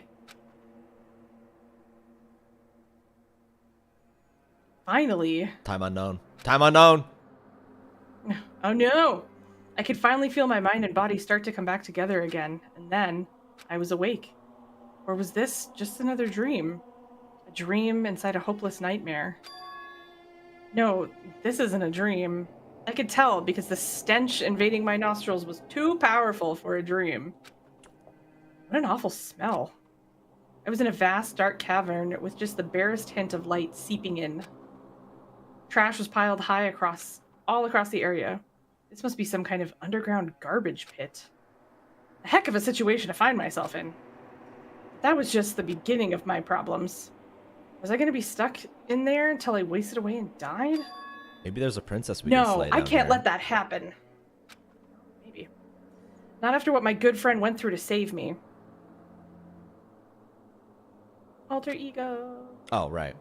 Finally. Time unknown. Time unknown. Oh no! I could finally feel my mind and body start to come back together again, and then I was awake. Or was this just another dream? A dream inside a hopeless nightmare? No, this isn't a dream. I could tell because the stench invading my nostrils was too powerful for a dream. What an awful smell. I was in a vast, dark cavern with just the barest hint of light seeping in. Trash was piled high all across the area. This must be some kind of underground garbage pit. A heck of a situation to find myself in. That was just the beginning of my problems. Was I going to be stuck in there until I wasted away and died? Maybe there's a princess we can No, slay I down can't there. let that happen. Maybe. Not after what my good friend went through to save me. alter ego. Oh, right.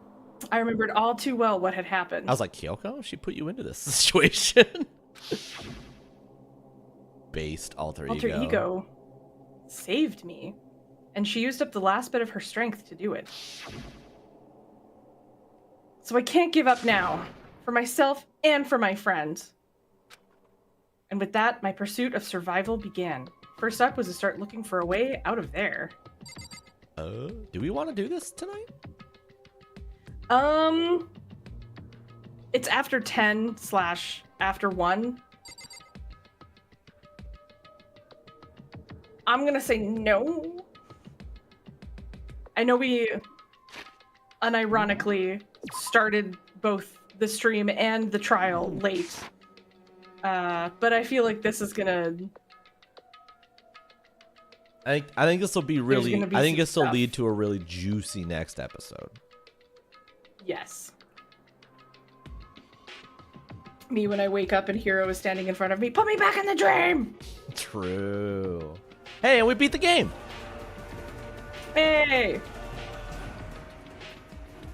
I remembered all too well what had happened. I was like, Kyoko, she put you into this situation. Based alter ego saved me, and she used up the last bit of her strength to do it. So I can't give up now, for myself and for my friend. And with that, my pursuit of survival began. First up was to start looking for a way out of there. Do we want to do this tonight? It's after 10/after 1. I'm gonna say no. I know we unironically started both the stream and the trial late. But I feel like this is gonna... I think this will be really... I think this will stuff. lead to a really juicy next episode. Yes. Me when I wake up and Hiro is standing in front of me. Put me back in the dream! True. Hey, and we beat the game! Hey!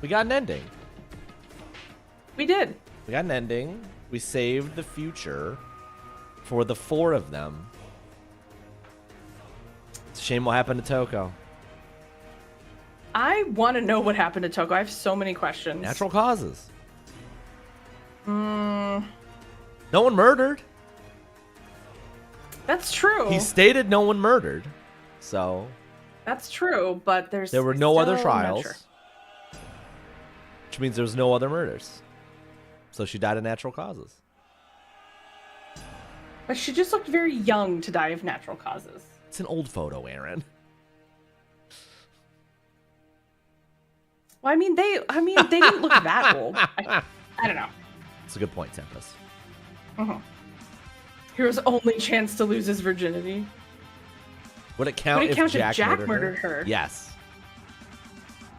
We got an ending. We did. We got an ending. We saved the future for the 4 of them. It's a shame what happened to Toko. I want to know what happened to Toko. I have so many questions. Natural causes. Hmm. No one murdered. That's true. He stated no one murdered. So. That's true, but there were no other still trials. not sure. Which means there's no other murders. So she died of natural causes. But she just looked very young to die of natural causes. It's an old photo, Aaron. Well, I mean, they didn't look that old. I don't know. It's a good point, Tempest. Hero's only chance to lose his virginity. Would it count if Jack murdered her? Yes.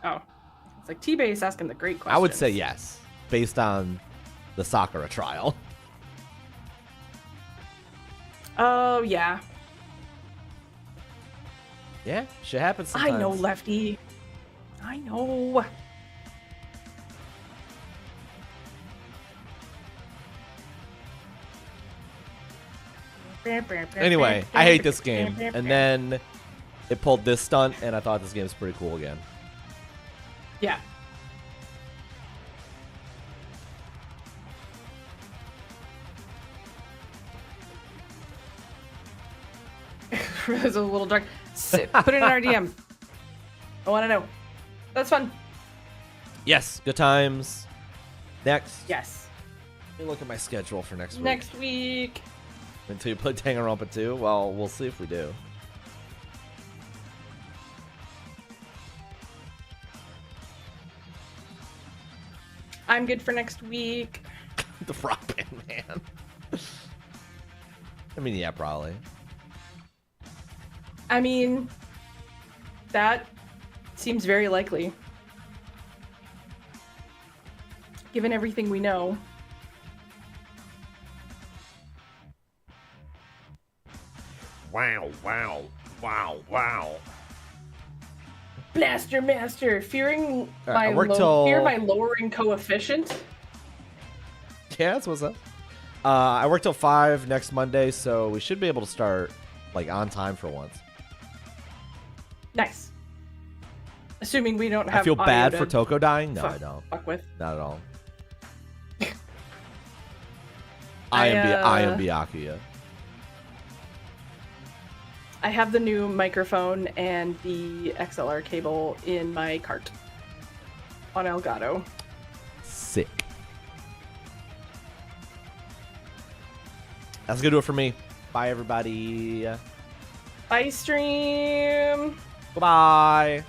Oh. It's like T-Base asking the great question. I would say yes, based on the Sakura trial. Oh, yeah. Yeah, shit happens sometimes. I know, Lefty. I know. Anyway, I hate this game. And then it pulled this stunt, and I thought this game was pretty cool again. Yeah. It was a little dark. Put it in our DM. I want to know. That's fun. Yes, good times. Next. Yes. Let me look at my schedule for next week. Next week. Until you play Danganronpa 2? Well, we'll see if we do. I'm good for next week. The Rock Band, man. I mean, yeah, probably. I mean, that seems very likely. Given everything we know. Wow, wow, wow, wow. Blaster Master, fearing Right, fear my lowering coefficient. Yeah, that's what's up. I work till 5 next Monday, so we should be able to start like on time for once. Nice. Assuming we don't have. I feel audio bad to for Toko dying. No, I don't. Fuck with. Not at all. I am Byakuya. I have the new microphone and the XLR cable in my cart on Elgato. Sick. That's gonna do it for me. Bye, everybody. Bye, stream. Goodbye.